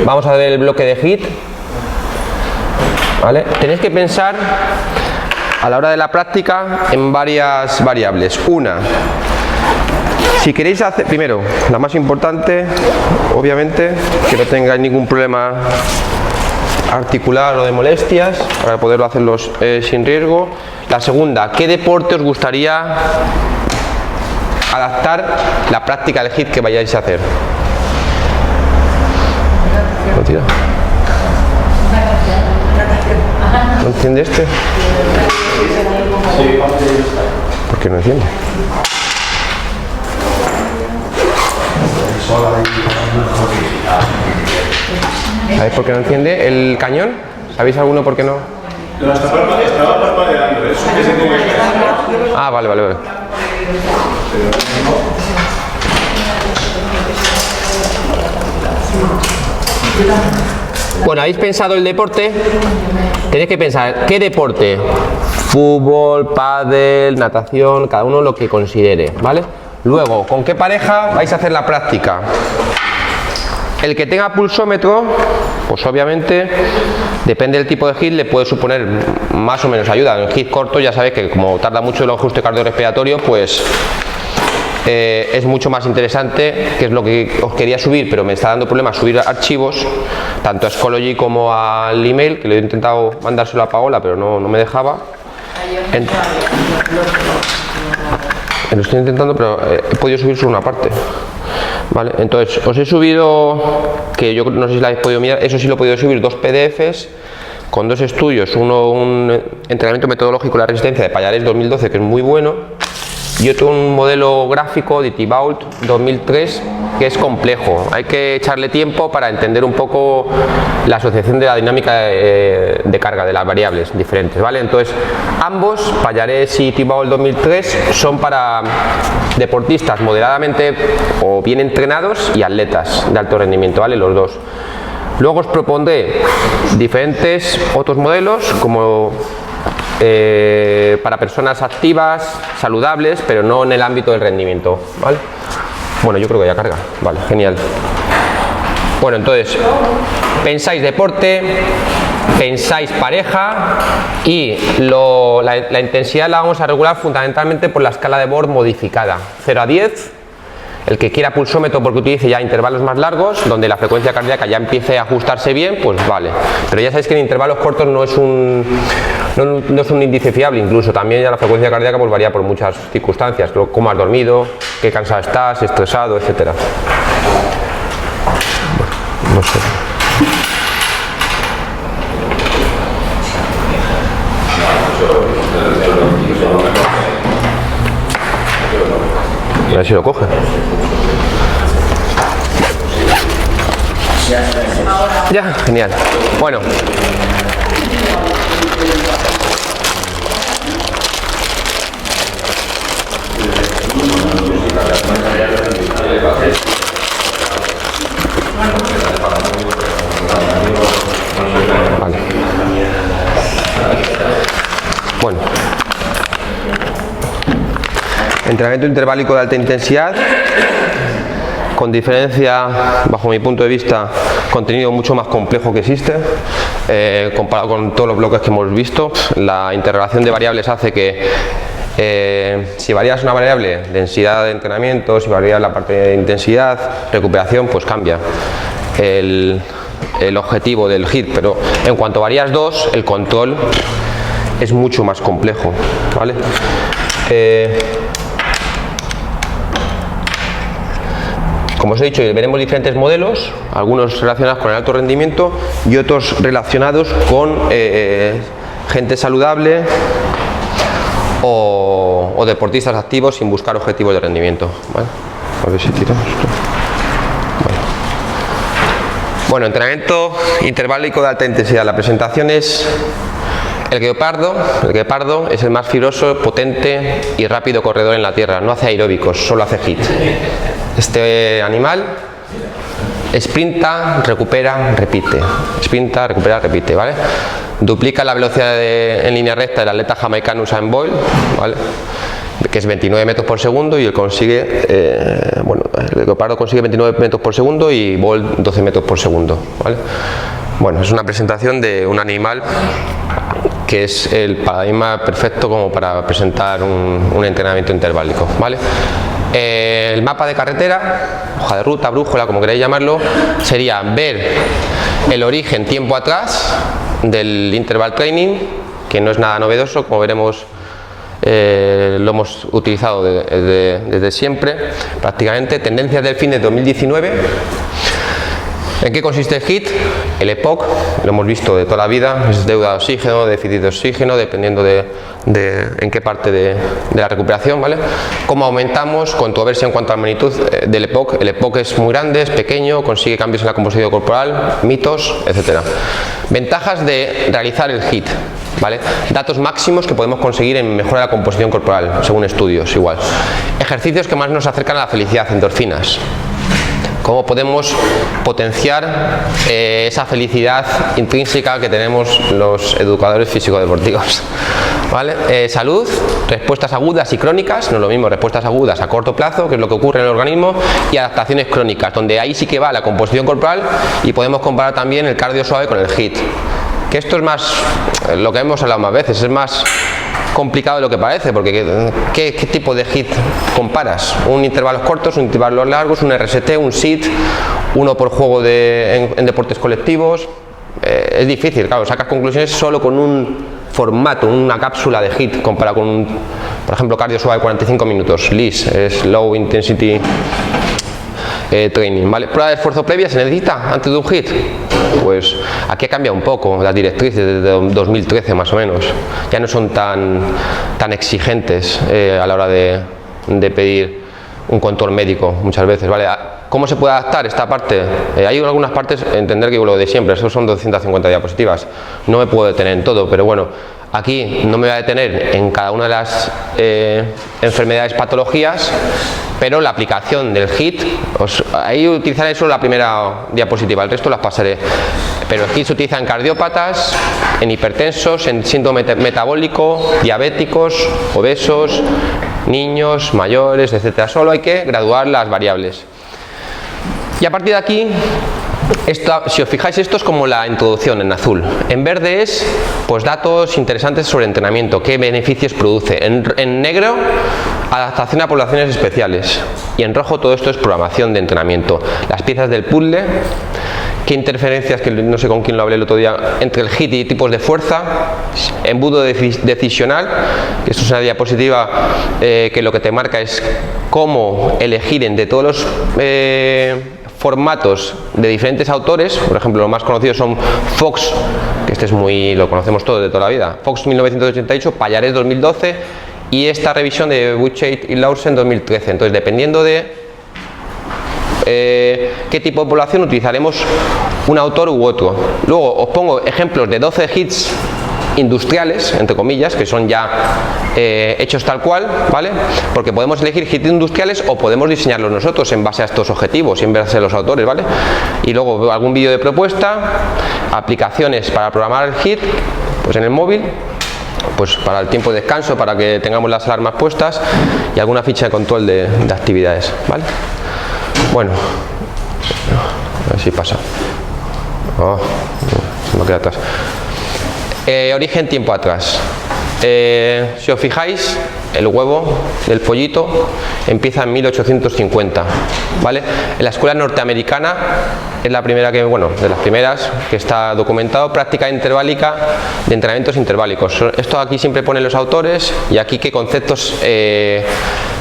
vamos a ver el bloque de HIIT, ¿vale? Tenéis que pensar a la hora de la práctica en varias variables. Una, si queréis hacer, primero, la más importante, obviamente, que no tengáis ningún problema articular o de molestias, para poderlo hacerlos sin riesgo. La segunda, ¿qué deporte os gustaría adaptar la práctica del HIIT que vayáis a hacer? ¿No tira? ¿No enciende este? ¿Por qué no enciende? ¿Sabéis por qué no enciende el cañón? ¿Sabéis alguno por qué no? Estaba parpadeando, eso que se tiene que hacer. Ah, vale. Bueno, ¿habéis pensado el deporte? Tenéis que pensar, ¿qué deporte? Fútbol, pádel, natación, cada uno lo que considere, ¿vale? Luego, ¿con qué pareja vais a hacer la práctica? El que tenga pulsómetro, pues obviamente, depende del tipo de HIIT, le puede suponer más o menos ayuda. En el HIIT corto ya sabéis que como tarda mucho el ajuste cardiorrespiratorio, pues es mucho más interesante, que es lo que os quería subir, pero me está dando problemas subir archivos, tanto a Schoology como al email, que le he intentado mandárselo a Paola, pero no me dejaba. Lo estoy intentando, pero he podido subir solo una parte. Vale, entonces os he subido, que yo no sé si la habéis podido mirar, eso sí lo he podido subir, 2 PDFs con 2 estudios, uno un entrenamiento metodológico de la resistencia de Pallarés 2012, que es muy bueno, y otro un modelo gráfico de Thibault 2003, que es complejo. Hay que echarle tiempo para entender un poco la asociación de la dinámica de carga de las variables diferentes, ¿vale? Entonces, ambos, Pallarés y Thibault 2003, son para deportistas moderadamente o bien entrenados y atletas de alto rendimiento, ¿vale? Los dos. Luego os propondré diferentes otros modelos, como para personas activas, saludables, pero no en el ámbito del rendimiento, ¿vale? Bueno, yo creo que ya carga, vale, genial. Bueno, entonces, pensáis deporte, pensáis pareja y la intensidad la vamos a regular fundamentalmente por la escala de Borg modificada, 0 a 10. El que quiera pulsómetro porque utilice ya intervalos más largos, donde la frecuencia cardíaca ya empiece a ajustarse bien, pues vale. Pero ya sabéis que en intervalos cortos no es un índice fiable, incluso también ya la frecuencia cardíaca pues varía por muchas circunstancias, cómo has dormido, qué cansado estás, estresado, etcétera. Bueno, no sé. A ver si lo coge. Ya, genial. Bueno. Vale. Bueno. Entrenamiento interválico de alta intensidad, con diferencia, bajo mi punto de vista, contenido mucho más complejo que existe, comparado con todos los bloques que hemos visto. La interrelación de variables hace que si varías una variable, densidad de entrenamiento, si varías la parte de intensidad, recuperación, pues cambia el objetivo del HIIT, pero en cuanto varías dos, el control es mucho más complejo, ¿vale? Como os he dicho, veremos diferentes modelos, algunos relacionados con el alto rendimiento y otros relacionados con gente saludable o deportistas activos sin buscar objetivos de rendimiento, ¿vale? A ver si tiramos esto. Bueno, entrenamiento interválico de alta intensidad. La presentación es el guepardo. El guepardo es el más fibroso, potente y rápido corredor en la tierra. No hace aeróbicos, solo hace HIIT. Este animal sprinta, recupera, repite. Sprinta, recupera, repite, ¿vale? Duplica la velocidad en línea recta del atleta jamaicano Usain Bolt, ¿vale? que es 29 metros por segundo, y él consigue, bueno, el Leopardo consigue 29 metros por segundo y Bolt 12 metros por segundo, ¿vale? Bueno, es una presentación de un animal que es el paradigma perfecto como para presentar un entrenamiento interválico, ¿vale? El mapa de carretera, hoja de ruta, brújula, como queráis llamarlo, sería ver el origen tiempo atrás del interval training, que no es nada novedoso, como veremos. Lo hemos utilizado desde siempre, prácticamente. Tendencias del fin de 2019. ¿En qué consiste el HIIT? El EPOC, lo hemos visto de toda la vida, es deuda de oxígeno, déficit de oxígeno, dependiendo de en qué parte de la recuperación, ¿vale? ¿Cómo aumentamos? Controversia en cuanto a la magnitud del EPOC. El EPOC es muy grande, es pequeño, consigue cambios en la composición corporal, mitos, etcétera. Ventajas de realizar el HIIT, ¿vale? Datos máximos que podemos conseguir en mejora de la composición corporal, según estudios, igual. Ejercicios que más nos acercan a la felicidad, endorfinas. Cómo podemos potenciar esa felicidad intrínseca que tenemos los educadores físico-deportivos, ¿vale? Salud, respuestas agudas y crónicas, no es lo mismo respuestas agudas a corto plazo, que es lo que ocurre en el organismo, y adaptaciones crónicas, donde ahí sí que va la composición corporal, y podemos comparar también el cardio suave con el HIIT. Que esto es más, lo que hemos hablado más veces, es más complicado de lo que parece, porque ¿qué tipo de HIIT comparas? ¿Un intervalos cortos, un intervalos largos, un RST, un SIT, uno por juego en deportes colectivos? Es difícil, claro, sacas conclusiones solo con un formato, una cápsula de HIIT, comparado con un, por ejemplo, cardio suave 45 minutos, LIS, es Low Intensity Training, ¿vale? ¿Prueba de esfuerzo previa se necesita antes de un HIIT? Pues aquí ha cambiado un poco las directrices desde 2013 más o menos, ya no son tan exigentes a la hora de pedir un control médico muchas veces, ¿vale? ¿Cómo se puede adaptar esta parte? Hay algunas partes, entender que lo de siempre, eso son 250 diapositivas, no me puedo detener en todo, pero bueno, aquí no me voy a detener en cada una de las enfermedades, patologías, pero la aplicación del HIIT, ahí utilizaré solo la primera diapositiva, el resto las pasaré. Pero el HIIT se utiliza en cardiópatas, en hipertensos, en síndrome metabólico, diabéticos, obesos, niños, mayores, etcétera. Solo hay que graduar las variables. Y a partir de aquí, si os fijáis, esto es como la introducción en azul. En verde es pues datos interesantes sobre entrenamiento, qué beneficios produce. En negro, adaptación a poblaciones especiales. Y en rojo todo esto es programación de entrenamiento. Las piezas del puzzle, qué interferencias, que no sé con quién lo hablé el otro día, entre el HIIT y tipos de fuerza, embudo decisional, que esto es una diapositiva que lo que te marca es cómo elegir entre todos los formatos de diferentes autores. Por ejemplo, los más conocidos son Fox, que este es lo conocemos todos de toda la vida, Fox 1988, Pallarés 2012 y esta revisión de Buchheit y Lawson 2013. Entonces, dependiendo de qué tipo de población, utilizaremos un autor u otro. Luego os pongo ejemplos de 12 HIITs industriales, entre comillas, que son ya hechos tal cual, ¿vale? Porque podemos elegir HIIT industriales o podemos diseñarlos nosotros en base a estos objetivos y en base a los autores, ¿vale? Y luego algún vídeo de propuesta, aplicaciones para programar el HIIT, pues en el móvil, pues para el tiempo de descanso, para que tengamos las alarmas puestas, y alguna ficha de control de actividades, ¿vale? Bueno, a ver si pasa. Oh, se me queda atrás. Origen tiempo atrás. Si os fijáis, el huevo del pollito empieza en 1850, ¿vale? En la escuela norteamericana es la primera que, bueno, de las primeras que está documentado, práctica interválica de entrenamientos interválicos. Esto aquí siempre ponen los autores y aquí qué conceptos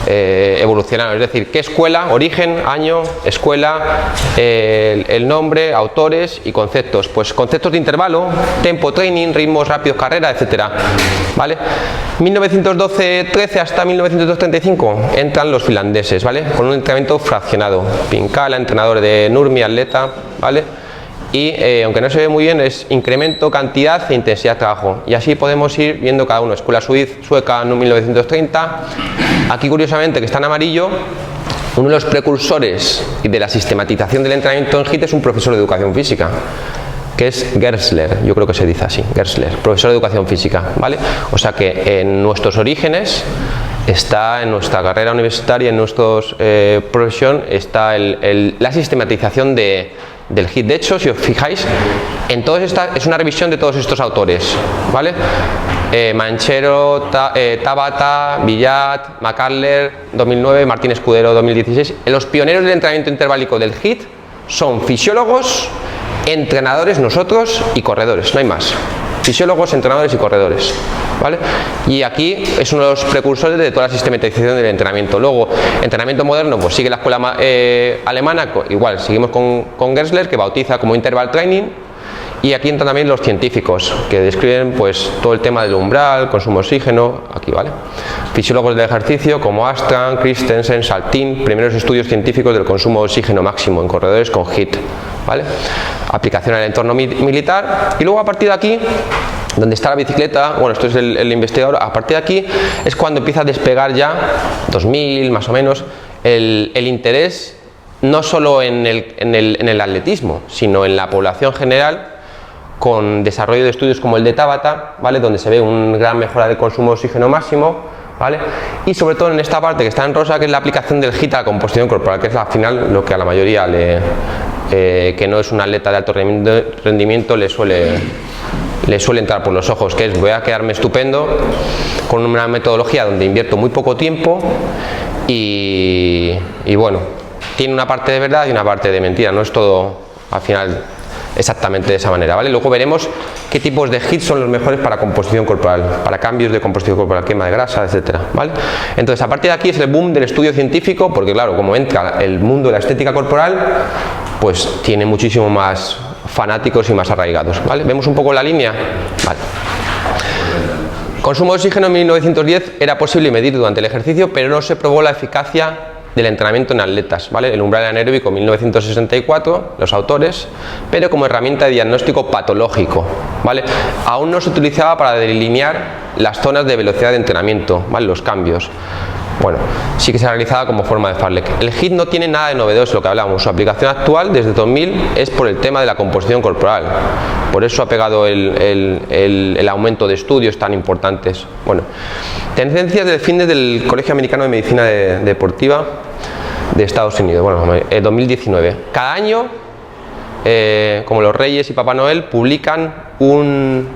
evolucionaron, es decir, qué escuela, origen, año, escuela, el nombre, autores y conceptos. Pues conceptos de intervalo, tempo training, ritmos rápidos, carrera, etcétera, ¿vale? 1912-13 hasta 1935 entran los finlandeses, ¿vale? Con un entrenamiento fraccionado, Pinkala, entrenador de Nurmi, atleta, ¿vale? Y aunque no se ve muy bien, es incremento, cantidad e intensidad de trabajo. Y así podemos ir viendo cada uno. Escuela sueca 1930. Aquí, curiosamente, que está en amarillo, uno de los precursores de la sistematización del entrenamiento en HIIT es un profesor de educación física, que es Gersler, yo creo que se dice así, Gersler, profesor de educación física, ¿vale? O sea que en nuestros orígenes está en nuestra carrera universitaria, en nuestra profesión, está la sistematización del HIIT. De hecho, si os fijáis, en todas estas es una revisión de todos estos autores, ¿vale? Manchero, Tabata, Villat, McArdle 2009, Martín Escudero 2016. Los pioneros del entrenamiento interválico del HIIT son fisiólogos, entrenadores nosotros y corredores, no hay más. Fisiólogos, entrenadores y corredores, ¿vale? Y aquí es uno de los precursores de toda la sistematización del entrenamiento. Luego, entrenamiento moderno, pues sigue la escuela alemana, igual, seguimos con Gersler, que bautiza como interval training. Y aquí entran también los científicos, que describen pues todo el tema del umbral, consumo de oxígeno, aquí, ¿vale? Fisiólogos del ejercicio como Astran, Christensen, Saltin, primeros estudios científicos del consumo de oxígeno máximo en corredores con HIIT, ¿vale? Aplicación al entorno militar. Y luego a partir de aquí, donde está la bicicleta, bueno, esto es el investigador, a partir de aquí es cuando empieza a despegar ya, 2000 más o menos, el interés no solo en el atletismo, sino en la población general, con desarrollo de estudios como el de Tabata, ¿vale? Donde se ve una gran mejora del consumo de oxígeno máximo, ¿vale? Y sobre todo en esta parte que está en rosa, que es la aplicación del HIIT a la composición corporal, que es al final lo que a la mayoría que no es un atleta de alto rendimiento le suele entrar por los ojos, que es voy a quedarme estupendo con una metodología donde invierto muy poco tiempo y bueno, tiene una parte de verdad y una parte de mentira, no es todo al final exactamente de esa manera, ¿vale? Luego veremos qué tipos de HIIT son los mejores para composición corporal, para cambios de composición corporal, quema de grasa, etcétera, ¿vale? Entonces, a partir de aquí es el boom del estudio científico, porque claro, como entra el mundo de la estética corporal, pues tiene muchísimo más fanáticos y más arraigados, ¿vale? ¿Vemos un poco la línea? Vale. Consumo de oxígeno en 1910 era posible medir durante el ejercicio, pero no se probó la eficacia del entrenamiento en atletas, ¿vale? El umbral anaeróbico 1964, los autores, pero como herramienta de diagnóstico patológico, ¿vale? Aún no se utilizaba para delinear las zonas de velocidad de entrenamiento, ¿vale? Los cambios. Bueno, sí que se realizaba como forma de Farlek. El HIIT no tiene nada de novedoso, lo que hablábamos. Su aplicación actual desde 2000 es por el tema de la composición corporal. Por eso ha pegado el aumento de estudios tan importantes. Bueno, tendencias del fitness del Colegio Americano de Medicina Deportiva de Estados Unidos. Bueno, 2019. Cada año, como los Reyes y Papá Noel, publican un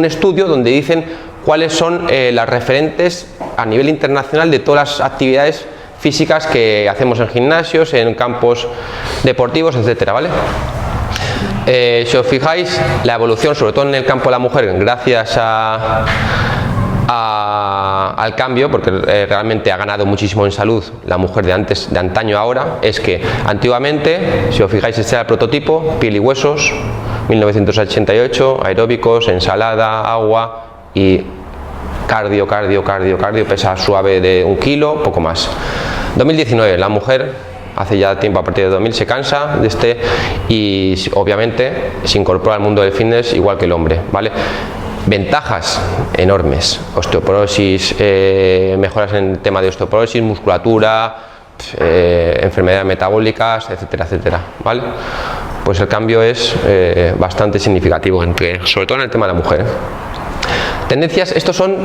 estudio donde dicen cuáles son las referentes a nivel internacional de todas las actividades físicas que hacemos en gimnasios, en campos deportivos, etcétera, ¿vale? Si os fijáis, la evolución, sobre todo en el campo de la mujer, gracias al cambio, porque realmente ha ganado muchísimo en salud la mujer de antaño a ahora, es que antiguamente, si os fijáis, este era el prototipo, piel y huesos, 1988, aeróbicos, ensalada, agua y cardio, pesa suave de 1 kilo, poco más. 2019, la mujer, hace ya tiempo, a partir de 2000, se cansa de y obviamente se incorpora al mundo del fitness igual que el hombre, ¿vale? Ventajas enormes, osteoporosis, mejoras en el tema de osteoporosis, musculatura, enfermedades metabólicas, etcétera, etcétera, ¿vale? Pues el cambio es bastante significativo, sobre todo en el tema de la mujer. Tendencias, estos son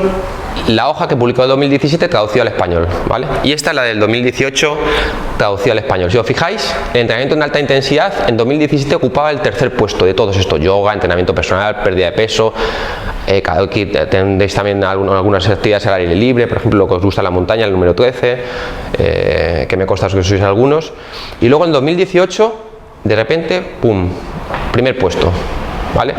la hoja que publicó en 2017 traducida al español, ¿vale? Y esta es la del 2018 traducida al español. Si os fijáis, el entrenamiento en alta intensidad en 2017 ocupaba el 3er puesto de todos estos: yoga, entrenamiento personal, pérdida de peso. Aquí tendréis también algunas actividades al aire libre, por ejemplo, lo que os gusta la montaña, el número 13, que me consta que sois algunos. Y luego en 2018, de repente, ¡pum!, primer puesto, ¿vale?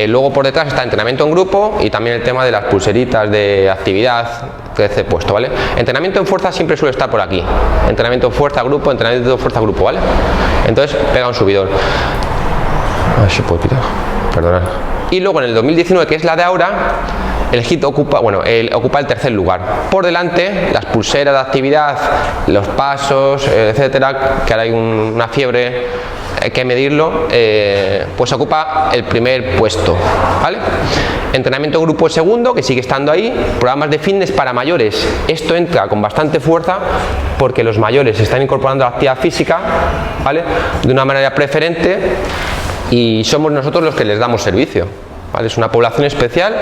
Luego por detrás está entrenamiento en grupo y también el tema de las pulseritas de actividad, 13 puesto, ¿vale? Entrenamiento en fuerza siempre suele estar por aquí. Entrenamiento en fuerza grupo, entrenamiento en fuerza grupo, ¿vale? Entonces pega un subidón. A ver si puedo quitar, perdonad. Y luego en el 2019, que es la de ahora, el HIIT ocupa el 3er lugar. Por delante, las pulseras de actividad, los pasos, etcétera, que ahora hay una fiebre, hay que medirlo, pues ocupa el primer puesto, ¿vale? Entrenamiento en grupo el segundo, que sigue estando ahí. Programas de fitness para mayores, esto entra con bastante fuerza porque los mayores se están incorporando a la actividad física, ¿vale?, de una manera preferente, y somos nosotros los que les damos servicio. ¿vale? Es una población especial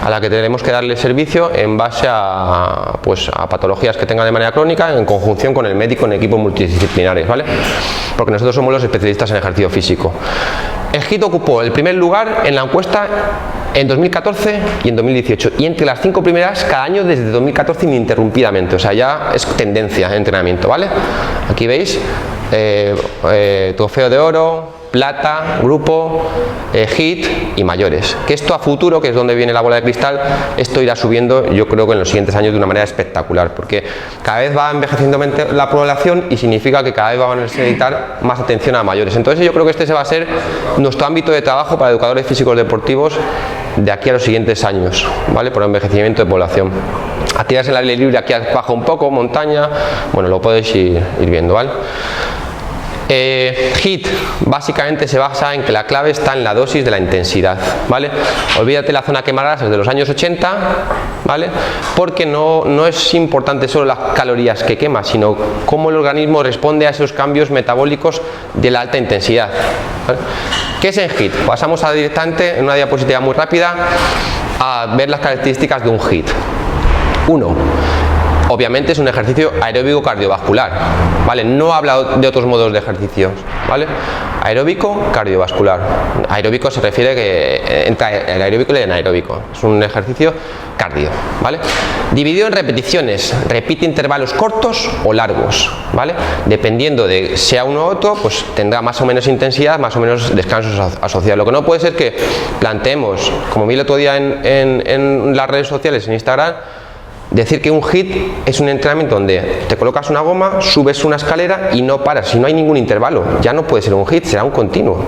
a la que tenemos que darle servicio en base a, pues, a patologías que tenga de manera crónica en conjunción con el médico en equipos multidisciplinares, ¿vale? Porque nosotros somos los especialistas en ejercicio físico. El HIIT ocupó el primer lugar en la encuesta en 2014 y en 2018, y entre las 5 primeras cada año desde 2014 ininterrumpidamente, o sea, ya es tendencia de entrenamiento, ¿vale? Aquí veis trofeo de oro, plata, grupo, HIIT y mayores. Que esto a futuro, que es donde viene la bola de cristal, esto irá subiendo, yo creo que en los siguientes años de una manera espectacular, porque cada vez va envejeciendo la población y significa que cada vez va a necesitar más atención a mayores. Entonces yo creo que este se va a ser nuestro ámbito de trabajo para educadores físicos deportivos de aquí a los siguientes años, ¿vale? Por envejecimiento de población. Actividades en el aire libre, aquí abajo un poco, montaña, bueno, lo podéis ir viendo, ¿vale? HIIT básicamente se basa en que la clave está en la dosis de la intensidad, ¿vale? Olvídate la zona quemagrasas de los años 80, ¿vale? Porque no es importante solo las calorías que quema, sino cómo el organismo responde a esos cambios metabólicos de la alta intensidad, ¿vale? ¿Qué es en HIIT? Pasamos directamente en una diapositiva muy rápida a ver las características de un HIIT. 1. Obviamente es un ejercicio aeróbico cardiovascular, ¿vale? No habla de otros modos de ejercicios, ¿vale? Aeróbico cardiovascular. Aeróbico se refiere que entre el aeróbico y el anaeróbico. Es un ejercicio cardio, ¿vale? Dividido en repeticiones, repite intervalos cortos o largos, ¿vale? Dependiendo de sea uno u otro, pues tendrá más o menos intensidad, más o menos descansos asociados. Lo que no puede ser que planteemos, como vi el otro día en las redes sociales, en Instagram, decir que un HIIT es un entrenamiento donde te colocas una goma, subes una escalera y no paras, si no hay ningún intervalo. Ya no puede ser un HIIT, será un continuo.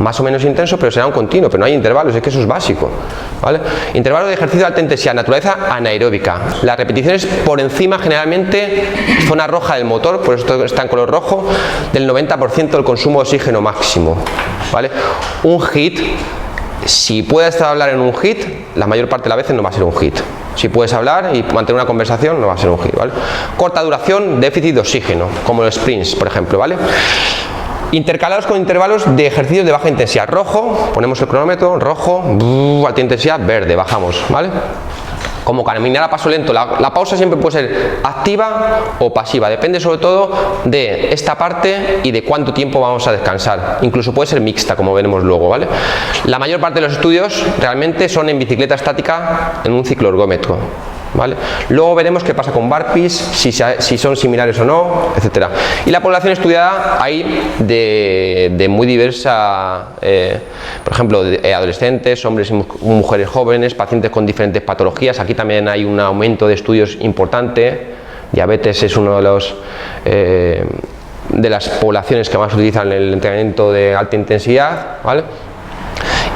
Más o menos intenso, pero será un continuo, pero no hay intervalos, es que eso es básico, ¿vale? Intervalo de ejercicio de alta intensidad, naturaleza anaeróbica. Las repeticiones por encima, generalmente, zona roja del motor, por eso está en color rojo, del 90% del consumo de oxígeno máximo, ¿vale? Un HIIT, si puedes hablar en un HIIT, la mayor parte de las veces no va a ser un HIIT. Si puedes hablar y mantener una conversación, no va a ser un HIIT, ¿vale? Corta duración, déficit de oxígeno, como los sprints, por ejemplo, ¿vale? Intercalados con intervalos de ejercicios de baja intensidad. Rojo, ponemos el cronómetro, rojo, alta intensidad, verde, bajamos, ¿vale? Como caminar a paso lento, la pausa siempre puede ser activa o pasiva, depende sobre todo de esta parte y de cuánto tiempo vamos a descansar. Incluso puede ser mixta, como veremos luego, ¿vale? La mayor parte de los estudios realmente son en bicicleta estática en un cicloergómetro, ¿vale? Luego veremos qué pasa con burpees, si son similares o no, etcétera. Y la población estudiada hay de muy diversa, por ejemplo, de adolescentes, hombres y mujeres jóvenes, pacientes con diferentes patologías. Aquí también hay un aumento de estudios importante. Diabetes es uno de los de las poblaciones que más utilizan el entrenamiento de alta intensidad, ¿vale?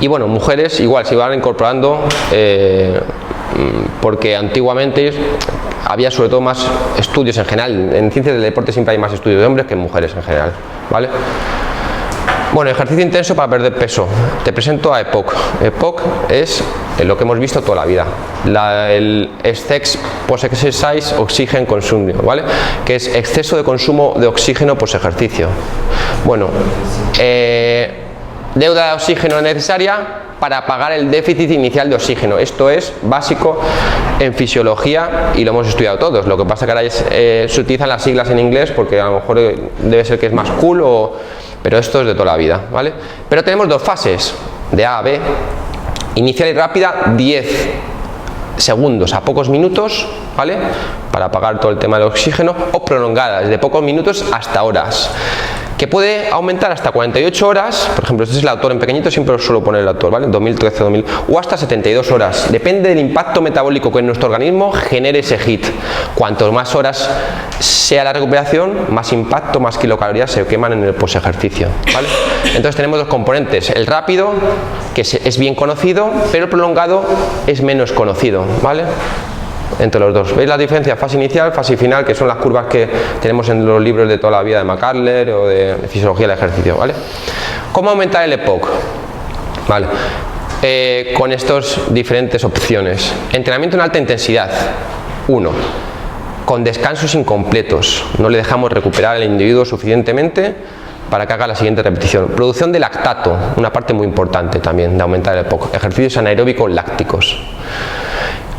Y bueno, mujeres igual se van incorporando, porque antiguamente había sobre todo más estudios en general. En ciencias del deporte siempre hay más estudios de hombres que mujeres en general, ¿vale? Bueno, ejercicio intenso para perder peso. Te presento a EPOC. EPOC es lo que hemos visto toda la vida. El Excess Post-Exercise Oxygen Consumption, ¿vale? Que es exceso de consumo de oxígeno post ejercicio. Bueno, deuda de oxígeno necesaria para pagar el déficit inicial de oxígeno. Esto es básico en fisiología y lo hemos estudiado todos. Lo que pasa que ahora se utilizan las siglas en inglés porque a lo mejor debe ser que es más cool, pero esto es de toda la vida, ¿vale? Pero tenemos dos fases, de A a B. Inicial y rápida, 10 segundos a pocos minutos, ¿vale? Para pagar todo el tema del oxígeno, o prolongadas, de pocos minutos hasta horas, que puede aumentar hasta 48 horas, por ejemplo, este es el autor en pequeñito, siempre os suelo poner el autor, ¿vale? 2013, 2000, o hasta 72 horas, depende del impacto metabólico que en nuestro organismo genere ese HIIT. Cuanto más horas sea la recuperación, más impacto, más kilocalorías se queman en el post-ejercicio, ¿vale? Entonces tenemos dos componentes, el rápido, que es bien conocido, pero el prolongado es menos conocido, ¿vale? Entre los dos. ¿Veis la diferencia? Fase inicial, fase final, que son las curvas que tenemos en los libros de toda la vida de McArdle o de fisiología del ejercicio, ¿vale? ¿Cómo aumentar el EPOC? ¿Vale? Con estas diferentes opciones. Entrenamiento en alta intensidad. 1. Con descansos incompletos. No le dejamos recuperar al individuo suficientemente para que haga la siguiente repetición. Producción de lactato, una parte muy importante también de aumentar el EPOC. Ejercicios anaeróbicos lácticos.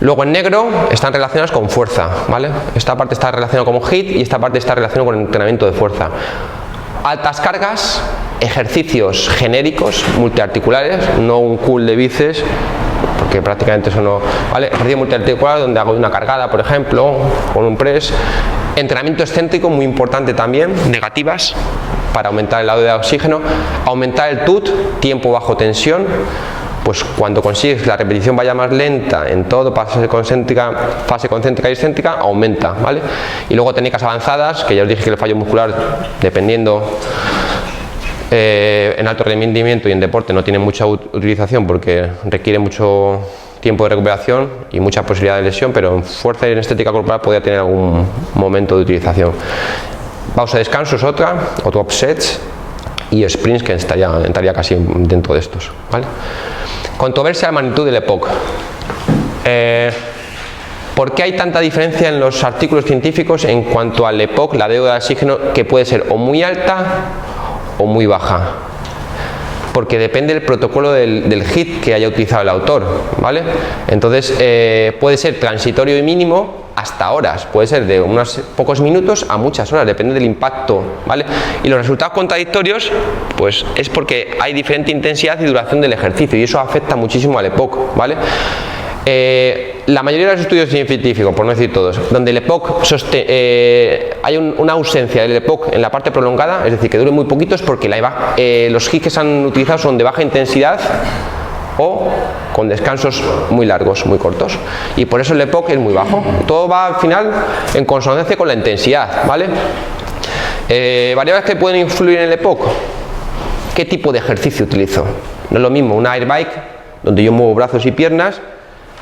Luego en negro están relacionados con fuerza, ¿vale? Esta parte está relacionada con HIIT y esta parte está relacionada con entrenamiento de fuerza. Altas cargas, ejercicios genéricos, multiarticulares, no un curl de bíceps, porque prácticamente eso no, ¿vale? Ejercicio multiarticular donde hago una cargada, por ejemplo, con un press. Entrenamiento excéntrico, muy importante también, negativas, para aumentar el lado de oxígeno. Aumentar el TUT, tiempo bajo tensión. Pues cuando consigues que la repetición vaya más lenta en todo, fase concéntrica y excéntrica, aumenta, ¿vale? Y luego técnicas avanzadas, que ya os dije que el fallo muscular, dependiendo en alto rendimiento y en deporte, no tiene mucha utilización porque requiere mucho tiempo de recuperación y mucha posibilidad de lesión, pero en fuerza y en estética corporal podría tener algún momento de utilización. Pausa de descanso es otro offsets, y sprints, que entraría casi dentro de estos, ¿vale? Controversia de magnitud del EPOC. ¿Por qué hay tanta diferencia en los artículos científicos en cuanto al EPOC, la deuda de oxígeno, que puede ser o muy alta o muy baja? Porque depende del protocolo del HIIT que haya utilizado el autor, ¿vale? Entonces puede ser transitorio y mínimo hasta horas, puede ser de unos pocos minutos a muchas horas, depende del impacto, ¿vale? Y los resultados contradictorios, pues es porque hay diferente intensidad y duración del ejercicio y eso afecta muchísimo al EPOC, ¿vale? La mayoría de los estudios científicos, por no decir todos, donde el EPOC hay una ausencia del EPOC en la parte prolongada, es decir, que dure muy poquito, es porque los HIIT que se han utilizado son de baja intensidad o con descansos muy largos, muy cortos, y por eso el EPOC es muy bajo. Todo va al final en consonancia con la intensidad, ¿vale? Variables que pueden influir en el EPOC. ¿Qué tipo de ejercicio utilizo? No es lo mismo una air bike, donde yo muevo brazos y piernas,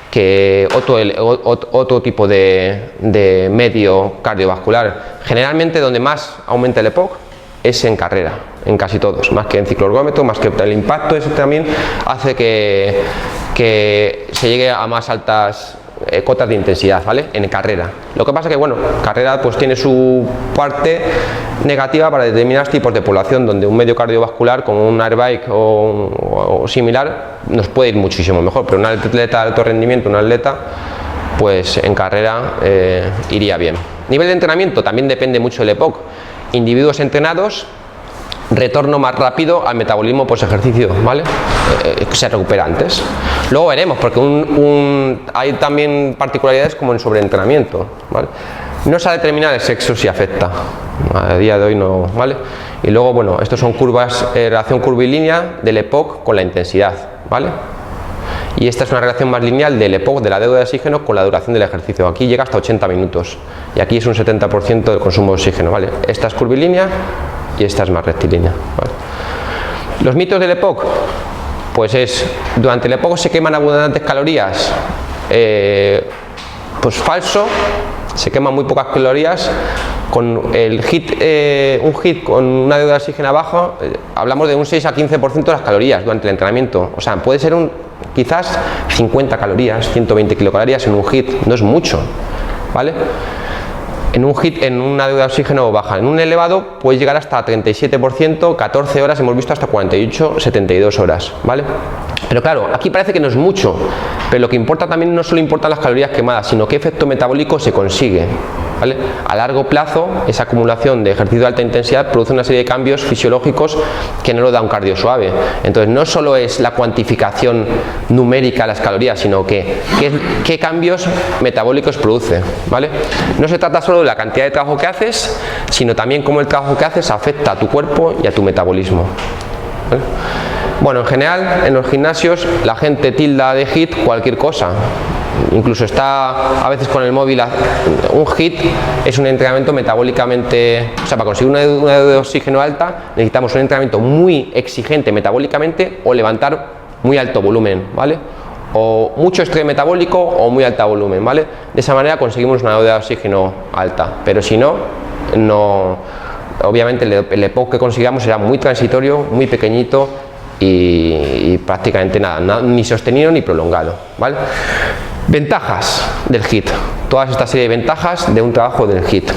que otro tipo de medio cardiovascular. Generalmente donde más aumenta el EPOC es en carrera, en casi todos, más que en cicloergómetro, más que el impacto. Eso también hace que se llegue a más altas cotas de intensidad, ¿vale? En carrera. Lo que pasa que, bueno, carrera pues tiene su parte negativa para determinados tipos de población, donde un medio cardiovascular como un airbike o similar nos puede ir muchísimo mejor, pero un atleta de alto rendimiento, un atleta, pues en carrera iría bien. Nivel de entrenamiento también depende mucho del EPOC. Individuos entrenados, retorno más rápido al metabolismo post ejercicio, ¿vale? Se recupera antes. Luego veremos, porque hay también particularidades como en sobreentrenamiento, ¿vale? No se ha determinado el sexo si afecta, a día de hoy no, ¿vale? Y luego, bueno, estos son curvas, relación curvilínea del EPOC con la intensidad, ¿vale? Y esta es una relación más lineal del EPOC, de la deuda de oxígeno, con la duración del ejercicio. Aquí llega hasta 80 minutos y aquí es un 70% del consumo de oxígeno, ¿vale? Esta es curvilínea y esta es más rectilínea, ¿vale? Los mitos del EPOC, pues es, durante el EPOC se queman abundantes calorías, pues falso, se queman muy pocas calorías. Con el HIIT, un HIIT con una deuda de oxígeno baja, hablamos de un 6 a 15% de las calorías durante el entrenamiento. O sea, puede ser quizás 50 calorías, 120 kilocalorías en un HIIT, no es mucho, ¿vale? En un HIIT, en una deuda de oxígeno baja. En un elevado puede llegar hasta 37%, 14 horas, hemos visto hasta 48, 72 horas, ¿vale? Pero claro, aquí parece que no es mucho, pero lo que importa también no solo importan las calorías quemadas, sino qué efecto metabólico se consigue, ¿vale? A largo plazo, esa acumulación de ejercicio de alta intensidad produce una serie de cambios fisiológicos que no lo da un cardio suave. Entonces, no solo es la cuantificación numérica de las calorías, sino qué cambios metabólicos produce, ¿vale? No se trata solo de la cantidad de trabajo que haces, sino también cómo el trabajo que haces afecta a tu cuerpo y a tu metabolismo, ¿vale? Bueno, en general, en los gimnasios la gente tilda de HIIT cualquier cosa. Incluso está a veces con el móvil. Un HIIT es un entrenamiento metabólicamente, o sea, para conseguir una deuda de oxígeno alta necesitamos un entrenamiento muy exigente metabólicamente o levantar muy alto volumen, ¿vale? O mucho estrés metabólico o muy alto volumen, ¿vale? De esa manera conseguimos una deuda de oxígeno alta, pero si no, obviamente el EPOC que consigamos será muy transitorio, muy pequeñito y prácticamente nada, ni sostenido ni prolongado, ¿vale? Ventajas del HIIT, toda esta serie de ventajas de un trabajo del HIIT.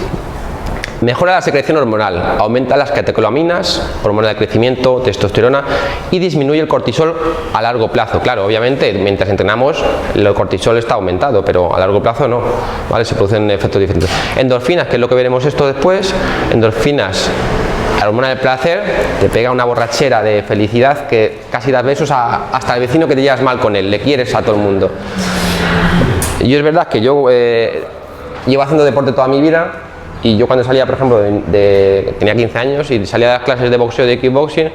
Mejora la secreción hormonal, aumenta las catecolaminas, hormona de crecimiento, testosterona, y disminuye el cortisol a largo plazo. Claro, obviamente, mientras entrenamos, el cortisol está aumentado, pero a largo plazo no, ¿vale? Se producen efectos diferentes. Endorfinas, que es lo que veremos esto después. Endorfinas, la hormona del placer, te pega una borrachera de felicidad que casi das besos hasta el vecino que te llevas mal con él, le quieres a todo el mundo. Y es verdad que yo llevo haciendo deporte toda mi vida, y yo cuando salía, por ejemplo, tenía 15 años y salía de las clases de boxeo, de kickboxing,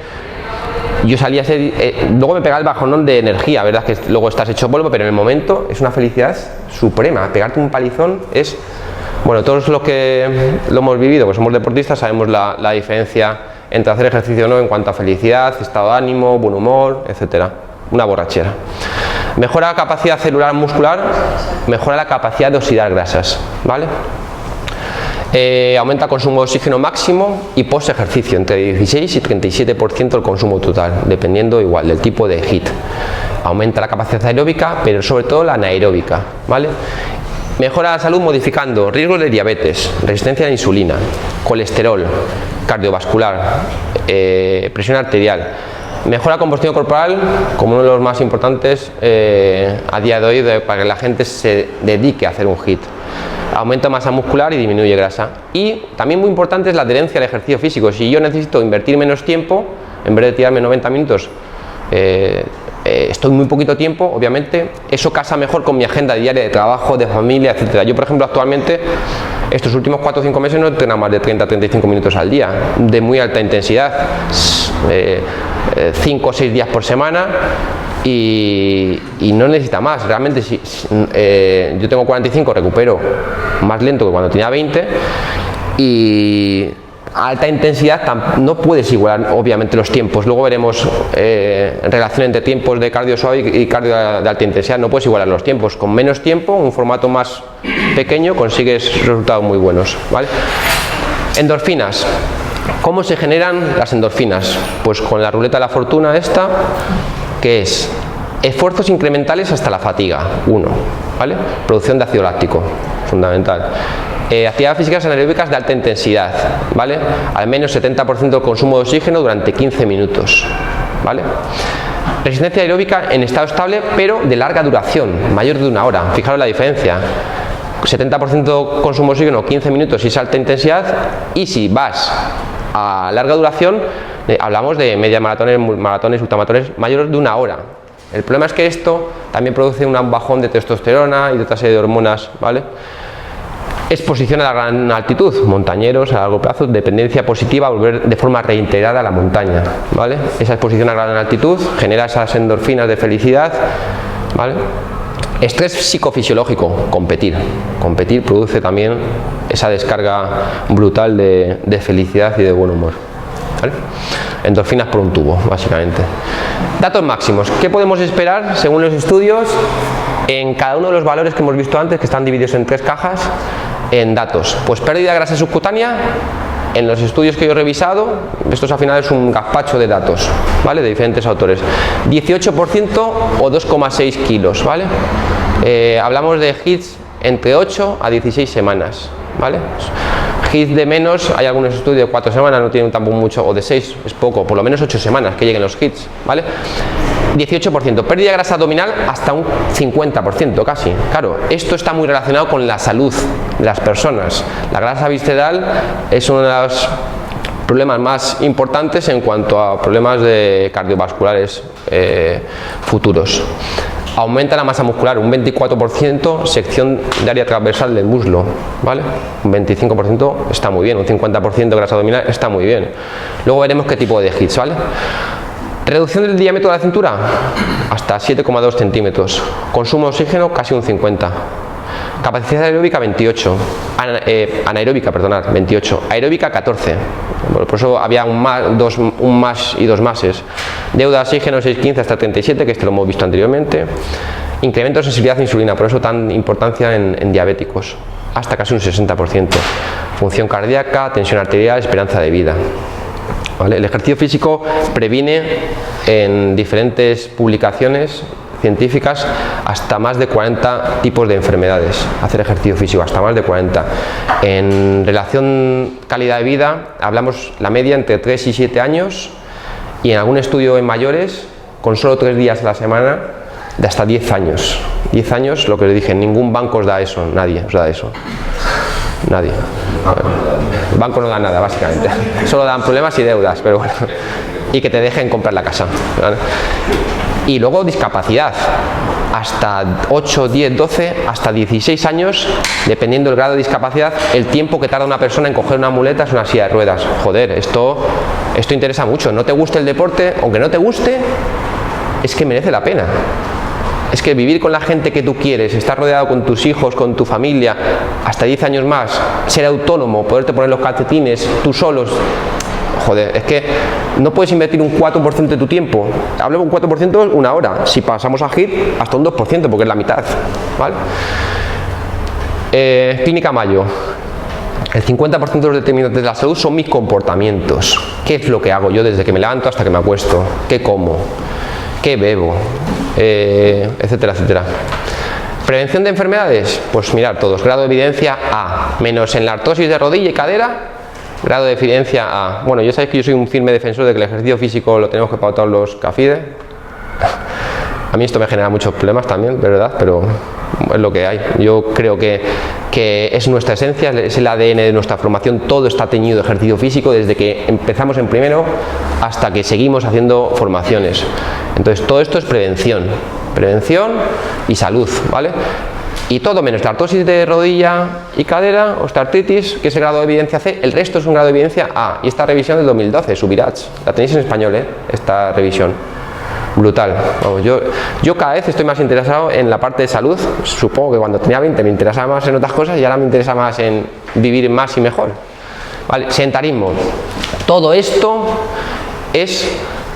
yo salía luego me pegaba el bajonón de energía, verdad que luego estás hecho polvo, pero en el momento es una felicidad suprema. Pegarte un palizón es, bueno, todos los que lo hemos vivido, pues somos deportistas, sabemos la diferencia entre hacer ejercicio o no en cuanto a felicidad, estado de ánimo, buen humor, etcétera. Una borrachera. Mejora la capacidad celular muscular, mejora la capacidad de oxidar grasas, ¿vale? Aumenta el consumo de oxígeno máximo y post ejercicio, entre 16 y 37% el consumo total, dependiendo igual del tipo de HIIT. Aumenta la capacidad aeróbica, pero sobre todo la anaeróbica, ¿vale? Mejora la salud modificando riesgos de diabetes, resistencia a la insulina, colesterol, cardiovascular, presión arterial. Mejora la composición corporal como uno de los más importantes a día de hoy para que la gente se dedique a hacer un HIIT. Aumenta masa muscular y disminuye grasa. Y también muy importante es la adherencia al ejercicio físico. Si yo necesito invertir menos tiempo, en vez de tirarme 90 minutos, estoy muy poquito tiempo, obviamente, eso casa mejor con mi agenda diaria de trabajo, de familia, etcétera. Yo, por ejemplo, actualmente, estos últimos 4 o 5 meses no entreno más de 30 a 35 minutos al día, de muy alta intensidad, 5 o 6 días por semana. Y no necesita más, realmente si yo tengo 45, recupero más lento que cuando tenía 20, y a alta intensidad no puedes igualar obviamente los tiempos. Luego veremos relación entre tiempos de cardio suave y cardio de alta intensidad. No puedes igualar los tiempos, con menos tiempo, un formato más pequeño, consigues resultados muy buenos, ¿vale? Endorfinas. ¿Cómo se generan las endorfinas? Pues con la ruleta de la fortuna esta, que es esfuerzos incrementales hasta la fatiga, 1, ¿vale? Producción de ácido láctico, fundamental. Actividades físicas anaeróbicas de alta intensidad, ¿vale? Al menos 70% del consumo de oxígeno durante 15 minutos, ¿vale? Resistencia aeróbica en estado estable, pero de larga duración, mayor de 1 hora. Fijaros la diferencia. 70% consumo de oxígeno, 15 minutos si es alta intensidad, y si vas a larga duración, hablamos de media maratones, ultramaratones mayores de 1 hora. El problema es que esto también produce un bajón de testosterona y de otra serie de hormonas, ¿vale? Exposición a la gran altitud, montañeros a largo plazo, dependencia positiva, volver de forma reintegrada a la montaña, ¿vale? Esa exposición a gran altitud genera esas endorfinas de felicidad, ¿vale? Estrés psicofisiológico, competir produce también esa descarga brutal de felicidad y de buen humor, ¿vale? Endorfinas por un tubo, básicamente. Datos máximos. ¿Qué podemos esperar según los estudios en cada uno de los valores que hemos visto antes, que están divididos en 3 cajas, en datos? Pues pérdida de grasa subcutánea, en los estudios que yo he revisado, esto al final es un gazpacho de datos, ¿vale? De diferentes autores. 18% o 2,6 kilos, ¿vale? Hablamos de HIITs entre 8 a 16 semanas, ¿vale? HIIT de menos, hay algunos estudios de 4 semanas, no tienen tampoco mucho, o de 6, es poco, por lo menos 8 semanas que lleguen los HIITs, ¿vale? 18%, pérdida de grasa abdominal hasta un 50% casi. Claro, esto está muy relacionado con la salud de las personas. La grasa visceral es uno de los problemas más importantes en cuanto a problemas de cardiovasculares futuros. Aumenta la masa muscular, un 24%, sección de área transversal del muslo, ¿vale? Un 25% está muy bien, un 50% de grasa abdominal está muy bien. Luego veremos qué tipo de HIITs, ¿vale? Reducción del diámetro de la cintura hasta 7,2 centímetros. Consumo de oxígeno casi un 50. Capacidad aeróbica 28. Anaeróbica, perdonad, 28. Aeróbica 14. Por eso había un más y 2 máses. Deuda de oxígeno 6,15 hasta 37, que esto lo hemos visto anteriormente. Incremento de sensibilidad a insulina, por eso tan importancia en diabéticos, hasta casi un 60%. Función cardíaca, tensión arterial, esperanza de vida. ¿Vale? El ejercicio físico previene en diferentes publicaciones científicas hasta más de 40 tipos de enfermedades, hacer ejercicio físico, hasta más de 40. En relación calidad de vida, hablamos la media entre 3 y 7 años, y en algún estudio en mayores, con solo 3 días a la semana, de hasta 10 años. 10 años, lo que les dije, ningún banco os da eso, nadie os da eso. Nadie. El banco no da nada, básicamente. Solo dan problemas y deudas, pero bueno. Y que te dejen comprar la casa, ¿vale? Y luego discapacidad. Hasta 8, 10, 12, hasta 16 años, dependiendo del grado de discapacidad, el tiempo que tarda una persona en coger una muleta es una silla de ruedas. Joder, esto interesa mucho. No te guste el deporte, aunque no te guste, es que merece la pena. Es que vivir con la gente que tú quieres, estar rodeado con tus hijos, con tu familia, hasta 10 años más, ser autónomo, poderte poner los calcetines tú solos. Joder, es que no puedes invertir un 4% de tu tiempo. Hablo de un 4% una hora. Si pasamos a HIIT, hasta un 2%, porque es la mitad, ¿vale? Clínica Mayo. El 50% de los determinantes de la salud son mis comportamientos. ¿Qué es lo que hago yo desde que me levanto hasta que me acuesto? ¿Qué como? ¿Qué bebo? Etcétera, etcétera. ¿Prevención de enfermedades? Pues mirar todos. Grado de evidencia A. Menos en la artrosis de rodilla y cadera. Grado de evidencia A. Bueno, ya sabéis que yo soy un firme defensor de que el ejercicio físico lo tenemos que pautar los CAFIDE. A mí esto me genera muchos problemas también, ¿verdad? Pero es lo que hay. Yo creo que es nuestra esencia, es el ADN de nuestra formación. Todo está teñido de ejercicio físico desde que empezamos en primero hasta que seguimos haciendo formaciones. Entonces todo esto es prevención y salud, ¿vale? Y todo menos la artrosis de rodilla y cadera, osteoartritis, que es el grado de evidencia C, el resto es un grado de evidencia A. Y esta revisión del 2012, Subirats, la tenéis en español, esta revisión. Brutal. Vamos, yo cada vez estoy más interesado en la parte de salud. Supongo que cuando tenía 20 me interesaba más en otras cosas y ahora me interesa más en vivir más y mejor. Vale, sedentarismo. Todo esto es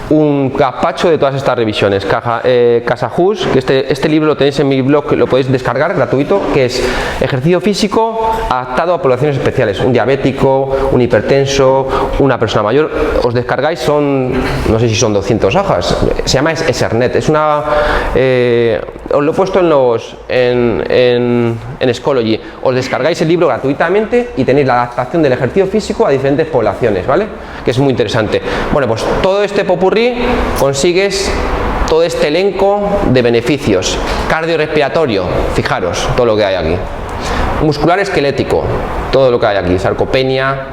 un gazpacho de todas estas revisiones. Casajus, que este libro lo tenéis en mi blog, lo podéis descargar gratuito, que es ejercicio físico adaptado a poblaciones especiales, un diabético, un hipertenso, una persona mayor. Os descargáis, no sé si son 200 hojas, se llama Ethernet, es una os lo he puesto en Schoology. Os descargáis el libro gratuitamente y tenéis la adaptación del ejercicio físico a diferentes poblaciones, ¿vale? Que es muy interesante. Bueno, pues todo este popurrí consigues todo este elenco de beneficios. Cardiorrespiratorio, fijaros todo lo que hay aquí. Muscular esquelético, todo lo que hay aquí. Sarcopenia,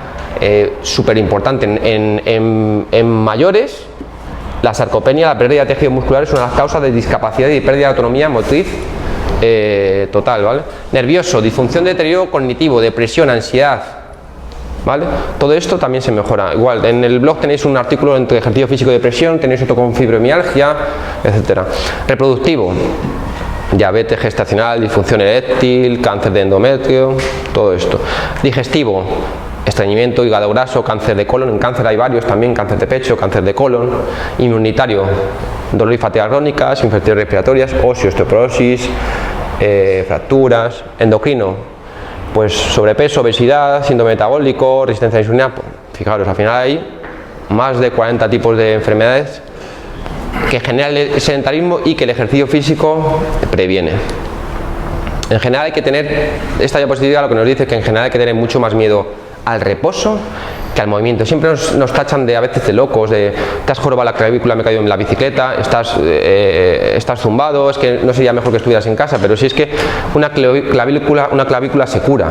súper importante en mayores. La sarcopenia, la pérdida de tejido muscular, es una de las causas de discapacidad y pérdida de autonomía motriz total, ¿vale? Nervioso, disfunción de deterioro cognitivo, depresión, ansiedad, ¿vale? Todo esto también se mejora. Igual, en el blog tenéis un artículo entre ejercicio físico y depresión, tenéis otro con fibromialgia, etcétera. Reproductivo, diabetes gestacional, disfunción eréctil, cáncer de endometrio, todo esto. Digestivo, estreñimiento, hígado graso, cáncer de colon. En cáncer hay varios también, cáncer de pecho, cáncer de colon. Inmunitario, dolor y fatigas crónicas, infecciones respiratorias, osteoporosis, fracturas. Endocrino, pues sobrepeso, obesidad, síndrome metabólico, resistencia a la insulina. Fijaros, al final hay más de 40 tipos de enfermedades que generan el sedentarismo y que el ejercicio físico previene. En general hay que tener, esta diapositiva lo que nos dice es que en general hay que tener mucho más miedo al reposo que al movimiento. Siempre nos tachan de a veces de locos, de te has jorobado la clavícula, me he caído en la bicicleta, estás zumbado, es que no sería mejor que estuvieras en casa. Pero si es que una clavícula se cura,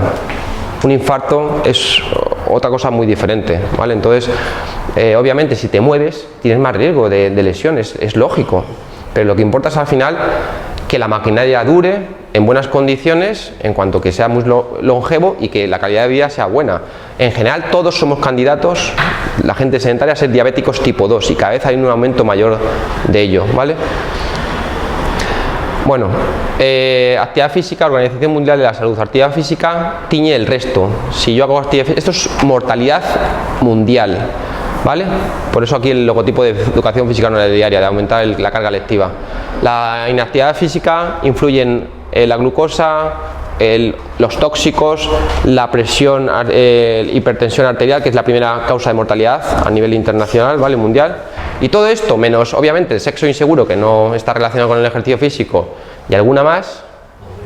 un infarto es otra cosa muy diferente, ¿vale? Entonces, obviamente si te mueves tienes más riesgo de lesiones, es lógico, pero lo que importa es al final que la maquinaria dure en buenas condiciones, en cuanto que sea muy longevo y que la calidad de vida sea buena. En general todos somos candidatos, la gente sedentaria, a ser diabéticos tipo 2 y cada vez hay un aumento mayor de ello, ¿vale? Bueno, actividad física, Organización Mundial de la Salud. Actividad física tiñe el resto. Si yo hago actividad física, esto es mortalidad mundial, ¿vale? Por eso aquí el logotipo de educación física no es diaria, de aumentar la carga lectiva. La inactividad física influye en la glucosa, los tóxicos, la presión, hipertensión arterial, que es la primera causa de mortalidad a nivel internacional, ¿vale? Mundial, Y todo esto, menos obviamente el sexo inseguro, que no está relacionado con el ejercicio físico, y alguna más,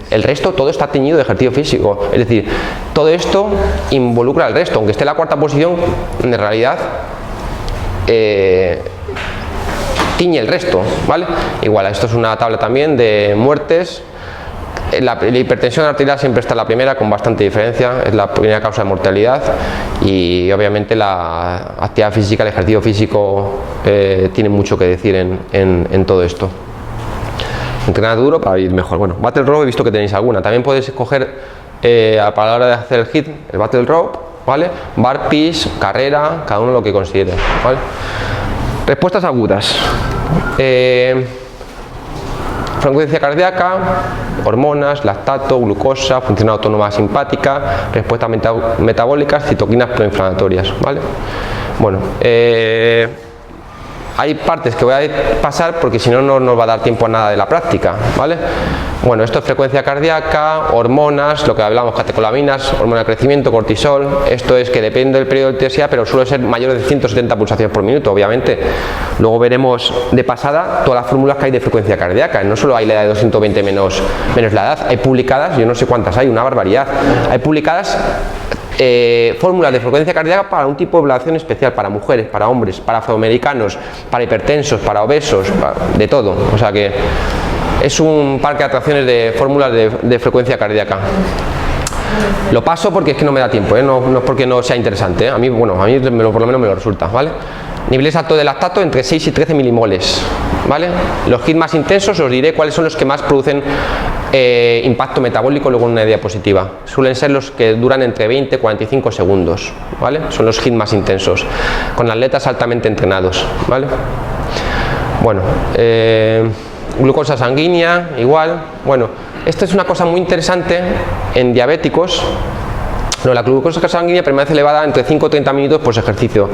el resto todo está teñido de ejercicio físico. Es decir, todo esto involucra al resto, aunque esté en la cuarta posición, en realidad tiñe el resto, ¿vale? Igual, esto es una tabla también de muertes. La hipertensión arterial siempre está en la primera, con bastante diferencia, es la primera causa de mortalidad, y obviamente la actividad física, el ejercicio físico tiene mucho que decir en todo esto. Entrenar duro para ir mejor. Bueno, Battle Rope he visto que tenéis alguna, también podéis escoger para la hora de hacer el HIIT, el Battle Rope, ¿vale? Burpees, carrera, cada uno lo que considere, ¿vale? Respuestas agudas. Frecuencia cardíaca, hormonas, lactato, glucosa, función autónoma simpática, respuestas metabólicas, citoquinas proinflamatorias, ¿vale? Bueno, hay partes que voy a pasar porque si no, no nos va a dar tiempo a nada de la práctica, ¿vale? Bueno, esto es frecuencia cardíaca, hormonas, lo que hablamos, catecolaminas, hormona de crecimiento, cortisol. Esto es que depende del periodo de intensidad, pero suele ser mayor de 170 pulsaciones por minuto, obviamente. Luego veremos de pasada todas las fórmulas que hay de frecuencia cardíaca. No solo hay la de 220 menos la edad, hay publicadas, yo no sé cuántas hay, una barbaridad. Hay publicadas fórmulas de frecuencia cardíaca para un tipo de población especial, para mujeres, para hombres, para afroamericanos, para hipertensos, para obesos, de todo. O sea que es un parque de atracciones de fórmulas de frecuencia cardíaca. Lo paso porque es que no me da tiempo, no es porque no sea interesante, a mí, bueno, a mí por lo menos me lo resulta, ¿vale? Niveles altos de lactato entre 6 y 13 milimoles, ¿vale? Los HIIT más intensos os diré cuáles son los que más producen impacto metabólico luego en una diapositiva. Suelen ser los que duran entre 20 y 45 segundos, ¿vale? Son los HIIT más intensos, con atletas altamente entrenados, ¿vale? Bueno, glucosa sanguínea, igual. Bueno, esto es una cosa muy interesante en diabéticos. No, la glucosa sanguínea permanece elevada entre 5 y 30 minutos por ejercicio.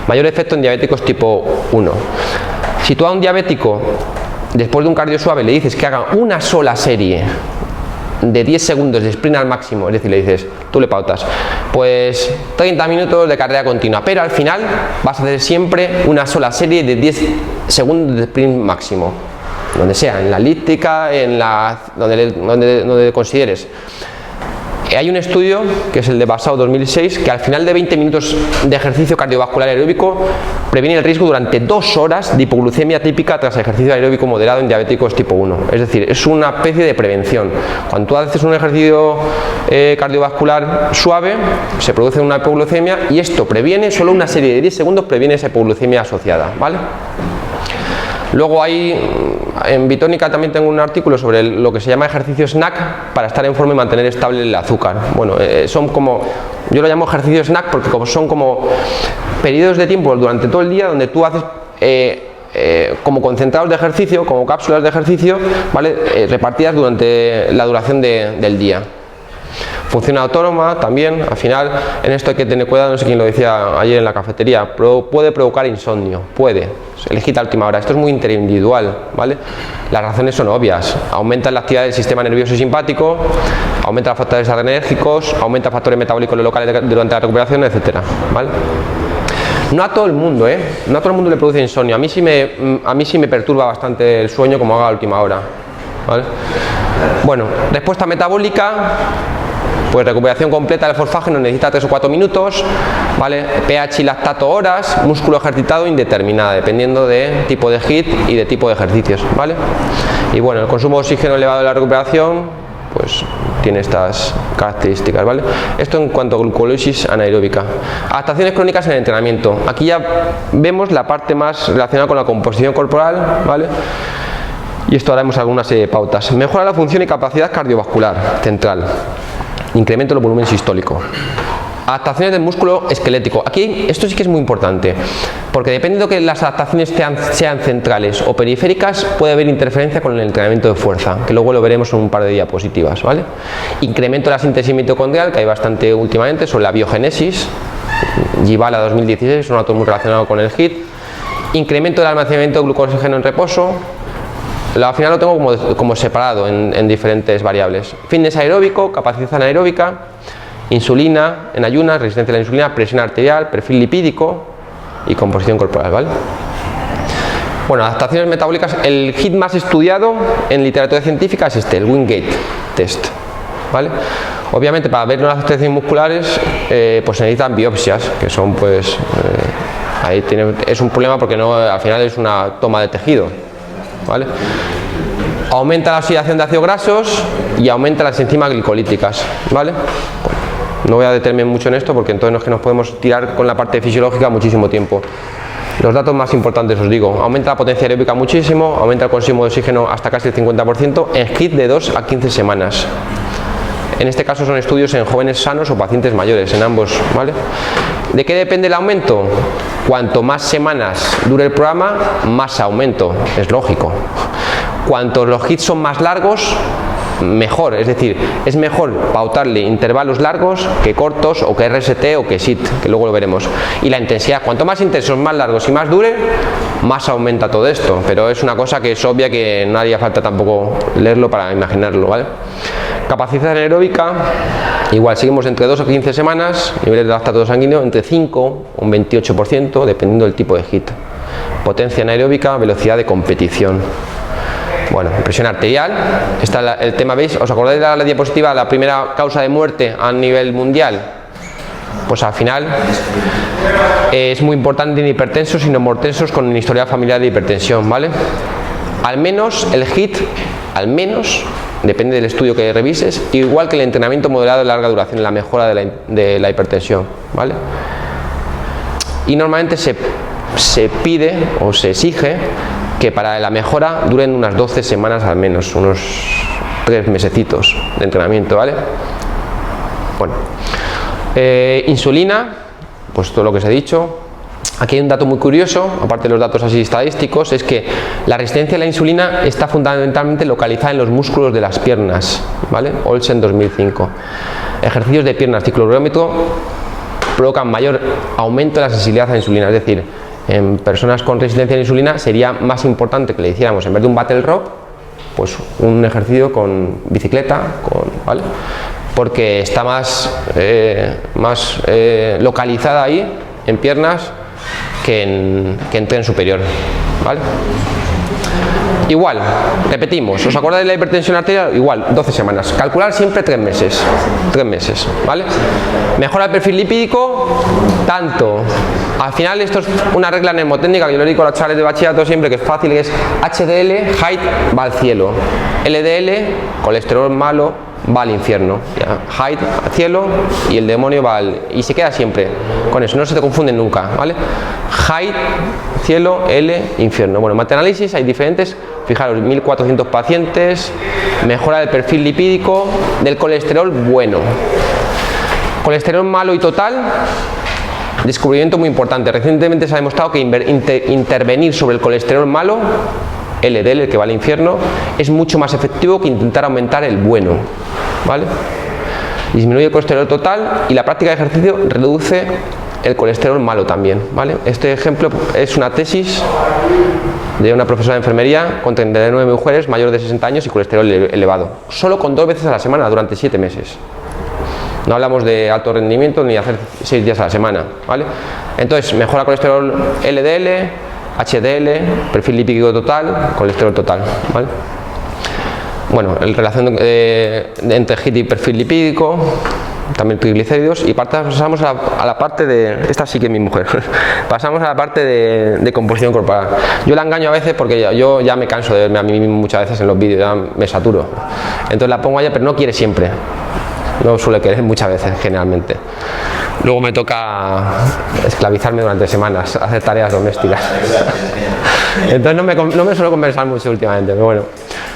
Mayor efecto en diabéticos tipo 1. Si tú a un diabético, después de un cardio suave, le dices que haga una sola serie de 10 segundos de sprint al máximo, es decir, le dices, tú le pautas, pues 30 minutos de carrera continua, pero al final vas a hacer siempre una sola serie de 10 segundos de sprint máximo, donde sea, en la elíptica, donde consideres. Hay un estudio, que es el de Basao 2006, que al final de 20 minutos de ejercicio cardiovascular aeróbico previene el riesgo durante 2 horas de hipoglucemia típica tras ejercicio aeróbico moderado en diabéticos tipo 1. Es decir, es una especie de prevención. Cuando tú haces un ejercicio cardiovascular suave, se produce una hipoglucemia y esto previene, solo una serie de 10 segundos previene esa hipoglucemia asociada, ¿vale? Luego en Bitónica también tengo un artículo sobre lo que se llama ejercicio snack para estar en forma y mantener estable el azúcar. Bueno, son como, yo lo llamo ejercicio snack porque son como periodos de tiempo durante todo el día donde tú haces como concentrados de ejercicio, como cápsulas de ejercicio, ¿vale? Repartidas durante la duración del día. Función autónoma también, al final en esto hay que tener cuidado, no sé quién lo decía ayer en la cafetería, puede provocar insomnio, puede, elegid a última hora, esto es muy interindividual, ¿vale? Las razones son obvias, aumenta la actividad del sistema nervioso simpático, aumenta los factores adrenérgicos, aumenta factores metabólicos locales durante la recuperación, etcétera, ¿vale? No a todo el mundo, no a todo el mundo le produce insomnio, a mí sí me perturba bastante el sueño como haga a última hora, ¿vale? Bueno, respuesta metabólica. Pues recuperación completa del fosfágeno necesita 3 o 4 minutos, ¿vale? pH y lactato horas, músculo ejercitado indeterminada, dependiendo de tipo de HIIT y de tipo de ejercicios, ¿vale? Y bueno, el consumo de oxígeno elevado de la recuperación, pues tiene estas características, ¿vale? Esto en cuanto a glucólisis anaeróbica. Adaptaciones crónicas en el entrenamiento. Aquí ya vemos la parte más relacionada con la composición corporal, ¿vale? Y esto haremos algunas pautas. Mejora la función y capacidad cardiovascular central. Incremento del volumen sistólico. Adaptaciones del músculo esquelético. Aquí esto sí que es muy importante, porque dependiendo de que las adaptaciones sean centrales o periféricas, puede haber interferencia con el entrenamiento de fuerza, que luego lo veremos en un par de diapositivas, ¿vale? Incremento de la síntesis mitocondrial, que hay bastante últimamente, sobre la biogénesis. Gibala 2016, un autor muy relacionado con el HIIT. Incremento del almacenamiento de glucógeno en reposo. Al final lo tengo como separado en diferentes variables. Fitness aeróbico, capacidad anaeróbica, insulina en ayunas, resistencia a la insulina, presión arterial, perfil lipídico y composición corporal, ¿vale? Bueno, adaptaciones metabólicas, el HIIT más estudiado en literatura científica es este, el Wingate Test, ¿vale? Obviamente para ver las adaptaciones musculares pues se necesitan biopsias, que son pues ahí es un problema porque no, al final es una toma de tejido, ¿vale? Aumenta la oxidación de ácidos grasos y aumenta las enzimas glicolíticas, ¿vale? No voy a detenerme mucho en esto porque entonces no es que nos podemos tirar con la parte fisiológica muchísimo tiempo. Los datos más importantes os digo, aumenta la potencia aeróbica muchísimo, aumenta el consumo de oxígeno hasta casi el 50% en HIIT de 2 a 15 semanas. En este caso son estudios en jóvenes sanos o pacientes mayores, en ambos, ¿vale? ¿De qué depende el aumento? Cuanto más semanas dure el programa, más aumento, es lógico. Cuanto los HIIT son más largos, mejor, es decir, es mejor pautarle intervalos largos que cortos o que RST o que SIT, que luego lo veremos. Y la intensidad, cuanto más intensos, más largos y más dure, más aumenta todo esto, pero es una cosa que es obvia que no haría falta tampoco leerlo para imaginarlo, ¿vale? Capacidad anaeróbica, igual seguimos entre 2 a 15 semanas, niveles de lactato sanguíneo entre 5 o un 28%, dependiendo del tipo de HIIT. Potencia anaeróbica, velocidad de competición. Bueno, presión arterial, está el tema, ¿veis? ¿Os acordáis de la diapositiva, la primera causa de muerte a nivel mundial? Pues al final es muy importante en hipertensos y neumortensos con historial familiar de hipertensión, ¿vale? Al menos el HIIT, al menos, depende del estudio que revises, igual que el entrenamiento moderado de larga duración en la mejora de la hipertensión, ¿vale? Y normalmente se pide o se exige que para la mejora duren unas 12 semanas al menos, unos 3 mesecitos de entrenamiento, ¿vale? Bueno, insulina, pues todo lo que os he dicho. Aquí hay un dato muy curioso, aparte de los datos así estadísticos, es que la resistencia a la insulina está fundamentalmente localizada en los músculos de las piernas, ¿vale? Olsen 2005. Ejercicios de piernas ciclorriómetro provocan mayor aumento de la sensibilidad a la insulina, es decir, en personas con resistencia a la insulina sería más importante que le hiciéramos, en vez de un battle rope, pues un ejercicio con bicicleta, ¿vale? Porque está más localizada ahí en piernas que en tren superior, ¿vale? Igual, repetimos, ¿os acordáis de la hipertensión arterial? Igual, 12 semanas. Calcular siempre 3 meses. 3 meses, ¿vale? Mejora el perfil lipídico, tanto. Al final esto es una regla mnemotécnica que yo le digo a los chavales de bachillerato siempre, que es fácil, que es HDL, height, va al cielo. LDL, colesterol malo, va al infierno. Ya, height al cielo y el demonio va al... Y se queda siempre con eso, no se te confunden nunca, ¿vale? Height, cielo, L, infierno. Bueno, en metaanálisis hay diferentes, fijaros, 1400 pacientes, mejora del perfil lipídico, del colesterol bueno. Colesterol malo y total, descubrimiento muy importante. Recientemente se ha demostrado que intervenir sobre el colesterol malo, LDL, el que va al infierno, es mucho más efectivo que intentar aumentar el bueno, ¿vale? Disminuye el colesterol total y la práctica de ejercicio reduce el colesterol malo también, ¿vale? Este ejemplo es una tesis de una profesora de enfermería con 39 mujeres mayores de 60 años y colesterol elevado, solo con 2 veces a la semana durante 7 meses. No hablamos de alto rendimiento ni hacer 6 días a la semana, ¿vale? Entonces, mejora colesterol LDL, HDL, perfil lipídico total, colesterol total, ¿vale? Bueno, la relación entre HIIT y perfil lipídico, también triglicéridos, y pasamos a la parte de... Esta sí que es mi mujer. Pasamos a la parte de composición corporal. Yo la engaño a veces porque yo ya me canso de verme a mí mismo muchas veces en los vídeos, ya me saturo. Entonces la pongo allá, pero no quiere siempre. No suele querer muchas veces, generalmente. Luego me toca esclavizarme durante semanas, hacer tareas domésticas. Entonces no me suelo conversar mucho últimamente, pero bueno.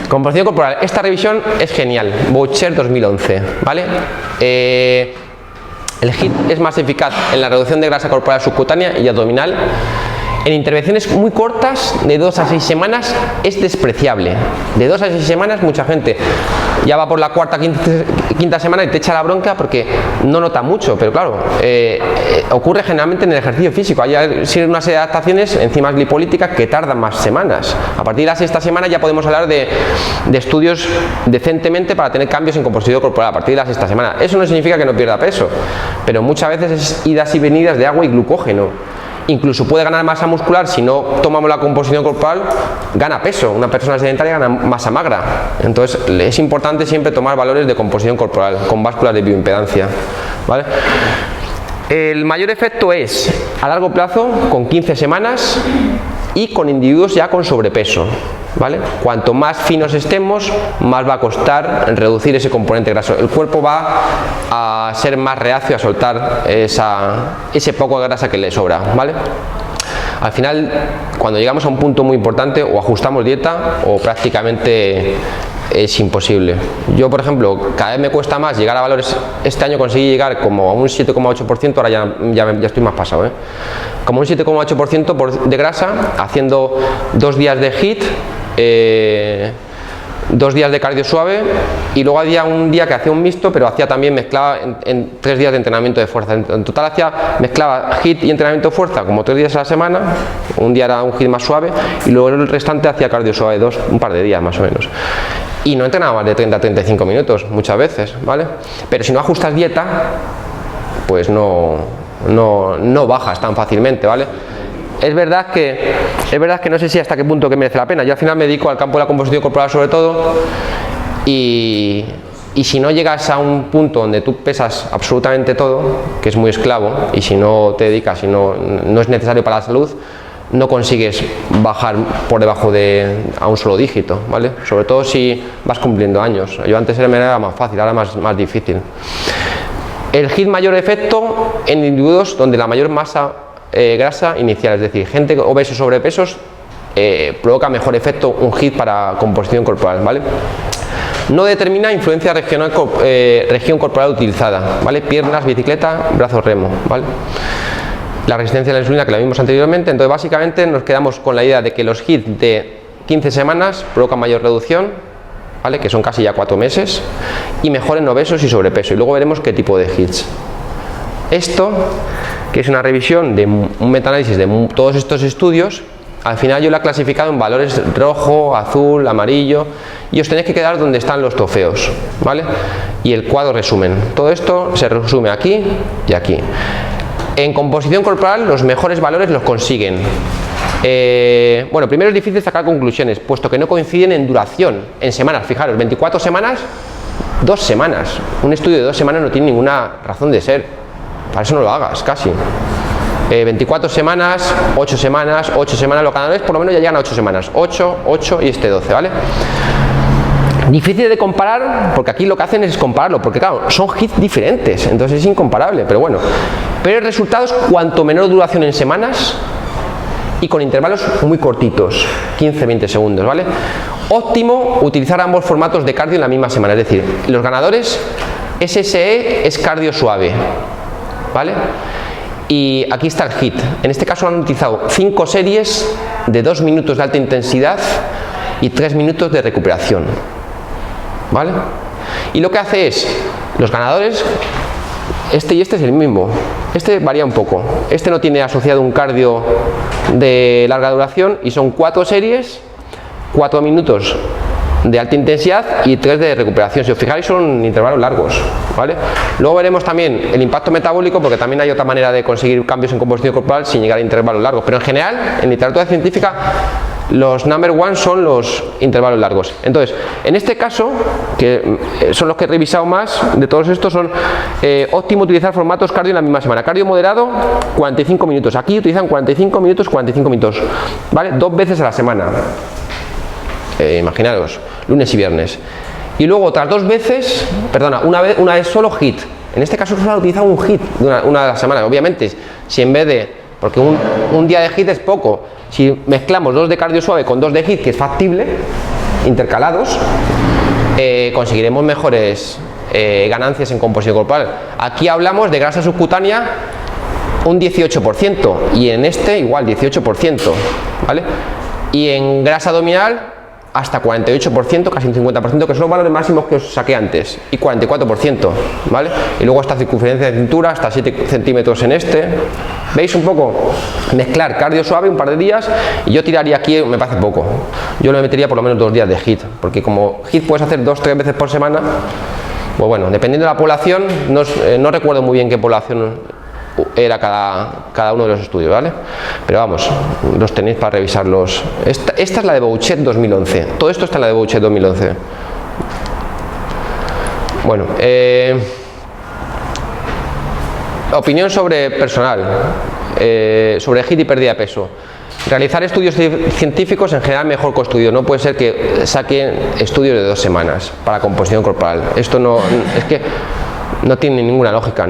Composición corporal. Esta revisión es genial. Boucher 2011, ¿vale? El HIIT es más eficaz en la reducción de grasa corporal subcutánea y abdominal. En intervenciones muy cortas, de 2 a 6 semanas, es despreciable. De 2 a 6 semanas, mucha gente ya va por la cuarta, quinta semana y te echa la bronca porque no nota mucho, pero claro, ocurre generalmente en el ejercicio físico. Hay una serie de adaptaciones, enzimas lipolíticas, que tardan más semanas. A partir de la 6ª semana ya podemos hablar de estudios decentemente para tener cambios en composición corporal, a partir de la 6ª semana. Eso no significa que no pierda peso, pero muchas veces es idas y venidas de agua y glucógeno. incluso puede ganar masa muscular si no tomamos la composición corporal, gana peso. Una persona sedentaria gana masa magra. Entonces es importante siempre tomar valores de composición corporal con básculas de bioimpedancia, ¿vale? El mayor efecto es a largo plazo, con 15 semanas y con individuos ya con sobrepeso, ¿vale? Cuanto más finos estemos, más va a costar reducir ese componente graso. El cuerpo va a ser más reacio a soltar ese poco de grasa que le sobra, ¿vale? Al final, cuando llegamos a un punto muy importante, o ajustamos dieta o prácticamente es imposible. Yo, por ejemplo, cada vez me cuesta más llegar a valores. Este año conseguí llegar como a un 7,8%, ahora ya estoy más pasado, como un 7,8% de grasa, haciendo 2 días de HIIT, 2 días de cardio suave, y luego había un día que hacía un mixto, pero hacía también, mezclaba en 3 días de entrenamiento de fuerza. En total mezclaba HIIT y entrenamiento de fuerza como 3 días a la semana. Un día era un HIIT más suave y luego el restante hacía cardio suave un par de días más o menos. Y no entrenaba más de 30 a 35 minutos muchas veces, ¿vale? Pero si no ajustas dieta, pues no bajas tan fácilmente, ¿vale? Es verdad que no sé si hasta qué punto que merece la pena. Yo al final me dedico al campo de la composición corporal sobre todo, y si no llegas a un punto donde tú pesas absolutamente todo, que es muy esclavo, y si no te dedicas, si no es necesario para la salud, no consigues bajar por debajo a un solo dígito, ¿vale? Sobre todo si vas cumpliendo años. Yo antes era más fácil, ahora más difícil. El HIIT mayor efecto en individuos donde la mayor masa grasa inicial, es decir, gente obesos sobrepesos, provoca mejor efecto un HIIT para composición corporal, ¿vale? No determina influencia región corporal utilizada, ¿vale? Piernas, bicicleta, brazos remo, ¿vale? La resistencia a la insulina, que la vimos anteriormente. Entonces básicamente nos quedamos con la idea de que los HIIT de 15 semanas provocan mayor reducción, ¿vale? Que son casi ya 4 meses, y mejor en obesos y sobrepeso, y luego veremos qué tipo de HIITs. Esto, que es una revisión de un metaanálisis de todos estos estudios, al final yo lo he clasificado en valores rojo, azul, amarillo, y os tenéis que quedar donde están los trofeos, ¿vale? Y el cuadro resumen. Todo esto se resume aquí y aquí. En composición corporal los mejores valores los consiguen. Bueno, primero es difícil sacar conclusiones, puesto que no coinciden en duración, en semanas. Fijaros, 24 semanas, 2 semanas. Un estudio de 2 semanas no tiene ninguna razón de ser. Para eso no lo hagas, casi. 24 semanas, 8 semanas, 8 semanas, los ganadores por lo menos ya llegan a 8 semanas. 8, 8 y 12, ¿vale? Difícil de comparar, porque aquí lo que hacen es compararlo, porque claro, son HIIT diferentes, entonces es incomparable, pero bueno. Pero el resultado es cuanto menor duración en semanas y con intervalos muy cortitos, 15-20 segundos, ¿vale? Óptimo utilizar ambos formatos de cardio en la misma semana, es decir, los ganadores SSE es cardio suave, ¿vale? Y aquí está el HIIT. En este caso han utilizado 5 series de 2 minutos de alta intensidad y 3 minutos de recuperación, ¿vale? Y lo que hace es, los ganadores, este y este es el mismo, este varía un poco, este no tiene asociado un cardio de larga duración y son 4 series, 4 minutos de alta intensidad y 3 de recuperación. Si os fijáis son intervalos largos, ¿vale? Luego veremos también el impacto metabólico, porque también hay otra manera de conseguir cambios en composición corporal sin llegar a intervalos largos, pero en general en literatura científica los number one son los intervalos largos. Entonces, en este caso, que son los que he revisado más de todos estos, son óptimo utilizar formatos cardio en la misma semana. Cardio moderado, 45 minutos. Aquí utilizan 45 minutos, ¿vale? 2 veces a la semana. Imaginaros, lunes y viernes. Y luego otras 2 veces, perdona, una vez solo HIIT. En este caso solo han utilizado un HIIT una de las semanas. Obviamente, si en vez de, porque un día de HIIT es poco, si mezclamos 2 de cardio suave con 2 de HIIT, que es factible, intercalados, conseguiremos mejores ganancias en composición corporal. Aquí hablamos de grasa subcutánea un 18% y en este igual 18%, ¿vale? Y en grasa abdominal hasta 48%, casi un 50%, que son los valores máximos que os saqué antes, y 44%, ¿vale? Y luego esta circunferencia de cintura, hasta 7 centímetros en este. ¿Veis un poco? Mezclar cardio suave un par de días, y yo tiraría aquí, me parece poco. Yo le metería por lo menos 2 días de HIIT, porque como HIIT puedes hacer 2-3 veces por semana, pues bueno, dependiendo de la población, no recuerdo muy bien qué población era cada uno de los estudios, ¿vale? Pero vamos, los tenéis para revisarlos. Esta es la de Bouchet 2011. Todo esto está en la de Bouchet 2011. Bueno, opinión sobre personal, sobre HIIT y pérdida de peso. Realizar estudios científicos en general mejor que estudios. No puede ser que saquen estudios de 2 semanas para composición corporal. Esto no, es que no tiene ninguna lógica.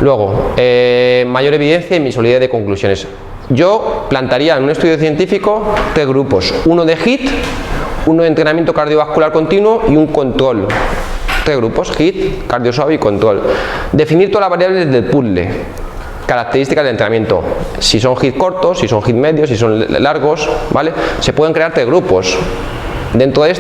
Luego, mayor evidencia y mi solidez de conclusiones. Yo plantaría en un estudio científico 3 grupos. Uno de HIIT, uno de entrenamiento cardiovascular continuo y un control. 3 grupos, HIIT, cardio suave y control. Definir todas las variables del puzzle. Características del entrenamiento, si son HIIT cortos, si son HIIT medios, si son largos, ¿vale? Se pueden crear 3 grupos. Dentro de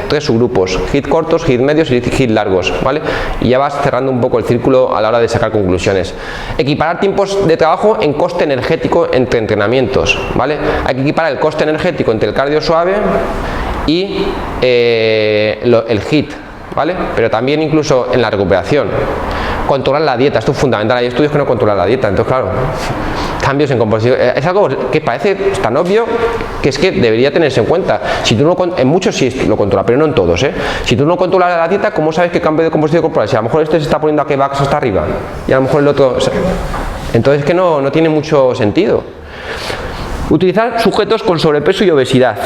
3 subgrupos, HIIT cortos, HIIT medios y HIIT largos, ¿vale? Y ya vas cerrando un poco el círculo a la hora de sacar conclusiones. Equiparar tiempos de trabajo en coste energético entre entrenamientos, ¿vale? Hay que equiparar el coste energético entre el cardio suave y el HIIT, ¿vale? Pero también incluso en la recuperación. Controlar la dieta, esto es fundamental. Hay estudios que no controlan la dieta, entonces claro, cambios en composición, es algo que parece tan obvio que es que debería tenerse en cuenta. Si tú no, en muchos sí lo controla, pero no en todos, ¿eh? Si tú no controlas la dieta, ¿cómo sabes qué cambio de composición corporal? Si a lo mejor este se está poniendo a que vax hasta arriba y a lo mejor el otro, entonces es que no tiene mucho sentido. Utilizar sujetos con sobrepeso y obesidad.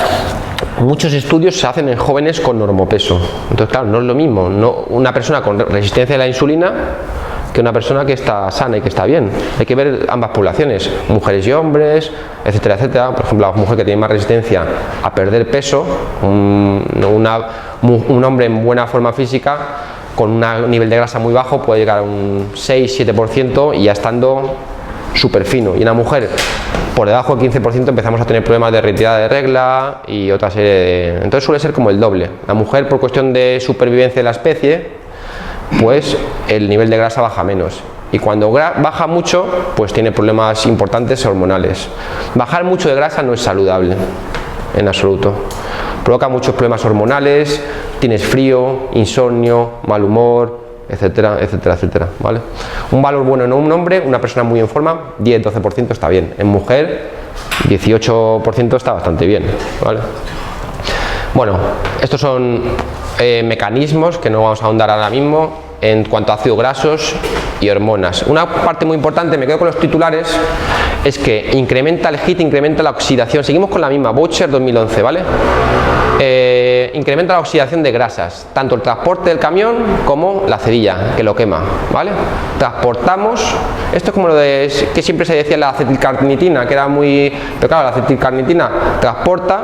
Muchos estudios se hacen en jóvenes con normopeso. Entonces, claro, no es lo mismo una persona con resistencia a la insulina que una persona que está sana y que está bien. Hay que ver ambas poblaciones, mujeres y hombres, etcétera, etcétera. Por ejemplo, la mujer que tiene más resistencia a perder peso, un hombre en buena forma física con un nivel de grasa muy bajo puede llegar a un 6-7% y ya estando súper fino. Y una mujer por debajo del 15% empezamos a tener problemas de retirada de regla y otra serie de... Entonces suele ser como el doble. La mujer, por cuestión de supervivencia de la especie, pues el nivel de grasa baja menos. Y cuando baja mucho, pues tiene problemas importantes hormonales. Bajar mucho de grasa no es saludable, en absoluto. Provoca muchos problemas hormonales, tienes frío, insomnio, mal humor, etcétera, etcétera, etcétera, ¿vale? Un valor bueno en un hombre, una persona muy en forma, 10-12% está bien. En mujer, 18% está bastante bien, ¿vale? Bueno, estos son mecanismos que no vamos a ahondar ahora mismo en cuanto a ácidos grasos y hormonas. Una parte muy importante, me quedo con los titulares, es que incrementa el HIIT, incrementa la oxidación. Seguimos con la misma, Bouchet 2011, ¿vale? Incrementa la oxidación de grasas, tanto el transporte del camión como la cerilla, que lo quema, ¿vale? Transportamos, esto es como lo de que siempre se decía la acetilcarnitina, que era muy... Pero claro, la acetilcarnitina transporta,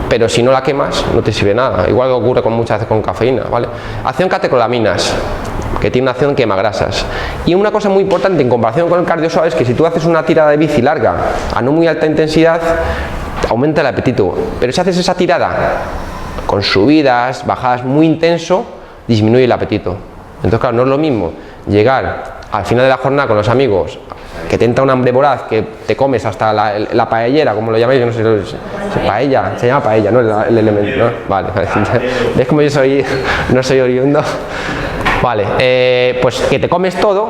pero si no la quemas no te sirve nada, igual que ocurre muchas veces con cafeína, ¿vale? Acción catecolaminas, que tiene una acción quema grasas. Y una cosa muy importante en comparación con el cardio suave es que si tú haces una tirada de bici larga a no muy alta intensidad, aumenta el apetito, pero si haces esa tirada con subidas, bajadas muy intenso, disminuye el apetito. Entonces claro, no es lo mismo llegar al final de la jornada con los amigos, que te entra un hambre voraz, que te comes hasta la paellera, como lo llamáis, yo no sé, paella, se llama paella, ¿no? El elemento, ¿no? Vale, ¿ves como yo no soy oriundo? Vale, pues que te comes todo,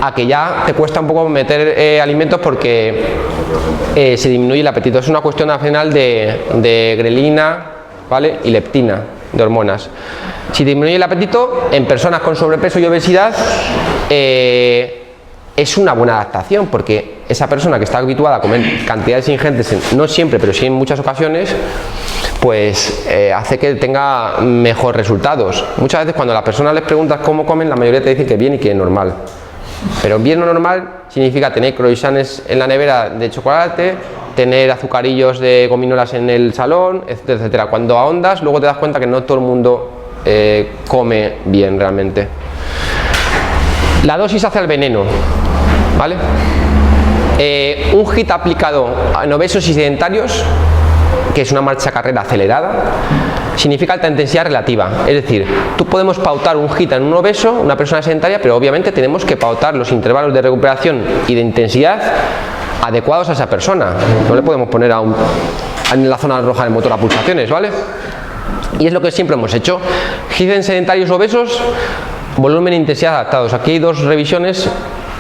a que ya te cuesta un poco meter alimentos porque se disminuye el apetito. Es una cuestión al final de grelina, ¿vale? Y leptina, de hormonas. Si disminuye el apetito, en personas con sobrepeso y obesidad, es una buena adaptación, porque esa persona que está habituada a comer cantidades ingentes, no siempre, pero sí en muchas ocasiones, pues hace que tenga mejores resultados. Muchas veces cuando a las personas les preguntas cómo comen, la mayoría te dicen que bien y que normal. Pero bien o normal significa tener croissants en la nevera de chocolate, tener azucarillos de gominolas en el salón, etcétera, etcétera. Cuando ahondas, luego te das cuenta que no todo el mundo come bien realmente. La dosis hace el veneno, ¿vale? Un HIIT aplicado en obesos y sedentarios, que es una marcha carrera acelerada, significa alta intensidad relativa. Es decir, tú podemos pautar un HIIT en un obeso, una persona sedentaria, pero obviamente tenemos que pautar los intervalos de recuperación y de intensidad adecuados a esa persona. No le podemos poner en la zona roja del motor a pulsaciones, ¿vale? Y es lo que siempre hemos hecho. HIIT en sedentarios obesos, Volumen e intensidad adaptados. Aquí hay dos revisiones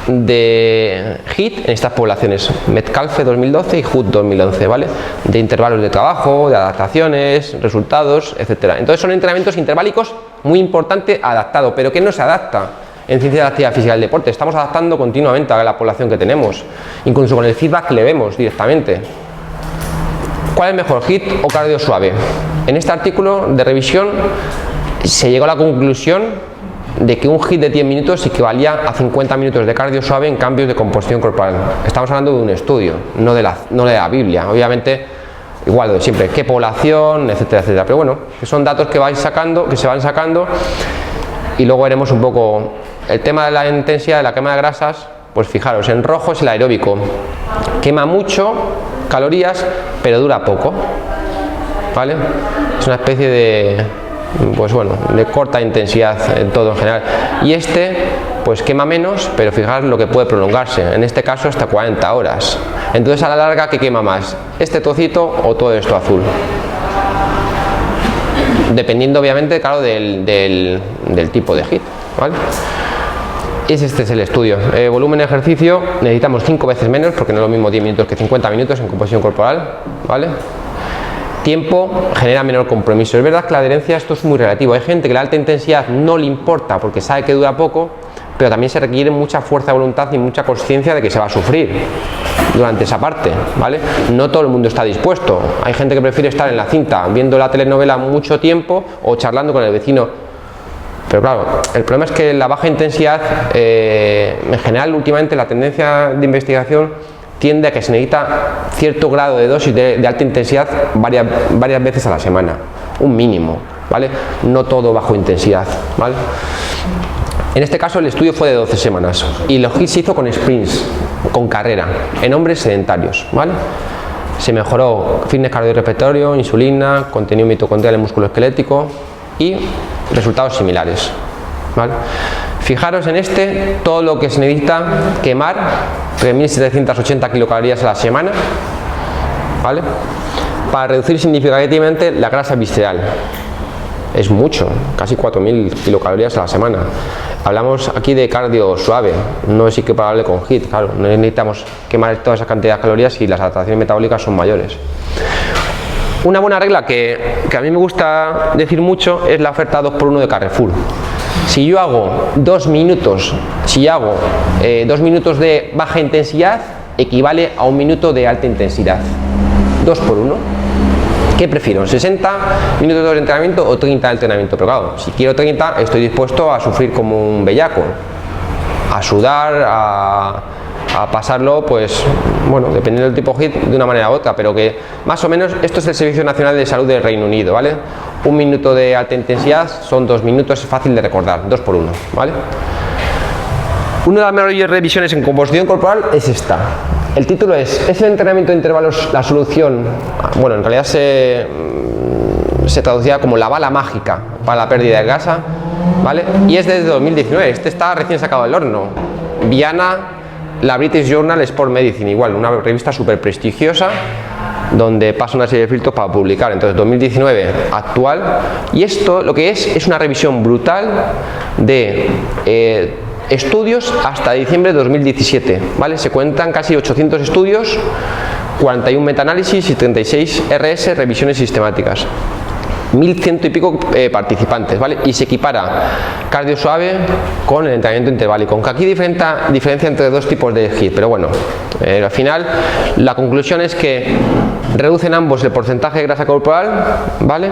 de HIIT en estas poblaciones, Metcalfe 2012 y Hood 2011, ¿vale? De intervalos de trabajo, de adaptaciones, resultados, etcétera. Entonces son entrenamientos interválicos muy importante adaptado, pero que no se adapta en ciencia de la actividad física del deporte. Estamos adaptando continuamente a la población que tenemos, incluso con el feedback que le vemos directamente. ¿Cuál es mejor, HIIT o cardio suave? En este artículo de revisión se llegó a la conclusión de que un HIIT de 10 minutos equivalía a 50 minutos de cardio suave en cambios de composición corporal. Estamos hablando de un estudio, no de la Biblia. Obviamente, igual de siempre, qué población, etcétera, etcétera. Pero bueno, que son datos que se van sacando y luego veremos un poco el tema de la intensidad de la quema de grasas. Pues fijaros, en rojo es el aeróbico, quema mucho calorías, pero dura poco, ¿vale? Es una especie de, pues bueno, de corta intensidad en todo en general. Y este, pues quema menos, pero fijaros lo que puede prolongarse, en este caso hasta 40 horas. Entonces a la larga, ¿qué quema más? ¿Este trocito o todo esto azul? Dependiendo obviamente, claro, del tipo de HIIT, ¿vale? Este es el estudio. Volumen de ejercicio, necesitamos 5 veces menos, porque no es lo mismo 10 minutos que 50 minutos en composición corporal, ¿vale? Tiempo genera menor compromiso. Es verdad que la adherencia, esto es muy relativo. Hay gente que la alta intensidad no le importa porque sabe que dura poco, pero también se requiere mucha fuerza de voluntad y mucha conciencia de que se va a sufrir durante esa parte, ¿vale? No todo el mundo está dispuesto. Hay gente que prefiere estar en la cinta viendo la telenovela mucho tiempo o charlando con el vecino. Pero claro, el problema es que la baja intensidad, en general, últimamente la tendencia de investigación tiende a que se necesita cierto grado de dosis de alta intensidad varias veces a la semana, un mínimo, ¿vale? No todo bajo intensidad, ¿vale? En este caso el estudio fue de 12 semanas y los HIIT se hizo con sprints, con carrera, en hombres sedentarios, ¿vale? Se mejoró fitness cardiorrespiratorio, insulina, contenido mitocondrial en músculo esquelético y resultados similares, ¿vale? Fijaros en este, todo lo que se necesita quemar, 3.780 kilocalorías a la semana, ¿vale? Para reducir significativamente la grasa visceral. Es mucho, casi 4.000 kilocalorías a la semana. Hablamos aquí de cardio suave, no es equiparable con HIIT, claro, no necesitamos quemar toda esa cantidad de calorías y las adaptaciones metabólicas son mayores. Una buena regla que a mí me gusta decir mucho es la oferta 2x1 de Carrefour. Si yo hago 2 minutos, de baja intensidad, equivale a 1 minuto de alta intensidad. 2x1. ¿Qué prefiero? ¿60 minutos de entrenamiento o 30 de entrenamiento? Pero claro, si quiero 30, estoy dispuesto a sufrir como un bellaco, a sudar, a pasarlo, pues, bueno, dependiendo del tipo HIIT, de una manera u otra, pero que más o menos, esto es el Servicio Nacional de Salud del Reino Unido, ¿vale? 1 minuto de alta intensidad son 2 minutos, es fácil de recordar, 2x1, ¿vale? Una de las mejores revisiones en composición corporal es esta. El título ¿es el entrenamiento de intervalos la solución? Bueno, en realidad se traducía como la bala mágica para la pérdida de grasa, ¿vale? Y es desde 2019, este está recién sacado del horno. Viana, la British Journal Sport Medicine, igual, una revista súper prestigiosa, donde pasa una serie de filtros para publicar. Entonces 2019 actual, y esto lo que es una revisión brutal de estudios hasta diciembre de 2017, ¿vale? Se cuentan casi 800 estudios, 41 metaanálisis y 36 RS, revisiones sistemáticas. 1.100 y pico participantes, ¿vale? Y se equipara cardio suave con el entrenamiento interválico, aunque aquí diferencia entre dos tipos de HIIT, pero bueno, al final la conclusión es que reducen ambos el porcentaje de grasa corporal, ¿vale?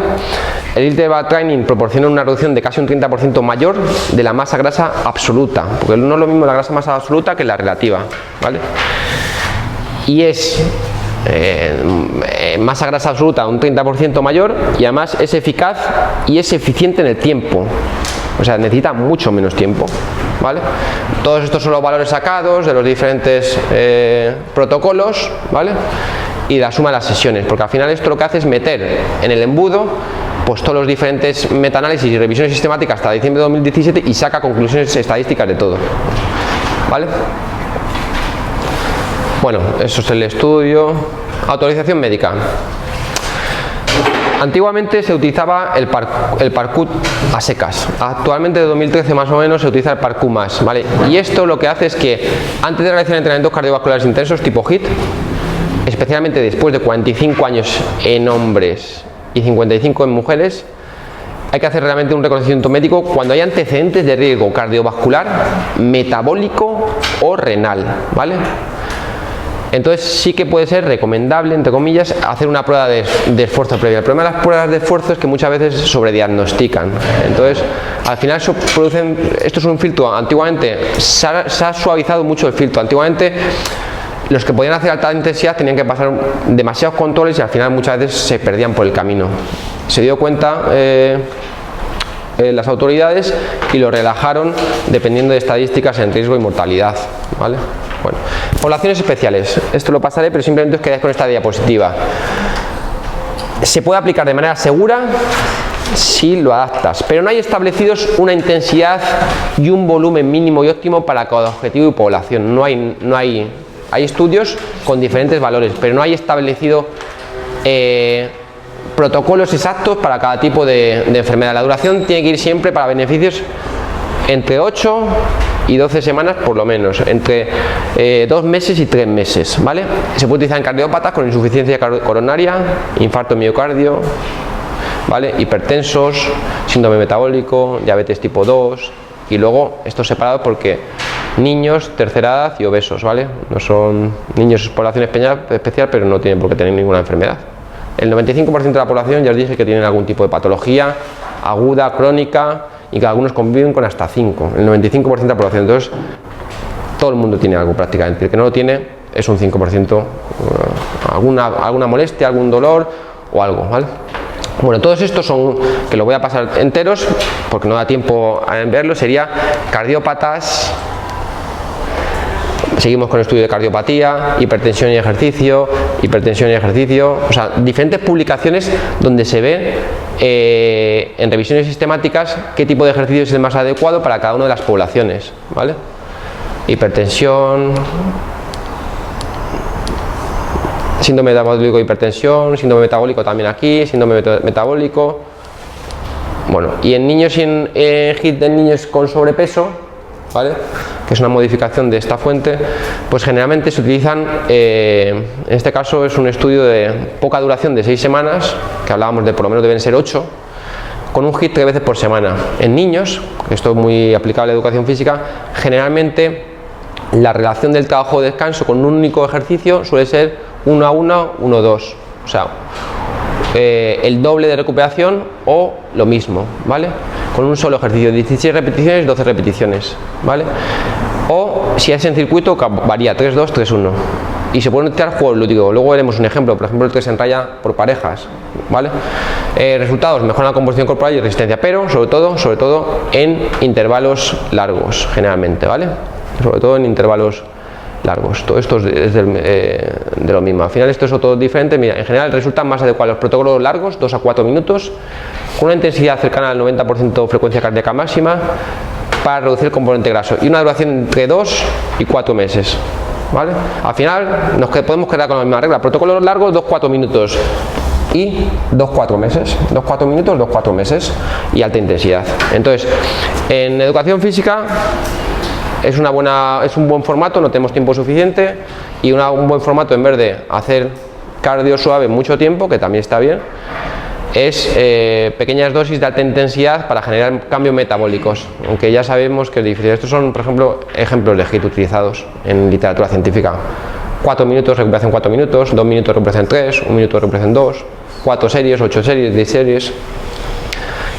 El interval training proporciona una reducción de casi un 30% mayor de la masa grasa absoluta, porque no es lo mismo la grasa masa absoluta que la relativa, ¿vale? Y es masa grasa absoluta un 30% mayor, y además es eficaz y es eficiente en el tiempo, o sea, necesita mucho menos tiempo, ¿vale? Todos estos son los valores sacados de los diferentes protocolos, ¿vale? Y la suma de las sesiones, porque al final esto lo que hace es meter en el embudo pues todos los diferentes metaanálisis y revisiones sistemáticas hasta diciembre de 2017 y saca conclusiones estadísticas de todo, ¿vale? Bueno, eso es el estudio. Autorización médica. Antiguamente se utilizaba el Parkour a secas. Actualmente, de 2013 más o menos, se utiliza el Parkour más, ¿vale? Y esto lo que hace es que antes de realizar entrenamientos cardiovasculares intensos tipo HIIT, especialmente después de 45 años en hombres y 55 en mujeres, hay que hacer realmente un reconocimiento médico cuando hay antecedentes de riesgo cardiovascular, metabólico o renal, ¿vale? Entonces sí que puede ser recomendable, entre comillas, hacer una prueba de esfuerzo previa. El problema de las pruebas de esfuerzo es que muchas veces sobrediagnostican. Entonces, al final esto es un filtro. Antiguamente se ha suavizado mucho el filtro. Antiguamente los que podían hacer alta intensidad tenían que pasar demasiados controles y al final muchas veces se perdían por el camino. Se dio cuenta las autoridades y lo relajaron dependiendo de estadísticas en riesgo y mortalidad, ¿vale? Bueno, poblaciones especiales. Esto lo pasaré, pero simplemente os quedáis con esta diapositiva. Se puede aplicar de manera segura si lo adaptas, pero no hay establecidos una intensidad y un volumen mínimo y óptimo para cada objetivo y población. Hay estudios con diferentes valores, pero no hay establecido protocolos exactos para cada tipo de enfermedad. La duración tiene que ir siempre para beneficios entre 8 y 12 semanas por lo menos, entre 2 meses y 3 meses, ¿vale? Se puede utilizar en cardiópatas con insuficiencia coronaria, infarto de miocardio, ¿vale? Hipertensos, síndrome metabólico, diabetes tipo 2 y luego estos separados porque niños, tercera edad y obesos, ¿vale? No son niños población especial, pero no tienen por qué tener ninguna enfermedad. El 95% de la población ya os dije que tienen algún tipo de patología aguda, crónica y que algunos conviven con hasta 5. El 95% de la población, entonces todo el mundo tiene algo prácticamente. El que no lo tiene es un 5%, alguna molestia, algún dolor o algo, ¿vale? Bueno, todos estos son, que lo voy a pasar enteros porque no da tiempo a verlo, sería cardiópatas. Seguimos con el estudio de cardiopatía, hipertensión y ejercicio, o sea, diferentes publicaciones donde se ve en revisiones sistemáticas qué tipo de ejercicio es el más adecuado para cada una de las poblaciones, ¿vale? Hipertensión, síndrome metabólico de hipertensión, síndrome metabólico también aquí, síndrome metabólico, bueno, y en niños y en HIIT de niños con sobrepeso, ¿vale? Que es una modificación de esta fuente, pues generalmente se utilizan, en este caso es un estudio de poca duración de 6 semanas, que hablábamos de por lo menos deben ser 8, con un HIIT 3 veces por semana. En niños, esto es muy aplicable a la educación física, generalmente la relación del trabajo-descanso con un único ejercicio suele ser 1 a 1, 1 a 2, o sea, el doble de recuperación o lo mismo, ¿vale? Con un solo ejercicio, 16 repeticiones, 12 repeticiones, ¿vale? O si es en circuito, varía 3-2, 3-1. Y se pueden utilizar juegos lúdicos. Luego veremos un ejemplo, por ejemplo el 3 en raya por parejas, ¿vale? Resultados, mejoran la composición corporal y resistencia, pero sobre todo en intervalos largos, generalmente, ¿vale? Sobre todo en intervalos largos. Todo esto es de lo mismo. Al final esto es todo diferente. Mira, en general resultan más adecuados los protocolos largos, 2 a 4 minutos, con una intensidad cercana al 90% frecuencia cardíaca máxima para reducir el componente graso y una duración entre 2 y 4 meses, ¿vale? Al final nos podemos quedar con la misma regla. Protocolos largos, 2-4 minutos y 2-4 meses, 2-4 minutos, 2-4 meses y alta intensidad. Entonces, en educación física es un buen formato, no tenemos tiempo suficiente y un buen formato en vez de hacer cardio suave mucho tiempo, que también está bien, es pequeñas dosis de alta intensidad para generar cambios metabólicos, aunque ya sabemos que es difícil. Estos son, por ejemplo, ejemplos de HIIT utilizados en literatura científica. 4 minutos, recuperación 4 minutos, 2 minutos, recuperación 3, 1 minuto, recuperación 2, 4 series, 8 series, 10 series.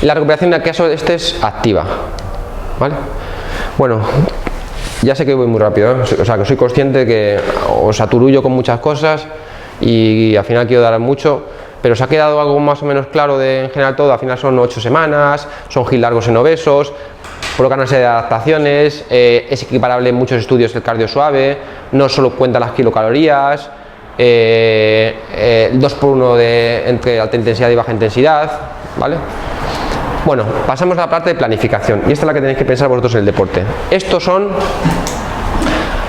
Y la recuperación en el caso de este es activa, ¿vale? Bueno, ya sé que voy muy rápido, o sea que soy consciente de que os aturullo con muchas cosas y al final quiero dar mucho, pero os ha quedado algo más o menos claro de en general todo. Al final son 8 semanas, son HIIT largos en obesos, provocan una serie de adaptaciones, es equiparable en muchos estudios el cardio suave, no solo cuenta las kilocalorías, 2x1 entre alta intensidad y baja intensidad, ¿vale? Bueno, pasamos a la parte de planificación y esta es la que tenéis que pensar vosotros en el deporte. Estos son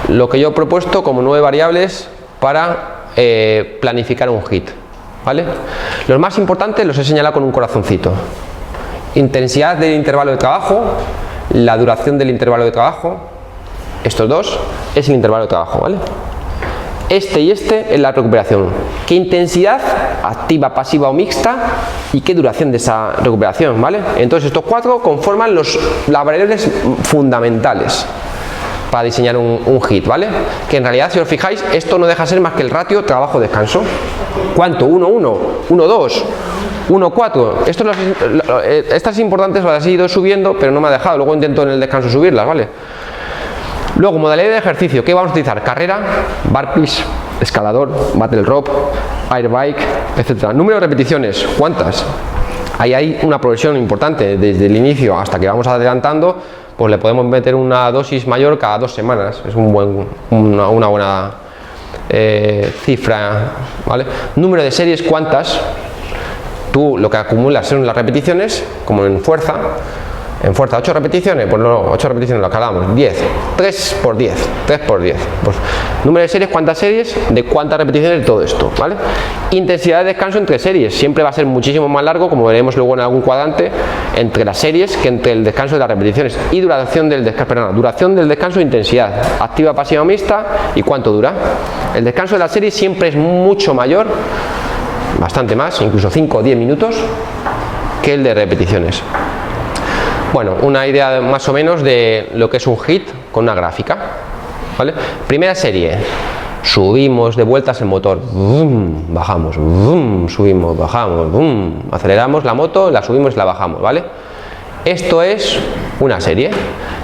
lo que yo he propuesto como 9 variables para planificar un HIIT, ¿vale? Los más importantes los he señalado con un corazoncito. Intensidad del intervalo de trabajo, la duración del intervalo de trabajo, estos dos es el intervalo de trabajo, ¿vale? Este y este es la recuperación. ¿Qué intensidad, activa, pasiva o mixta? Y qué duración de esa recuperación, ¿vale? Entonces estos cuatro conforman las variables fundamentales para diseñar un HIIT, ¿vale? Que en realidad, si os fijáis, esto no deja de ser más que el ratio trabajo-descanso. ¿Cuánto? 1-1, 1-2, 1-4. Estas importantes las he ido subiendo, pero no me ha dejado. Luego intento en el descanso subirlas, ¿vale? Luego, modalidad de ejercicio. ¿Qué vamos a utilizar? Carrera, burpees, escalador, battle rope, air bike, etc. Número de repeticiones. ¿Cuántas? Ahí hay una progresión importante. Desde el inicio hasta que vamos adelantando, pues le podemos meter una dosis mayor cada 2 semanas. Es una buena cifra, ¿vale? Número de series. ¿Cuántas? Tú lo que acumulas son las repeticiones, como en fuerza. En fuerza, 8 repeticiones, pues no, 8 repeticiones lo acabamos, 10, 3 por 10, 3 por 10. Pues, número de series, cuántas series, de cuántas repeticiones, de todo esto, ¿vale? Intensidad de descanso entre series, siempre va a ser muchísimo más largo, como veremos luego en algún cuadrante, entre las series que entre el descanso de las repeticiones. Y duración del descanso, perdón, duración del descanso e intensidad, activa, pasiva o mixta, y cuánto dura. El descanso de las series siempre es mucho mayor, bastante más, incluso 5 o 10 minutos, que el de repeticiones. Bueno, una idea más o menos de lo que es un HIIT con una gráfica, ¿vale? Primera serie, subimos de vueltas el motor, bajamos, subimos, bajamos, aceleramos la moto, la subimos y la bajamos, ¿vale? Esto es una serie.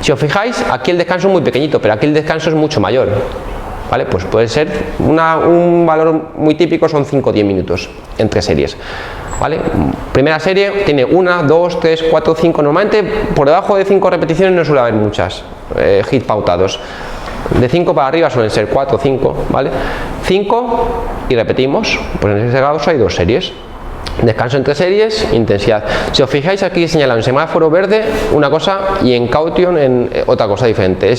Si os fijáis, aquí el descanso es muy pequeñito, pero aquí el descanso es mucho mayor, ¿vale? Pues puede ser un valor muy típico, son 5 o 10 minutos entre series. ¿Vale? Primera serie tiene 1, 2, 3, 4, 5. Normalmente por debajo de 5 repeticiones no suele haber muchas HIIT pautados. De 5 para arriba suelen ser 4 o 5, ¿vale? 5 y repetimos. Pues en ese caso hay 2 series. Descanso entre series, intensidad. Si os fijáis, aquí señalado en semáforo verde una cosa y en caution en otra cosa diferente.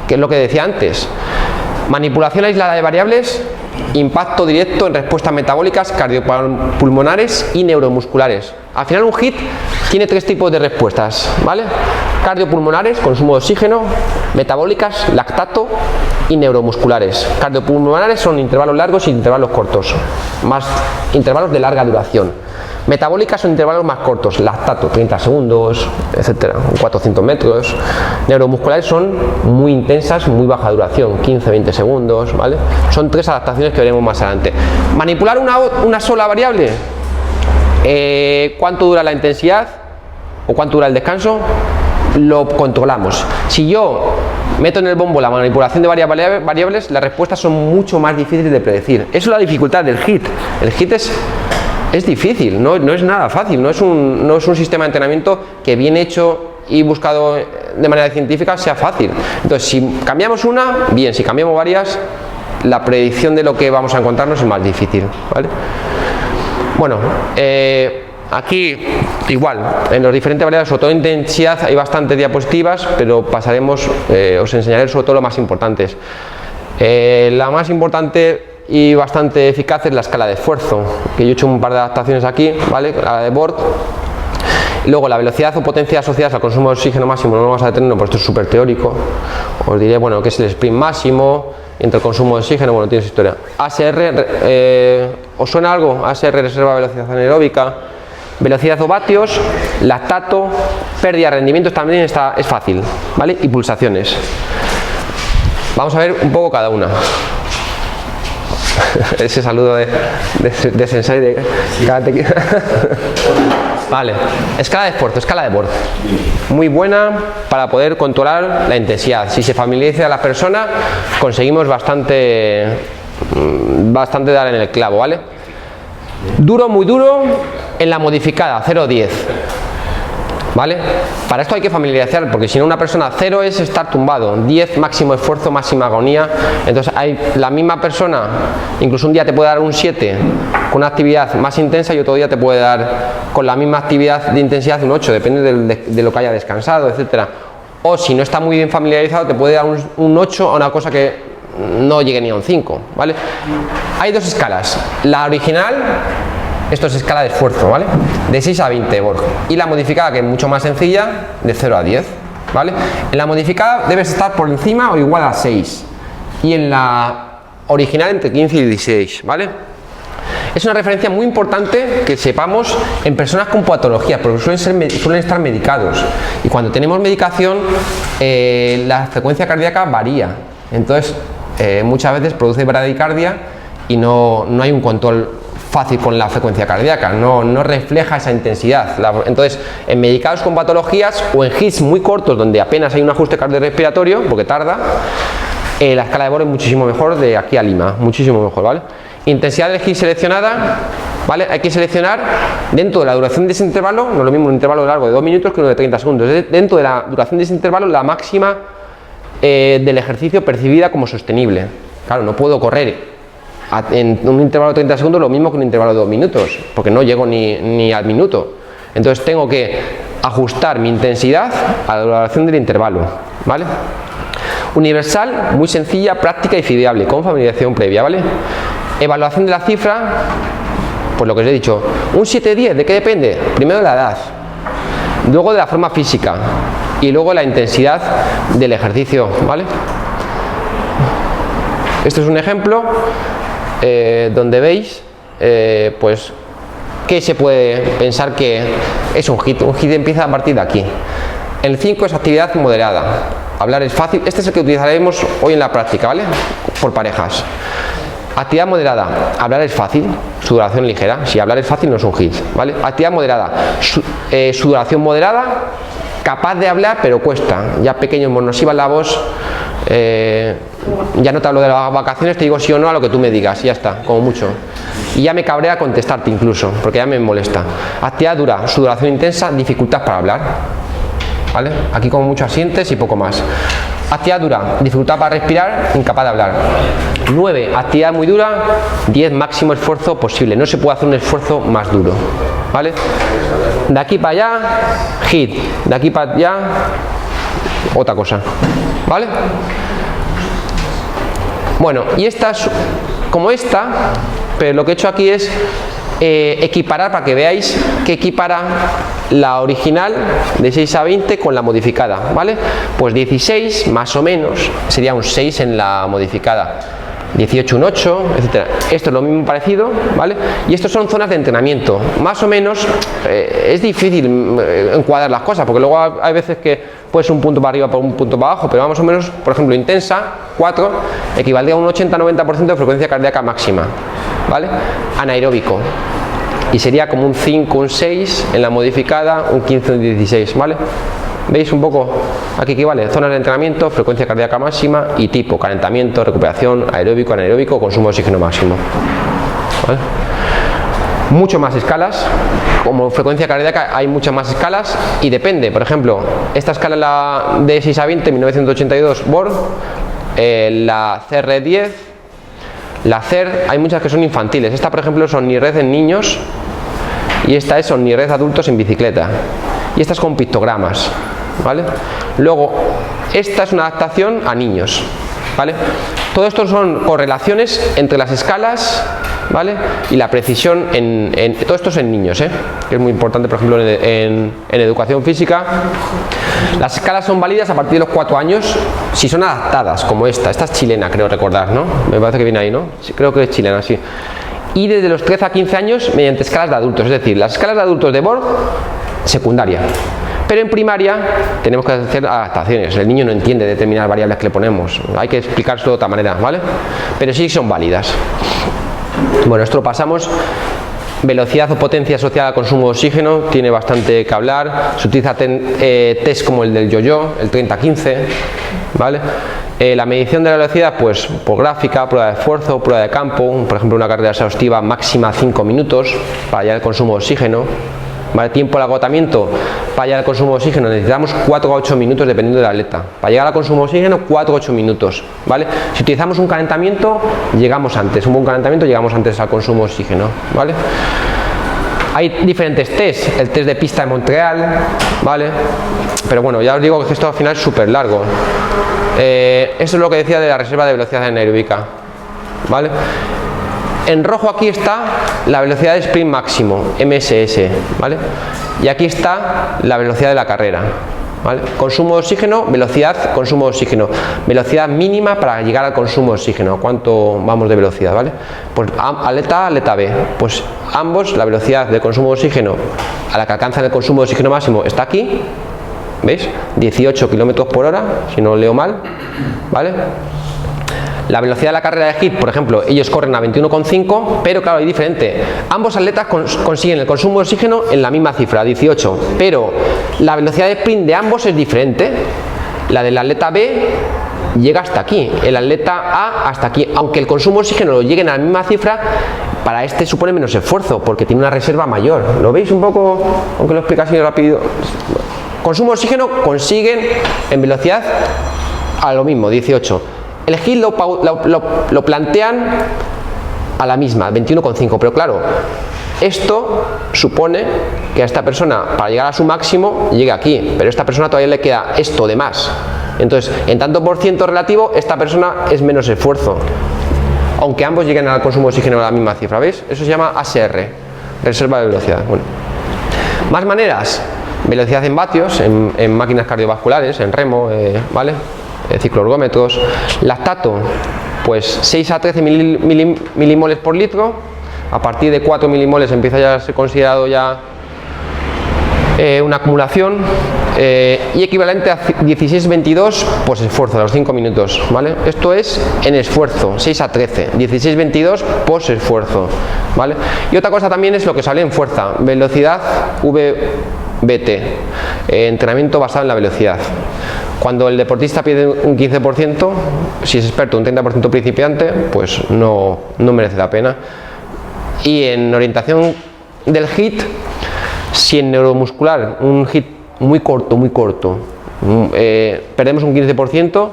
Que es lo que decía antes. Manipulación aislada de variables, impacto directo en respuestas metabólicas, cardiopulmonares y neuromusculares. Al final un HIIT tiene 3 tipos de respuestas, ¿vale? Cardiopulmonares, consumo de oxígeno, metabólicas, lactato y neuromusculares. Cardiopulmonares son intervalos largos y intervalos cortos, más intervalos de larga duración. Metabólicas son intervalos más cortos, lactato, 30 segundos, etcétera, 400 metros. Neuromusculares son muy intensas, muy baja duración, 15-20 segundos, ¿vale? Son 3 adaptaciones que veremos más adelante. Manipular una sola variable. ¿Cuánto dura la intensidad? ¿O cuánto dura el descanso? Lo controlamos. Si yo meto en el bombo la manipulación de varias variables, las respuestas son mucho más difíciles de predecir. Eso es la dificultad del HIIT. El HIIT es difícil, no es nada fácil, no es un sistema de entrenamiento que bien hecho y buscado de manera científica sea fácil. Entonces, si cambiamos una, bien, si cambiamos varias, la predicción de lo que vamos a encontrarnos es más difícil, ¿vale? Bueno, aquí igual, en las diferentes variables, sobre todo en intensidad, hay bastantes diapositivas, pero pasaremos, os enseñaré sobre todo lo más importantes. La más importante y bastante eficaz es la escala de esfuerzo, que yo he hecho un par de adaptaciones aquí, ¿vale? La de Borg. Luego la velocidad o potencia asociadas al consumo de oxígeno máximo, no vamos a detenernos, porque esto es súper teórico. Os diré, bueno, qué es el sprint máximo, entre el consumo de oxígeno, bueno, tiene su historia. ASR, ¿os suena algo? ASR, reserva de velocidad anaeróbica, velocidad o vatios, lactato, pérdida de rendimientos también es fácil, ¿vale? Y pulsaciones. Vamos a ver un poco cada una. Ese saludo de sensei de Karate Kid. Vale, escala de esfuerzo, escala de Borg. Muy buena para poder controlar la intensidad. Si se familiariza a la persona, conseguimos bastante dar en el clavo, ¿vale? Duro, muy duro en la modificada, 0-10. ¿Vale? Para esto hay que familiarizar, porque si no, una persona 0 es estar tumbado, 10 máximo esfuerzo, máxima agonía. Entonces la misma persona, incluso un día te puede dar un 7 con una actividad más intensa y otro día te puede dar con la misma actividad de intensidad un 8, depende de lo que haya descansado, etcétera. O si no está muy bien familiarizado, te puede dar un 8 a una cosa que no llegue ni a un 5, ¿vale? Hay 2 escalas, la original Esto es escala de esfuerzo, ¿vale? De 6 a 20 Borg. Y la modificada, que es mucho más sencilla, de 0 a 10, ¿vale? En la modificada debes estar por encima o igual a 6. Y en la original entre 15 y 16, ¿vale? Es una referencia muy importante que sepamos en personas con patologías, porque suelen estar medicados. Y cuando tenemos medicación, la frecuencia cardíaca varía. Entonces, muchas veces produce bradicardia y no hay un control fácil con la frecuencia cardíaca, no refleja esa intensidad. Entonces, en medicados con patologías o en hits muy cortos donde apenas hay un ajuste cardiorrespiratorio, porque tarda, la escala de Borg es muchísimo mejor de aquí a Lima, muchísimo mejor, ¿vale? Intensidad del hit seleccionada, ¿vale? Hay que seleccionar dentro de la duración de ese intervalo, no es lo mismo un intervalo largo de 2 minutos que uno de 30 segundos, dentro de la duración de ese intervalo la máxima del ejercicio percibida como sostenible. Claro, no puedo correr en un intervalo de 30 segundos lo mismo que un intervalo de 2 minutos, porque no llego ni al minuto. Entonces tengo que ajustar mi intensidad a la duración del intervalo, ¿vale? Universal, muy sencilla, práctica y fideable, con familiarización previa, ¿vale? Evaluación de la cifra, pues lo que os he dicho, un 7-10, ¿de qué depende? Primero de la edad, luego de la forma física y luego la intensidad del ejercicio, ¿vale? Esto es un ejemplo donde veis, pues, que se puede pensar que es un hit empieza a partir de aquí. El 5 es actividad moderada, hablar es fácil, este es el que utilizaremos hoy en la práctica, ¿vale? Por parejas. Actividad moderada, hablar es fácil, sudoración ligera, si hablar es fácil no es un hit, ¿vale? Actividad moderada, sudoración moderada, capaz de hablar pero cuesta, ya pequeños monosílabos, ya no te hablo de las vacaciones, te digo sí o no a lo que tú me digas, y ya está, como mucho. Y ya me cabrea contestarte incluso, porque ya me molesta. Actividad dura, sudoración intensa, dificultad para hablar, ¿vale? Aquí como mucho asientes y poco más. Actividad dura, dificultad para respirar, incapaz de hablar. 9, actividad muy dura, 10, máximo esfuerzo posible. No se puede hacer un esfuerzo más duro, ¿vale? De aquí para allá, hit. De aquí para allá, otra cosa, ¿vale? Bueno, y esta es como esta, pero lo que he hecho aquí es equiparar para que veáis que equipara la original de 6 a 20 con la modificada, ¿vale? Pues 16 más o menos sería un 6 en la modificada, 18 un 8, etcétera. Esto es lo mismo parecido, ¿vale? Y estos son zonas de entrenamiento. Más o menos es difícil encuadrar las cosas, porque luego hay veces que puede ser un punto para arriba por un punto para abajo, pero más o menos, por ejemplo, intensa, 4, equivaldría a un 80-90% de frecuencia cardíaca máxima, ¿vale? Anaeróbico. Y sería como un 5, un 6 en la modificada, un 15, un 16, ¿vale? ¿Veis un poco? Aquí equivale zonas de entrenamiento, frecuencia cardíaca máxima y tipo, calentamiento, recuperación, aeróbico, anaeróbico, consumo de oxígeno máximo, ¿vale? Mucho más escalas, como frecuencia cardíaca hay muchas más escalas y depende, por ejemplo, esta escala la de 6 a 20, 1982 Borg, la CR10, la CER, hay muchas que son infantiles. Esta, por ejemplo, es omnired en niños y esta es omnired adultos en bicicleta. Y esta es con pictogramas, ¿vale? Luego, esta es una adaptación a niños, ¿vale? Todo esto son correlaciones entre las escalas, ¿vale? Y la precisión todo esto es en niños, que es muy importante, por ejemplo, en educación física. Las escalas son válidas a partir de los 4 años si son adaptadas, como esta es chilena, creo recordar, ¿no? Me parece que viene ahí, ¿no? Sí, creo que es chilena, sí. Y desde los 13 a 15 años mediante escalas de adultos, es decir, las escalas de adultos de Borg, secundaria. Pero en primaria tenemos que hacer adaptaciones, el niño no entiende determinadas variables que le ponemos, hay que explicárselo de otra manera, ¿vale? Pero sí son válidas. Bueno, esto lo pasamos. Velocidad o potencia asociada al consumo de oxígeno, tiene bastante que hablar. Se utiliza test como el del yo-yo, el 30-15, ¿vale? La medición de la velocidad, pues por gráfica, prueba de esfuerzo, prueba de campo, por ejemplo una carrera exhaustiva máxima 5 minutos para hallar el consumo de oxígeno, ¿vale? Tiempo de agotamiento, para llegar al consumo de oxígeno necesitamos 4 a 8 minutos dependiendo del atleta. Para llegar al consumo de oxígeno 4 a 8 minutos, ¿vale? Si utilizamos un calentamiento, llegamos antes, un buen calentamiento, llegamos antes al consumo de oxígeno, ¿vale? Hay diferentes tests, el test de pista de Montreal, ¿vale? Pero bueno, ya os digo que esto al final es súper largo. Eso es lo que decía de la reserva de velocidad anaeróbica, ¿vale? En rojo aquí está la velocidad de sprint máximo, MSS, ¿vale? Y aquí está la velocidad de la carrera, ¿vale? Consumo de oxígeno, velocidad, consumo de oxígeno. Velocidad mínima para llegar al consumo de oxígeno. ¿Cuánto vamos de velocidad, ¿vale? Pues aleta A, aleta B. Pues ambos, la velocidad de consumo de oxígeno a la que alcanzan el consumo de oxígeno máximo está aquí. ¿Veis? 18 km por hora, si no lo leo mal, ¿vale? La velocidad de la carrera de HIIT, por ejemplo, ellos corren a 21,5, pero claro, es diferente. Ambos atletas consiguen el consumo de oxígeno en la misma cifra, 18, pero la velocidad de sprint de ambos es diferente. La del atleta B llega hasta aquí, el atleta A hasta aquí, aunque el consumo de oxígeno lo lleguen a la misma cifra, para este supone menos esfuerzo, porque tiene una reserva mayor. ¿Lo veis un poco? Aunque lo explique así rápido. Consumo de oxígeno consiguen en velocidad a lo mismo, 18. El HIIT lo plantean a la misma, 21,5, pero claro, esto supone que a esta persona, para llegar a su máximo, llegue aquí, pero a esta persona todavía le queda esto de más. Entonces, en tanto por ciento relativo, esta persona es menos esfuerzo, aunque ambos lleguen al consumo de oxígeno a la misma cifra, ¿veis? Eso se llama ASR, reserva de velocidad. Bueno, más maneras, velocidad en vatios, en máquinas cardiovasculares, en remo, ¿vale? Cicloergómetros. Lactato, pues 6 a 13 milimoles por litro. A partir de 4 milimoles empieza ya a ser considerado ya una acumulación, y equivalente a 16-22 pues esfuerzo a los 5 minutos, ¿vale? Esto es en esfuerzo, 6 a 13, 16-22 post esfuerzo, ¿vale? Y otra cosa también es lo que sale en fuerza, velocidad VBT, entrenamiento basado en la velocidad. Cuando el deportista pierde un 15%, si es experto, un 30% principiante, pues no merece la pena. Y en orientación del HIIT, si en neuromuscular, un HIIT muy corto, perdemos un 15%,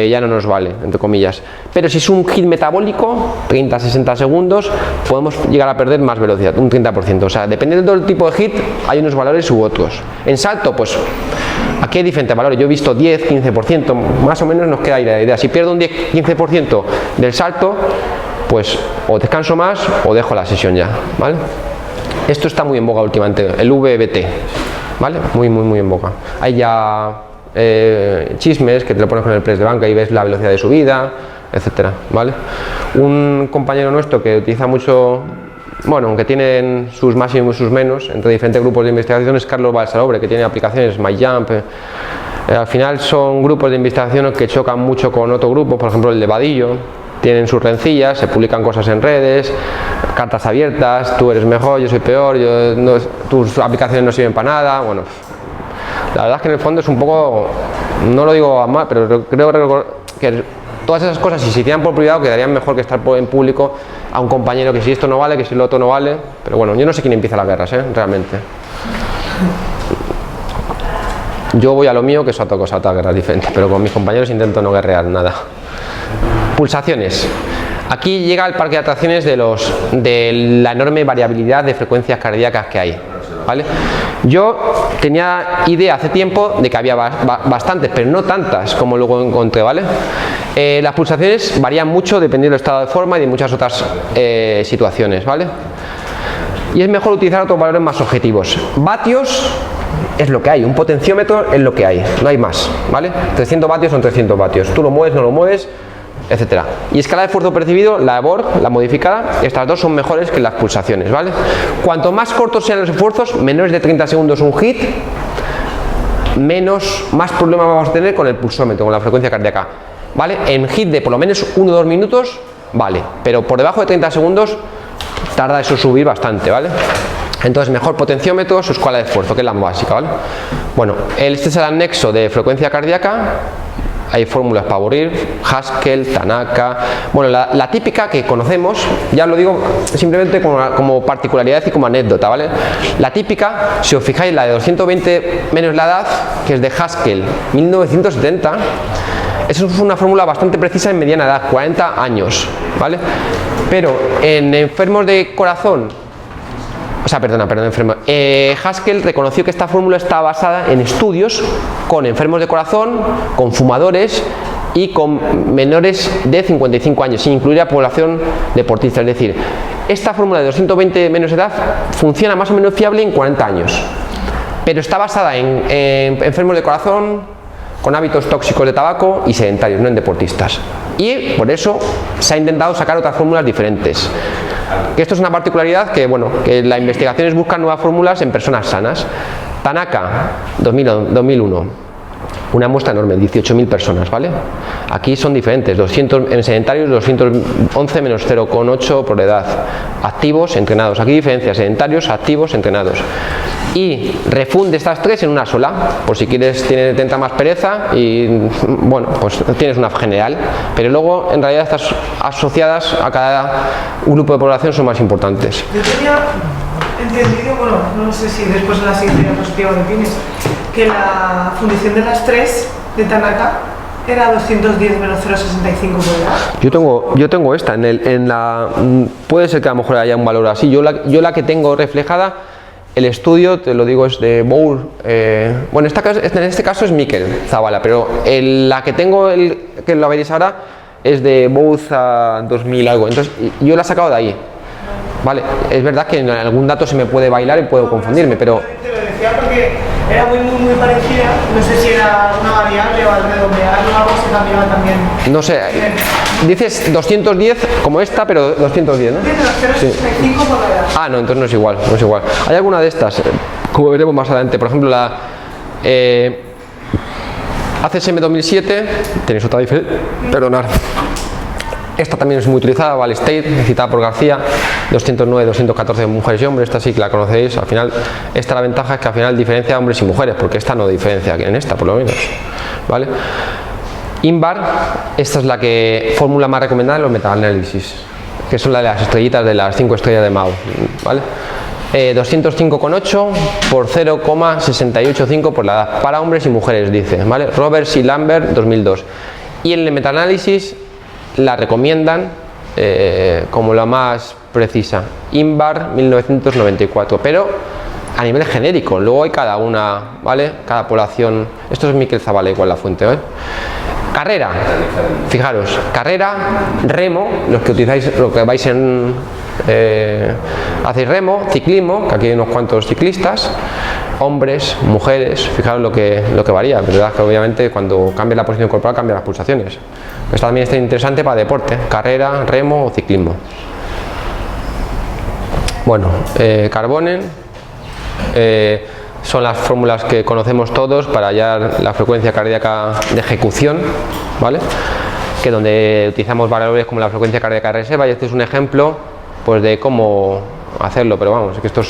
ya no nos vale, entre comillas. Pero si es un HIIT metabólico, 30-60 segundos, podemos llegar a perder más velocidad, un 30%. O sea, dependiendo del tipo de HIIT, hay unos valores u otros. En salto, pues aquí hay diferentes valores. Yo he visto 10-15%, más o menos nos queda ahí la idea. Si pierdo un 10-15% del salto, pues o descanso más o dejo la sesión ya, ¿vale? Esto está muy en boga últimamente, el VBT, ¿vale? Muy en boga. Hay ya chismes que te lo pones con el press de banca y ves la velocidad de subida, etcétera, ¿vale? Un compañero nuestro que utiliza mucho, bueno, aunque tienen sus máximos y sus menos entre diferentes grupos de investigación, es Carlos Balsalobre, que tiene aplicaciones MyJump. Al final son grupos de investigación que chocan mucho con otro grupo, por ejemplo el de Vadillo. Tienen sus rencillas, se publican cosas en redes, cartas abiertas, tú eres mejor, yo soy peor, tus aplicaciones no sirven para nada. Bueno, la verdad es que en el fondo es un poco, no lo digo a mal, pero creo que todas esas cosas, si se hicieran por privado, quedarían mejor que estar en público a un compañero que si esto no vale, que si lo otro no vale. Pero bueno, yo no sé quién empieza las guerras, realmente. Yo voy a lo mío, que es otra cosa, otra guerra diferente, pero con mis compañeros intento no guerrear nada. Pulsaciones. Aquí llega el parque de atracciones de la enorme variabilidad de frecuencias cardíacas que hay, ¿vale? Yo tenía idea hace tiempo de que había bastantes, pero no tantas como luego encontré, ¿vale? Las pulsaciones varían mucho dependiendo del estado de forma y de muchas otras situaciones, ¿vale? Y es mejor utilizar otros valores más objetivos. Vatios es lo que hay, un potenciómetro es lo que hay, no hay más, ¿vale? 300 vatios son 300 vatios, tú lo mueves, no lo mueves, etcétera. Y escala de esfuerzo percibido, la EBOR, la modificada, estas dos son mejores que las pulsaciones, ¿vale? Cuanto más cortos sean los esfuerzos, menores de 30 segundos un HIIT, más problemas vamos a tener con el pulsómetro, con la frecuencia cardíaca, ¿vale? En HIIT de por lo menos 1 o 2 minutos, vale, pero por debajo de 30 segundos tarda eso subir bastante, ¿vale? Entonces, mejor potenciómetro, su escala de esfuerzo, que es la básica, ¿vale? Bueno, este es el anexo de frecuencia cardíaca. Hay fórmulas para aburrir, Haskell, Tanaka. Bueno, la típica que conocemos, ya lo digo simplemente como particularidad y como anécdota, ¿vale? La típica, si os fijáis, la de 220 menos la edad, que es de Haskell, 1970, eso es una fórmula bastante precisa en mediana edad, 40 años, ¿vale? Pero en enfermos de corazón, Haskell reconoció que esta fórmula está basada en estudios con enfermos de corazón, con fumadores y con menores de 55 años, sin incluir a población deportista. Es decir, esta fórmula de 220 menos edad funciona más o menos fiable en 40 años, pero está basada en enfermos de corazón, con hábitos tóxicos de tabaco y sedentarios, no en deportistas. Y por eso se ha intentado sacar otras fórmulas diferentes. Esto es una particularidad que, bueno, que las investigaciones buscan nuevas fórmulas en personas sanas. Tanaka, 2001. Una muestra enorme, 18.000 personas, ¿vale? Aquí son diferentes, 200 en sedentarios, 211 menos 0,8 por edad. Activos, entrenados. Aquí diferencia, sedentarios, activos, entrenados. Y refunde estas tres en una sola, por si quieres, te entra más pereza y, bueno, pues tienes una general. Pero luego, en realidad, estas asociadas a cada grupo de población son más importantes. Yo tenía entendido, bueno, no sé si después de la siguiente diapositiva lo tienes, que la fundición de las tres de Tanaka era 210 menos 0,65 por edad. Yo tengo esta, puede ser que a lo mejor haya un valor así. Yo la que tengo reflejada, el estudio, te lo digo, es de Bour, bueno, en este caso es Miquel Zavala, pero la que tengo, que lo veréis ahora, es de Bour 2000 algo, entonces yo la he sacado de ahí. Vale, es verdad que en algún dato se me puede bailar y puedo confundirme, pero... Te lo decía porque era muy parecida, no sé si era una variable o al redondearlo o algo se cambiaba también. No sé, dices 210 como esta, pero 210, ¿no? 0,65 por edad. Ah, no, entonces no es igual, no es igual. Hay alguna de estas, como veremos más adelante, por ejemplo la ACSM 2007, tenéis otra diferencia, perdonad. Esta también es muy utilizada, Valley State, citada por García, 209, 214 mujeres y hombres, esta sí que la conocéis. Al final, esta la ventaja es que al final diferencia hombres y mujeres, porque esta no diferencia en esta, por lo menos. ¿Vale? INVAR, esta es la fórmula más recomendada en los metaanálisis, que son las estrellitas de las 5 estrellas de Mao. ¿Vale? 205,8 por 0,685 por la edad, para hombres y mujeres, dice. ¿Vale? Roberts y Lambert, 2002. Y en el metaanálisis la recomiendan como la más precisa, INVAR 1994, pero a nivel genérico, luego hay cada una, ¿vale? Cada población, esto es Miquel Zavala igual la fuente, ¿eh? Carrera, fijaros, carrera, remo, los que utilizáis, lo que vais hacéis remo, ciclismo, que aquí hay unos cuantos ciclistas, hombres, mujeres, fijaros lo que varía, verdad que obviamente cuando cambia la posición corporal cambia las pulsaciones. Esto también está interesante para deporte, carrera, remo o ciclismo. Bueno, Carbonen son las fórmulas que conocemos todos para hallar la frecuencia cardíaca de ejecución, ¿vale? Que donde utilizamos valores como la frecuencia cardíaca de reserva, y este es un ejemplo pues de cómo hacerlo, pero vamos, que esto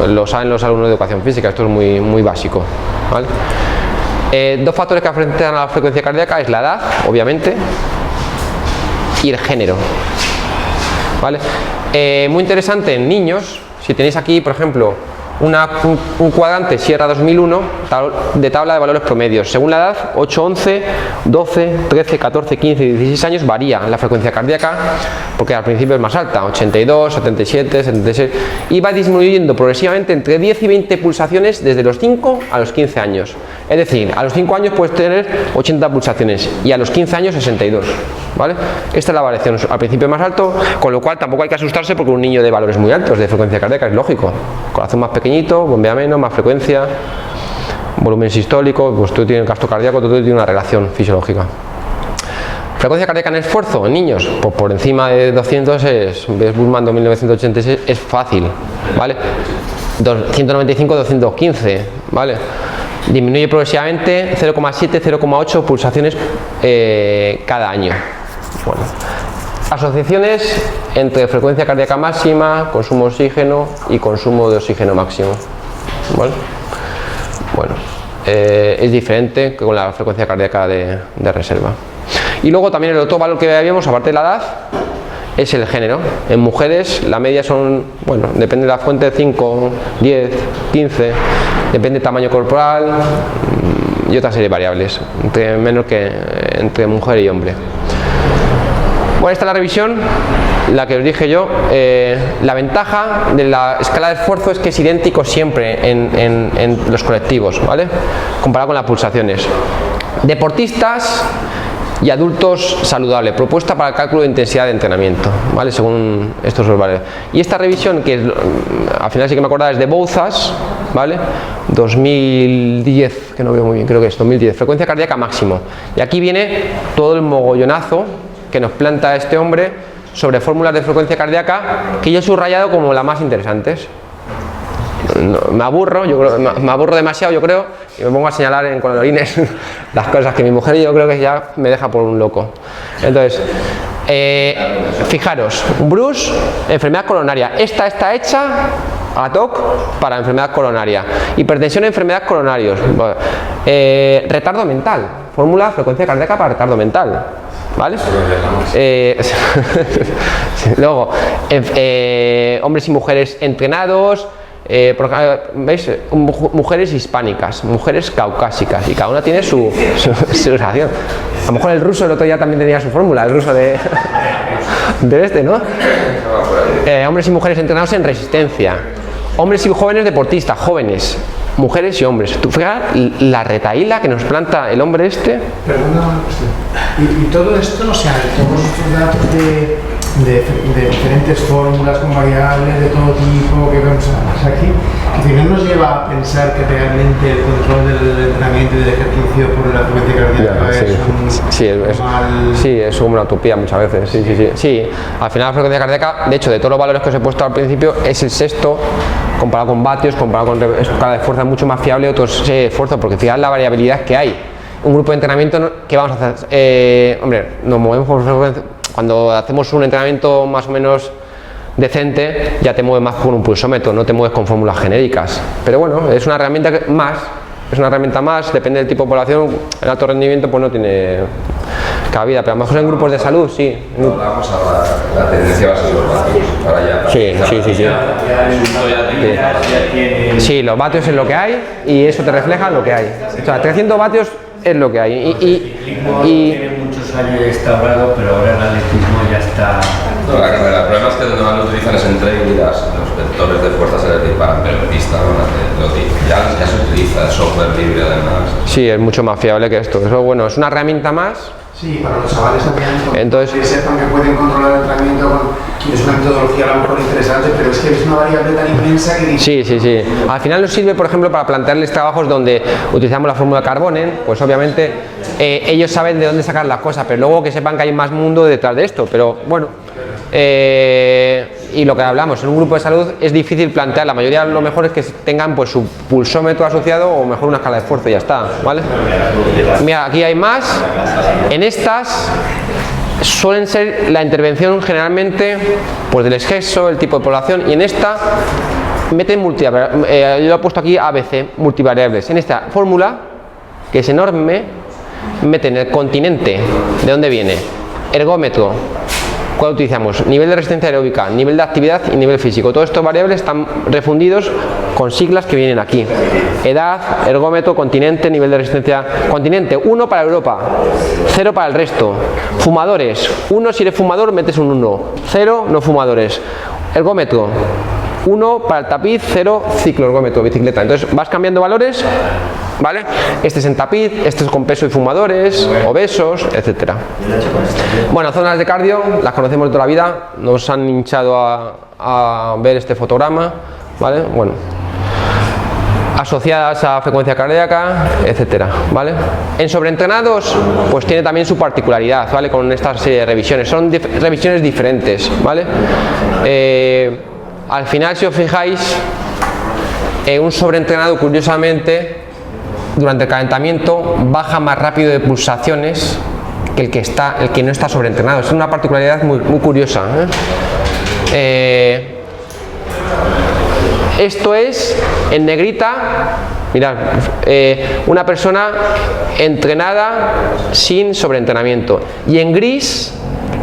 lo saben los alumnos de educación física, esto es muy básico, ¿vale? Dos factores que afectan a la frecuencia cardíaca es la edad, obviamente, y el género, ¿vale? Muy interesante en niños, si tenéis aquí, por ejemplo, un cuadrante Sierra 2001 de tabla de valores promedios. Según la edad, 8, 11, 12, 13, 14, 15 y 16 años varía la frecuencia cardíaca, porque al principio es más alta, 82, 77, 76, y va disminuyendo progresivamente entre 10 y 20 pulsaciones desde los 5 a los 15 años. Es decir, a los 5 años puedes tener 80 pulsaciones y a los 15 años 62. ¿Vale? Esta es la variación, al principio es más alto, con lo cual tampoco hay que asustarse porque un niño de valores muy altos de frecuencia cardíaca es lógico. Corazón más pequeñito, bombea menos, más frecuencia, volumen sistólico, pues tú tienes gasto cardíaco, todo tiene una relación fisiológica. Frecuencia cardíaca en esfuerzo en niños, pues por encima de 200 es Bullman 1986, es fácil, ¿vale? 195, 215, ¿vale? Disminuye progresivamente 0,7, 0,8 pulsaciones cada año. Bueno, asociaciones entre frecuencia cardíaca máxima, consumo de oxígeno y consumo de oxígeno máximo. ¿Vale? Bueno, es diferente que con la frecuencia cardíaca de reserva. Y luego también el otro valor que habíamos, aparte de la edad, es el género. En mujeres la media son, bueno, depende de la fuente, 5, 10, 15, depende del tamaño corporal y otra serie de variables, menos que entre mujer y hombre. Bueno, esta es la revisión, la que os dije yo. La ventaja de la escala de esfuerzo es que es idéntico siempre en los colectivos, ¿vale? Comparado con las pulsaciones. Deportistas, y adultos saludables, propuesta para el cálculo de intensidad de entrenamiento, ¿vale? Según estos valores. Y esta revisión, que al final sí que me acordaba, es de Bouzas, ¿vale? 2010, que no veo muy bien, creo que es 2010, frecuencia cardíaca máximo. Y aquí viene todo el mogollonazo que nos planta este hombre sobre fórmulas de frecuencia cardíaca que yo he subrayado como las más interesantes. Me aburro, me aburro demasiado, yo creo, y me pongo a señalar en colorines las cosas que mi mujer, yo creo que ya me deja por un loco. Entonces, fijaros, Bruce, enfermedad coronaria. Esta está hecha ad hoc para enfermedad coronaria. Hipertensión, enfermedad coronarios. Retardo mental, fórmula frecuencia cardíaca para retardo mental. ¿Vale? Luego, hombres y mujeres entrenados. ¿Veis? Mujeres hispánicas, mujeres caucásicas, y cada una tiene su relación. A lo mejor el ruso el otro día también tenía su fórmula, el ruso de este, ¿no? Hombres y mujeres entrenados en resistencia, hombres y jóvenes deportistas, jóvenes, mujeres y hombres. Tú fíjate la retahíla que nos planta el hombre este. Perdona una cuestión. Y todo esto, o sea, todos estos datos de diferentes fórmulas con variables de todo tipo que vemos aquí, que no nos lleva a pensar que realmente el control del entrenamiento y del ejercicio por la frecuencia cardíaca es una utopía muchas veces. Sí, al final la frecuencia cardíaca, de hecho, de todos los valores que os he puesto al principio, es el sexto comparado con vatios, comparado con escala de fuerza, mucho más fiable otros esfuerzos, porque fijaos la variabilidad que hay. Un grupo de entrenamiento que vamos a hacer, hombre, nos movemos por frecuencia. Cuando hacemos un entrenamiento más o menos decente, ya te mueves más con un pulsómetro, no te mueves con fórmulas genéricas. Pero bueno, es una herramienta más, depende del tipo de población. El alto rendimiento pues no tiene cabida, pero a lo mejor en grupos de salud sí. No, vamos a la tendencia va a ser los vatios. Ahora ya. Sí, los vatios es lo que hay y eso te refleja lo que hay. O sea, 300 vatios es lo que hay. El ciclismo tiene muchos años instaurado, pero ahora el atletismo ya está. No, el problema es que donde más lo utilizan es en trail y los vectores de fuerza se les disparan, pero en pista ya se utiliza el software libre además. Sí, es mucho más fiable que esto. Eso, bueno, es una herramienta más. Sí, para los chavales también. Entonces, que sepan que pueden controlar el entrenamiento, es una metodología a lo mejor interesante, pero es que es una variable tan inmensa que... Sí. Al final nos sirve, por ejemplo, para plantearles trabajos donde utilizamos la fórmula Carbonen, pues obviamente ellos saben de dónde sacar las cosas, pero luego que sepan que hay más mundo detrás de esto. Pero bueno, y lo que hablamos, en un grupo de salud es difícil plantear, la mayoría lo mejor es que tengan pues su pulsómetro asociado o mejor una escala de esfuerzo y ya está, ¿vale? Mira, aquí hay más. En estas suelen ser la intervención generalmente pues del exceso, el tipo de población, y en esta meten multivariables, yo lo he puesto aquí ABC, multivariables. En esta fórmula, que es enorme, meten el continente, ¿de dónde viene? Ergómetro, ¿cuál utilizamos? Nivel de resistencia aeróbica, nivel de actividad y nivel físico. Todos estos variables están refundidos con siglas que vienen aquí. Edad, ergómetro, continente, nivel de resistencia. Continente, 1 para Europa, 0 para el resto. Fumadores, 1 si eres fumador metes un 1, 0 no fumadores. Ergómetro, 1 para el tapiz, 0 cicloergómetro, bicicleta. Entonces vas cambiando valores, ¿vale? Este es en tapiz, este es con peso y fumadores, obesos, etcétera. Bueno, zonas de cardio, las conocemos de toda la vida, nos han hinchado a ver este fotograma, ¿vale? Bueno, asociadas a frecuencia cardíaca, etcétera, ¿vale? En sobreentrenados, pues tiene también su particularidad, ¿vale? Con esta serie de revisiones, son revisiones diferentes, ¿vale? Al final, si os fijáis, un sobreentrenado, curiosamente, durante el calentamiento baja más rápido de pulsaciones que el que no está sobreentrenado. Es una particularidad muy curiosa, ¿eh? Esto es en negrita, mirad, una persona entrenada sin sobreentrenamiento, y en gris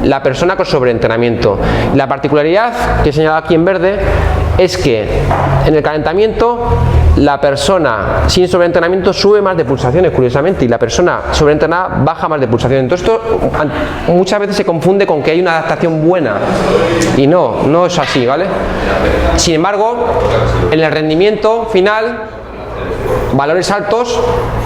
la persona con sobreentrenamiento. La particularidad que he señalado aquí en verde es que en el calentamiento la persona sin sobreentrenamiento sube más de pulsaciones, curiosamente, y la persona sobreentrenada baja más de pulsaciones. Entonces esto muchas veces se confunde con que hay una adaptación buena, y no es así, ¿vale? Sin embargo, en el rendimiento final valores altos,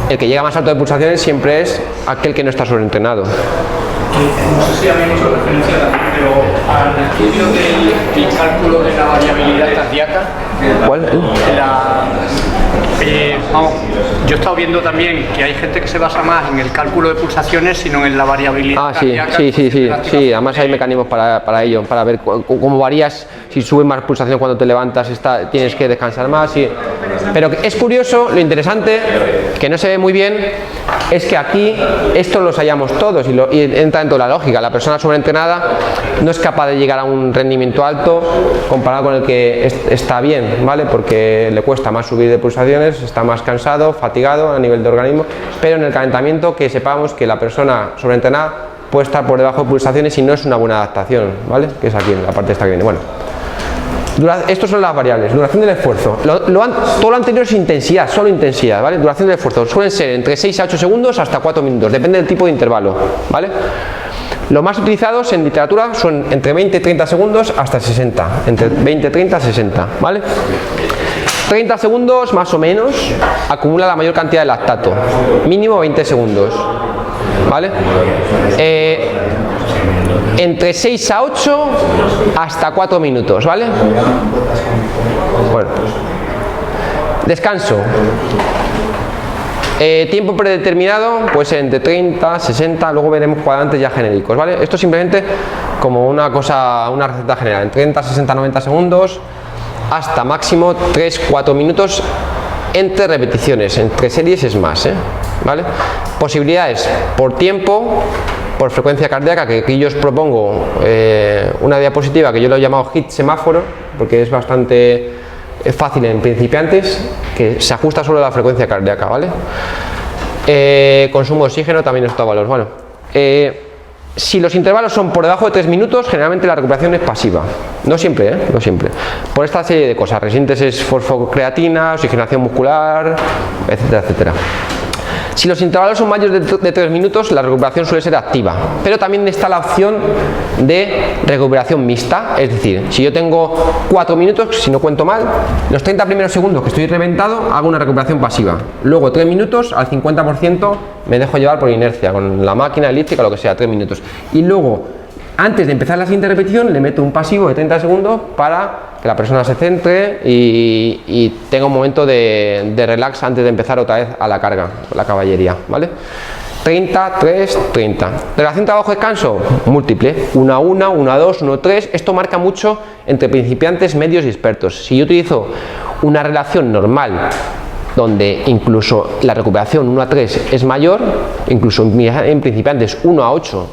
el que llega más alto de pulsaciones siempre es aquel que no está sobreentrenado. No sé si habéis hecho referencia también, pero al estudio del cálculo de la variabilidad cardíaca. ¿Cuál? Vamos, yo he estado viendo también que hay gente que se basa más en el cálculo de pulsaciones, sino en la variabilidad Ah, sí, cardíaca. sí, además hay mecanismos para ello, para ver cómo varías, si subes más pulsación cuando te levantas, tienes que descansar más. Pero es curioso, lo interesante, que no se ve muy bien, es que aquí esto lo hallamos todos y entra dentro de la lógica. La persona sobreentrenada no es capaz de llegar a un rendimiento alto comparado con el que está bien, ¿vale? Porque le cuesta más subir de pulsaciones, está más cansado, fatigado a nivel de organismo, pero en el calentamiento que sepamos que la persona sobreentrenada puede estar por debajo de pulsaciones y no es una buena adaptación, ¿vale? Que es aquí, en la parte esta que viene. Bueno, estos son las variables. Duración del esfuerzo. Todo lo anterior es intensidad, solo intensidad, ¿vale? Duración del esfuerzo. Suelen ser entre 6 a 8 segundos hasta 4 minutos, depende del tipo de intervalo, ¿vale? Los más utilizados en literatura son entre 20 y 30 segundos hasta 60. Entre 20, 30, 60, ¿vale? 30 segundos más o menos acumula la mayor cantidad de lactato. Mínimo 20 segundos, ¿vale? Entre 6 a 8 hasta 4 minutos, ¿vale? Bueno. Descanso. Tiempo predeterminado, pues entre 30, 60, luego veremos cuadrantes ya genéricos, ¿vale? Esto simplemente como una receta general, entre 30, 60, 90 segundos hasta máximo 3-4 minutos entre repeticiones, entre series es más, ¿vale? Posibilidades por tiempo, por frecuencia cardíaca, que aquí yo os propongo una diapositiva que yo lo he llamado HIIT semáforo, porque es bastante fácil en principiantes, que se ajusta solo a la frecuencia cardíaca, ¿vale? Consumo de oxígeno también es todo valor. Bueno, si los intervalos son por debajo de 3 minutos, generalmente la recuperación es pasiva. No siempre, no siempre. Por esta serie de cosas, resíntesis fosfocreatina, oxigenación muscular, etcétera, etcétera. Si los intervalos son mayores de 3 minutos, la recuperación suele ser activa, pero también está la opción de recuperación mixta, es decir, si yo tengo 4 minutos, si no cuento mal, los 30 primeros segundos que estoy reventado, hago una recuperación pasiva. Luego 3 minutos, al 50% me dejo llevar por inercia, con la máquina elíptica, lo que sea, 3 minutos. Y luego, antes de empezar la siguiente repetición, le meto un pasivo de 30 segundos para que la persona se centre y tenga un momento de relax antes de empezar otra vez a la carga, la caballería, ¿vale? 30, 3, 30. Relación trabajo-descanso, múltiple, 1 a 1, 1 a 2, 1 a 3. Esto marca mucho entre principiantes, medios y expertos. Si yo utilizo una relación normal, donde incluso la recuperación 1 a 3 es mayor, incluso en principiantes 1 a 8,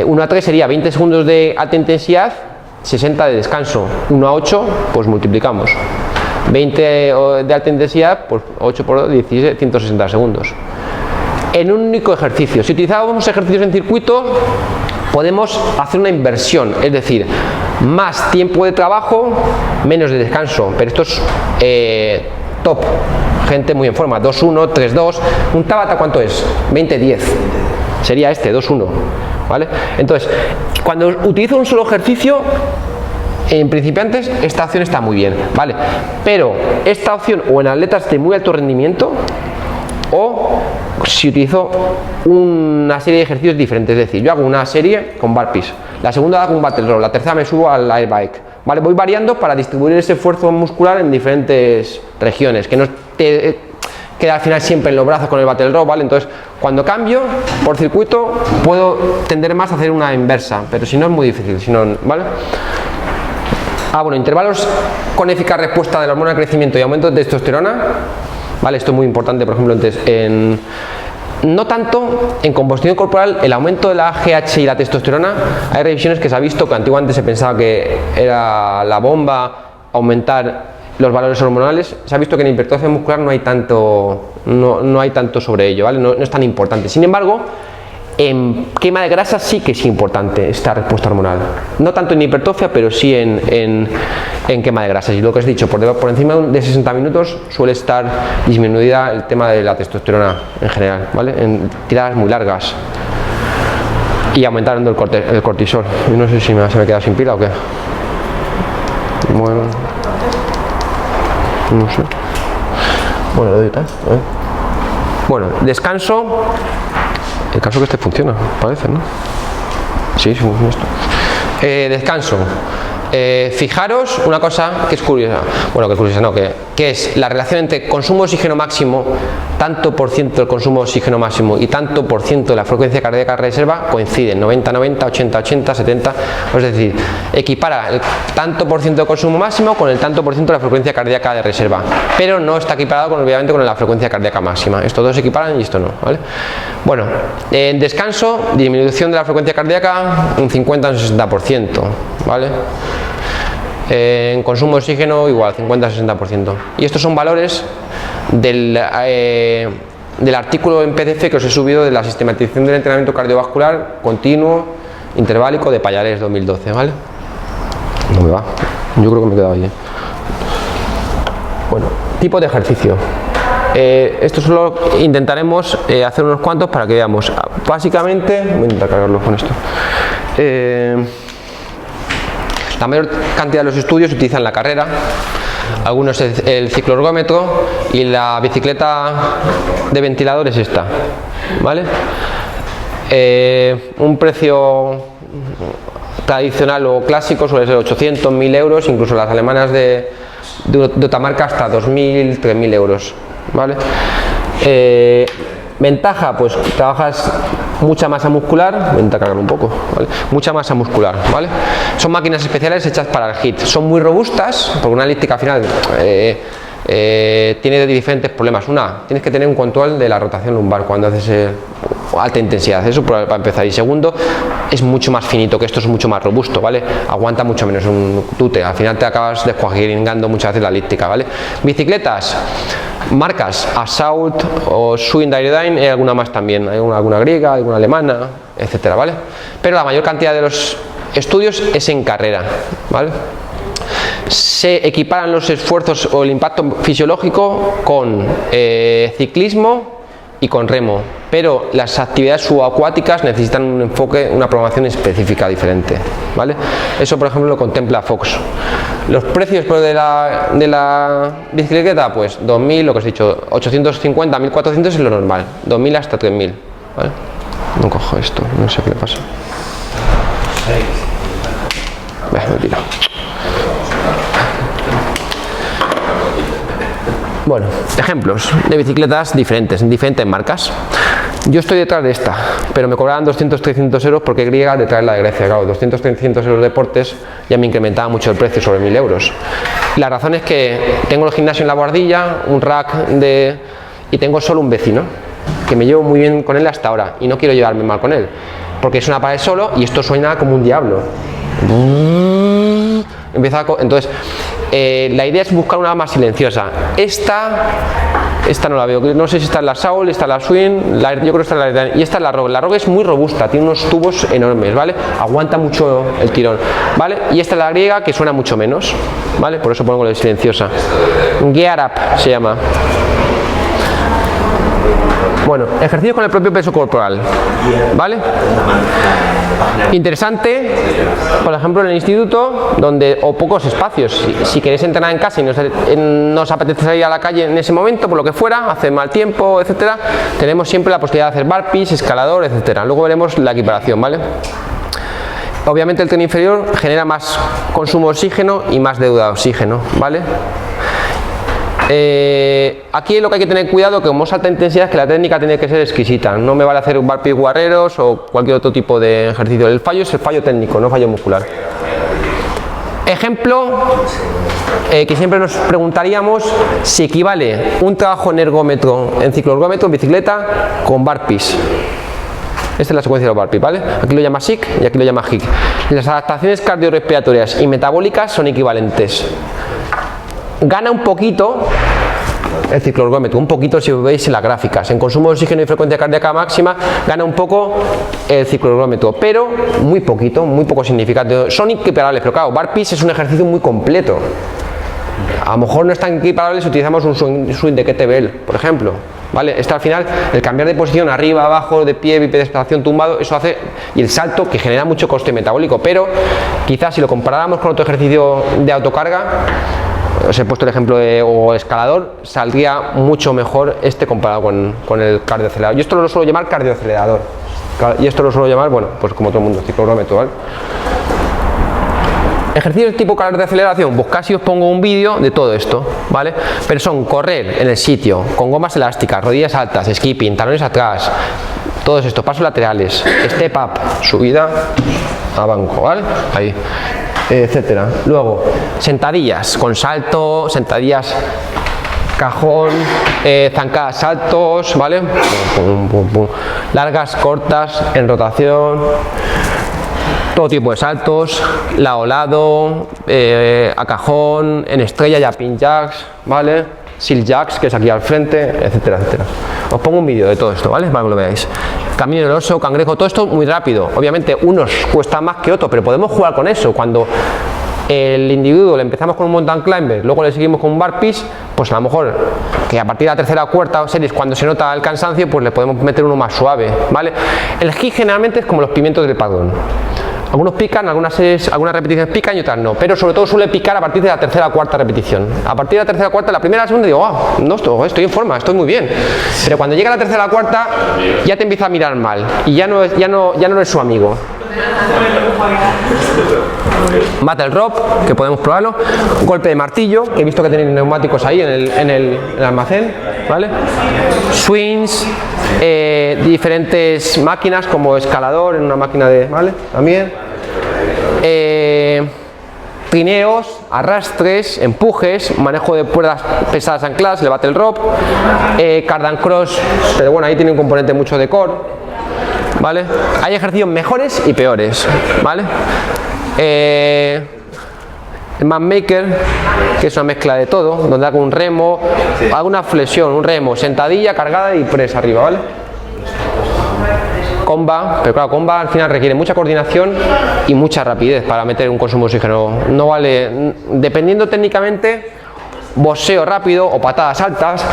1 a 3 sería 20 segundos de alta intensidad, 60 de descanso. 1 a 8, pues multiplicamos. 20 de alta intensidad, pues 8 por 16, 160 segundos. En un único ejercicio. Si utilizábamos ejercicios en circuito, podemos hacer una inversión, es decir, más tiempo de trabajo, menos de descanso. Pero esto es top. Gente muy en forma. 2-1, 3-2. ¿Un Tabata cuánto es? 20-10. Sería este, 2-1. ¿Vale? Entonces, cuando utilizo un solo ejercicio, en principiantes, esta opción está muy bien, ¿vale? Pero esta opción o en atletas de muy alto rendimiento, o si utilizo una serie de ejercicios diferentes, es decir, yo hago una serie con burpees, la segunda hago un battle roll, la tercera me subo al air bike, ¿vale? Voy variando para distribuir ese esfuerzo muscular en diferentes regiones, que no te queda al final siempre en los brazos con el battle roll, ¿vale? Entonces, cuando cambio por circuito, puedo tender más a hacer una inversa, pero si no es muy difícil, si no, ¿vale? Bueno, intervalos con eficaz respuesta de la hormona de crecimiento y aumento de testosterona, ¿vale? Esto es muy importante, por ejemplo, no tanto en composición corporal, el aumento de la GH y la testosterona. Hay revisiones que se ha visto que antiguamente se pensaba que era la bomba aumentar los valores hormonales. Se ha visto que en hipertrofia muscular no hay tanto sobre ello, ¿vale? No es tan importante. Sin embargo, en quema de grasa sí que es importante esta respuesta hormonal. No tanto en hipertrofia, pero sí en quema de grasas. Y lo que os he dicho, por encima de 60 minutos suele estar disminuida el tema de la testosterona en general, ¿vale? En tiradas muy largas. Y aumentando el cortisol. Yo no sé si se me queda sin pila o qué. Bueno, no sé. Bueno, lo doy tal. Bueno, descanso. El caso que este funciona, parece, ¿no? Sí, funciona esto. Descanso. Fijaros una cosa que es curiosa, bueno, que curiosa no, que es la relación entre consumo de oxígeno máximo, tanto por ciento del consumo de oxígeno máximo y tanto por ciento de la frecuencia cardíaca de reserva coinciden, 90-90, 80-80, 70, es decir, equipara el tanto por ciento de consumo máximo con el tanto por ciento de la frecuencia cardíaca de reserva, pero no está equiparado obviamente con la frecuencia cardíaca máxima, estos dos se equiparan y esto no, ¿vale? Bueno, en descanso, disminución de la frecuencia cardíaca un 50-60%, ¿vale? En consumo de oxígeno igual, 50-60%. Y estos son valores del artículo en PDF que os he subido de la sistematización del entrenamiento cardiovascular continuo interválico de Pallarés 2012, ¿vale? No me va, yo creo que me he quedado ahí. Bueno, tipo de ejercicio. Esto solo intentaremos hacer unos cuantos para que veamos. Básicamente, voy a intentar cargarlo con esto. La mayor cantidad de los estudios utilizan la carrera, algunos el cicloergómetro y la bicicleta de ventilador es esta, ¿vale? Un precio tradicional o clásico suele ser 800, 1000 euros, incluso las alemanas de otra marca hasta 2000, 3000 euros, ¿vale? Ventaja, pues trabajas mucha masa muscular, voy a intentar cargar un poco, ¿vale? Mucha masa muscular, ¿vale? Son máquinas especiales hechas para el HIIT, son muy robustas, porque una elíptica al final tiene diferentes problemas. Una, tienes que tener un control de la rotación lumbar cuando haces alta intensidad, eso para empezar. Y segundo, es mucho más finito, que esto es mucho más robusto, ¿vale? Aguanta mucho menos un tute, al final te acabas descuajingando muchas veces la elíptica, ¿vale? Bicicletas, marcas Assault o Swing Dairydyne, hay alguna más también, hay alguna griega, alguna alemana, etcétera, ¿vale? Pero la mayor cantidad de los estudios es en carrera, ¿vale? Se equiparan los esfuerzos o el impacto fisiológico con ciclismo y con remo, pero las actividades subacuáticas necesitan un enfoque, una programación específica diferente, ¿vale? Eso, por ejemplo, lo contempla Fox. Los precios de la bicicleta, pues 2000, lo que os he dicho, 850, 1400 es lo normal, 2000 hasta 3000, ¿vale? No cojo esto, no sé qué le pasa. Me tiro. Bueno, ejemplos de bicicletas diferentes, en diferentes marcas. Yo estoy detrás de esta, pero me cobraban 200-300 euros porque griega detrás de la de Grecia. Claro, 200-300 euros de deportes ya me incrementaba mucho el precio, sobre 1000 euros. La razón es que tengo el gimnasio en la Guardilla, un rack y tengo solo un vecino, que me llevo muy bien con él hasta ahora y no quiero llevarme mal con él, porque es una pared solo y esto suena como un diablo. Entonces, la idea es buscar una más silenciosa. Esta no la veo, no sé si está en la Saul, está en la Swing, yo creo que está en la y esta es la Rogue. La Rogue es muy robusta, tiene unos tubos enormes, ¿vale? Aguanta mucho el tirón, ¿vale? Y esta es la griega, que suena mucho menos, ¿vale? Por eso pongo la silenciosa. Gear Up se llama. Bueno, ejercicios con el propio peso corporal, ¿vale? Interesante, por ejemplo, en el instituto, donde o pocos espacios. Si queréis entrenar en casa y no os apetece salir a la calle en ese momento, por lo que fuera, hace mal tiempo, etcétera, tenemos siempre la posibilidad de hacer burpees, escalador, etcétera. Luego veremos la equiparación, ¿vale? Obviamente el tren inferior genera más consumo de oxígeno y más deuda de oxígeno, ¿vale? Aquí lo que hay que tener cuidado, que como es alta intensidad, es que la técnica tiene que ser exquisita. No me vale hacer un burpee guerreros o cualquier otro tipo de ejercicio. El fallo es el fallo técnico, no fallo muscular. Ejemplo que siempre nos preguntaríamos si equivale un trabajo en ergómetro, en cicloergómetro, en bicicleta, con burpees. Esta es la secuencia de los burpees, ¿vale? Aquí lo llama SIC y aquí lo llama HIC. Las adaptaciones cardiorrespiratorias y metabólicas son equivalentes. Gana un poquito el cicloergómetro, un poquito si veis en las gráficas. En consumo de oxígeno y frecuencia cardíaca máxima gana un poco el cicloergómetro, pero muy poquito, muy poco significativo. Son equiparables, pero claro, burpees es un ejercicio muy completo. A lo mejor no es tan equiparable si utilizamos un swing de kettlebell, por ejemplo, ¿vale? Al final, el cambiar de posición arriba, abajo, de pie, bipedestación, tumbado, eso hace, y el salto, que genera mucho coste metabólico, pero quizás si lo comparáramos con otro ejercicio de autocarga, os he puesto el ejemplo de o escalador, saldría mucho mejor este comparado con el cardioacelerador. Yo esto lo suelo llamar cardioacelerador. Y esto lo suelo llamar, bueno, pues como todo el mundo, ciclómetro, ¿vale? Ejercicios tipo calor de aceleración, pues casi os pongo un vídeo de todo esto, ¿vale? Pero son correr en el sitio, con gomas elásticas, rodillas altas, skipping, talones atrás, todos estos, pasos laterales, step up, subida a banco, ¿vale? Ahí, etcétera. Luego, sentadillas con salto, sentadillas cajón, zancadas, saltos, ¿vale? Pum, pum, pum. Largas, cortas, en rotación, todo tipo de saltos, lado a lado, a cajón, en estrella, jumping jacks, ¿vale? Seal jacks, que es aquí al frente, etcétera, etcétera. Os pongo un vídeo de todo esto, ¿vale? Para que lo veáis. Camino del oso, cangrejo, todo esto muy rápido. Obviamente unos cuesta más que otros, pero podemos jugar con eso. Cuando el individuo le empezamos con un mountain climber, luego le seguimos con un burpees, pues a lo mejor que a partir de la tercera o cuarta series, cuando se nota el cansancio, pues le podemos meter uno más suave, ¿vale? El HIIT generalmente es como los pimientos del padrón. Algunos pican, algunas repeticiones pican y otras no, pero sobre todo suele picar a partir de la tercera o cuarta repetición. A partir de la tercera o cuarta, la primera y la segunda digo, no, estoy en forma, estoy muy bien. Pero cuando llega la tercera o cuarta, ya te empieza a mirar mal y ya no eres su amigo. Battle rope, que podemos probarlo. Golpe de martillo, que he visto que tenéis neumáticos ahí en el almacén, ¿vale? Swings, diferentes máquinas como escalador en una máquina de, ¿vale? También. Trineos, arrastres, empujes, manejo de cuerdas pesadas ancladas, el battle rope, cardan cross, pero bueno, ahí tiene un componente mucho de core, ¿vale? Hay ejercicios mejores y peores, ¿vale? El Manmaker, que es una mezcla de todo, donde hago un remo, hago una flexión, un remo, sentadilla, cargada y press arriba, ¿vale? Comba, pero claro, comba al final requiere mucha coordinación y mucha rapidez para meter un consumo de oxígeno. No vale, dependiendo técnicamente, boxeo rápido o patadas altas,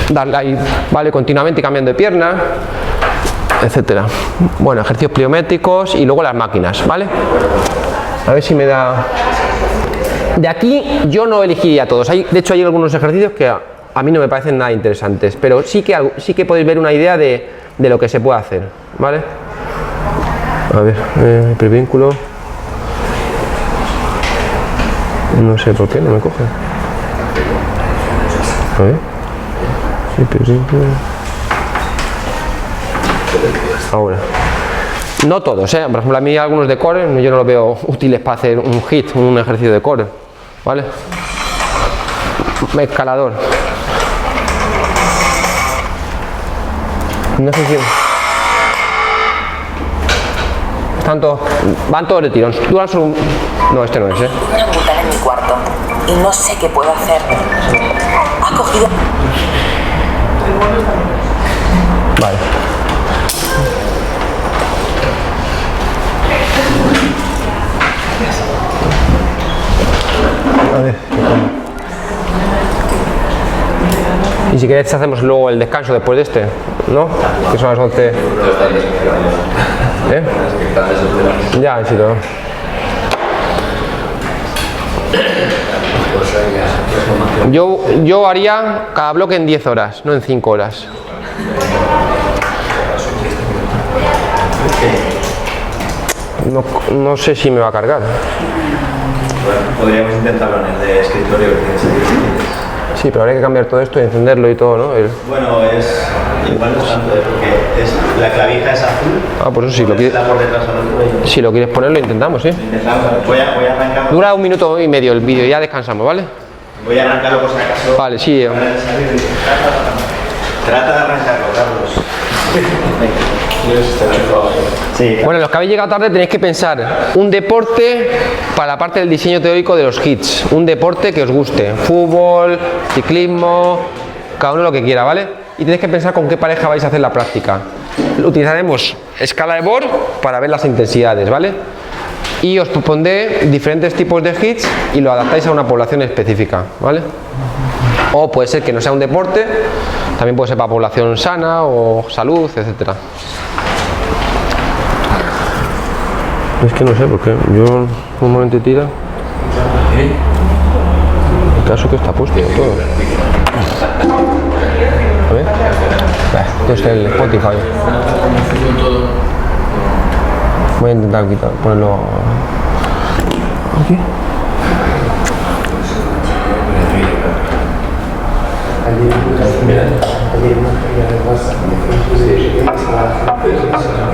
darle ahí, ¿vale? Continuamente cambiando de pierna, etcétera. Bueno, ejercicios pliométricos y luego las máquinas, ¿vale? A ver si me da. De aquí yo no elegiría todos. De hecho hay algunos ejercicios que a mí no me parecen nada interesantes, pero sí que podéis ver una idea de lo que se puede hacer, ¿vale? A ver, hipervínculo. No sé por qué no me coge. A ver. Hipervínculo. Ahora. No todos, por ejemplo, a mí algunos de core yo no los veo útiles para hacer un HIIT, un ejercicio de core, ¿vale? Escalador. No sé si... Van todos de tirón. Duran solo un... No, este no es, Una brutal en mi cuarto y no sé qué puedo hacer. Ha cogido... Vale. A ver. Y si queréis hacemos luego el descanso después de este, ¿no? Que son las 11. ¿Eh? Ya, sí, no. Yo haría cada bloque en 10 horas, no en 5 horas. No sé si me va a cargar. Podríamos intentarlo en el de escritorio que tienes ahí. Sí, pero habría que cambiar todo esto y encenderlo y todo, ¿no? Bueno, igual no es tanto, porque la clavija es azul. Ah, pues eso sí, si lo quieres poner lo intentamos, ¿sí? Intentamos. Voy a arrancarlo. Dura 1 minuto y medio el vídeo, ya descansamos, ¿vale? Voy a arrancarlo por si acaso. Vale, sí. Trata de arrancarlo, Carlos. Sí. Bueno, los que habéis llegado tarde tenéis que pensar un deporte para la parte del diseño teórico de los HIITs, un deporte que os guste, fútbol, ciclismo, cada uno lo que quiera, ¿vale? Y tenéis que pensar con qué pareja vais a hacer la práctica. Utilizaremos escala de Bohr para ver las intensidades, ¿vale? Y os propondré diferentes tipos de HIITs y lo adaptáis a una población específica, ¿vale? O puede ser que no sea un deporte, también puede ser para población sana o salud, etcétera. Es que no sé por qué, yo normalmente tira. caso que está puesto todo. A ver. Esto es el Spotify. Voy a intentar ponerlo aquí.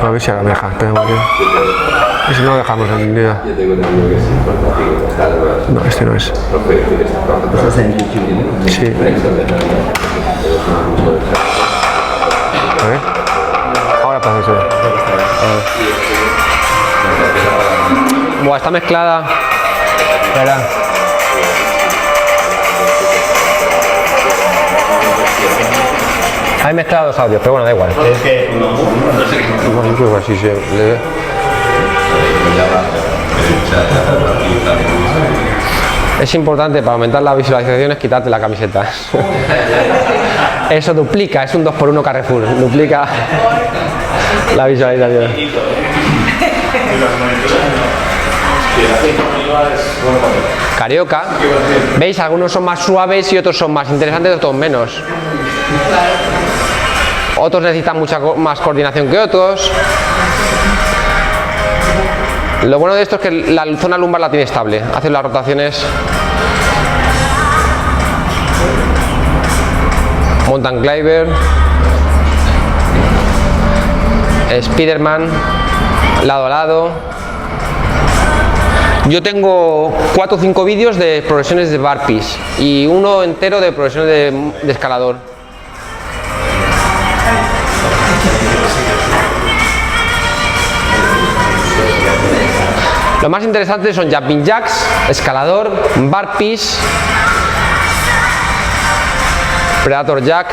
A ver si ahora me deja. Y si no, dejamos en línea. No, este no es. Sí. A ver. Ahora pasa eso. Buah, está mezclada. Espera. Hay mezclado dos audios, pero bueno, da igual. Es que Bueno, creo que así se le ve. Es importante para aumentar las visualizaciones quitarte la camiseta. Eso duplica, es un 2x1 Carrefour, duplica la visualización. Carioca, veis, algunos son más suaves y otros son más interesantes, otros menos. Otros necesitan mucha más coordinación que otros. Lo bueno de esto es que la zona lumbar la tiene estable, hace las rotaciones. Mountain Climber, Spiderman, lado a lado. Yo tengo 4 o 5 vídeos de progresiones de burpees y uno entero de progresiones de escalador. Lo más interesante son jumping jacks, escalador, burpees, predator jack.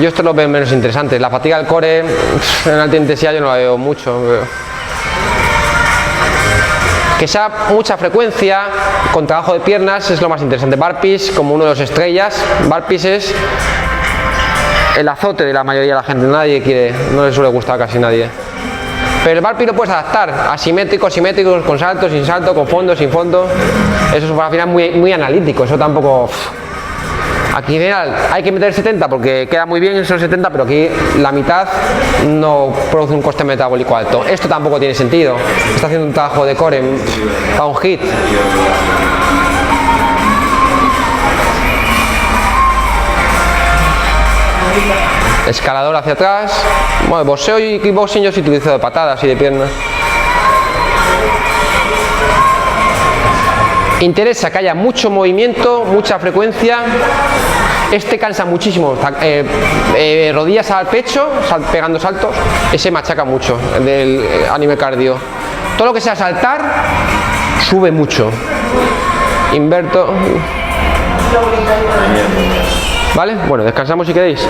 Yo esto lo veo menos interesante. La fatiga del core en alta intensidad yo no la veo mucho. Que sea mucha frecuencia con trabajo de piernas es lo más interesante. Burpees como uno de los estrellas. Burpees es el azote de la mayoría de la gente. No le suele gustar a casi nadie. Pero el burpee lo puedes adaptar, asimétrico, simétrico, con salto, sin salto, con fondo, sin fondo. Eso es al final muy analítico, eso tampoco... Aquí en general hay que meter 70 porque queda muy bien esos 70, pero aquí la mitad no produce un coste metabólico alto. Esto tampoco tiene sentido. Está haciendo un trabajo de core para un hit. Escalador hacia atrás. Bueno, boxeo y kickboxing yo sí utilizo de patadas y de piernas. Interesa que haya mucho movimiento, mucha frecuencia. Este cansa muchísimo. Rodillas al pecho, pegando saltos. Ese machaca mucho a nivel cardio. Todo lo que sea saltar sube mucho. Inverto. ¿Vale? Bueno, descansamos si queréis.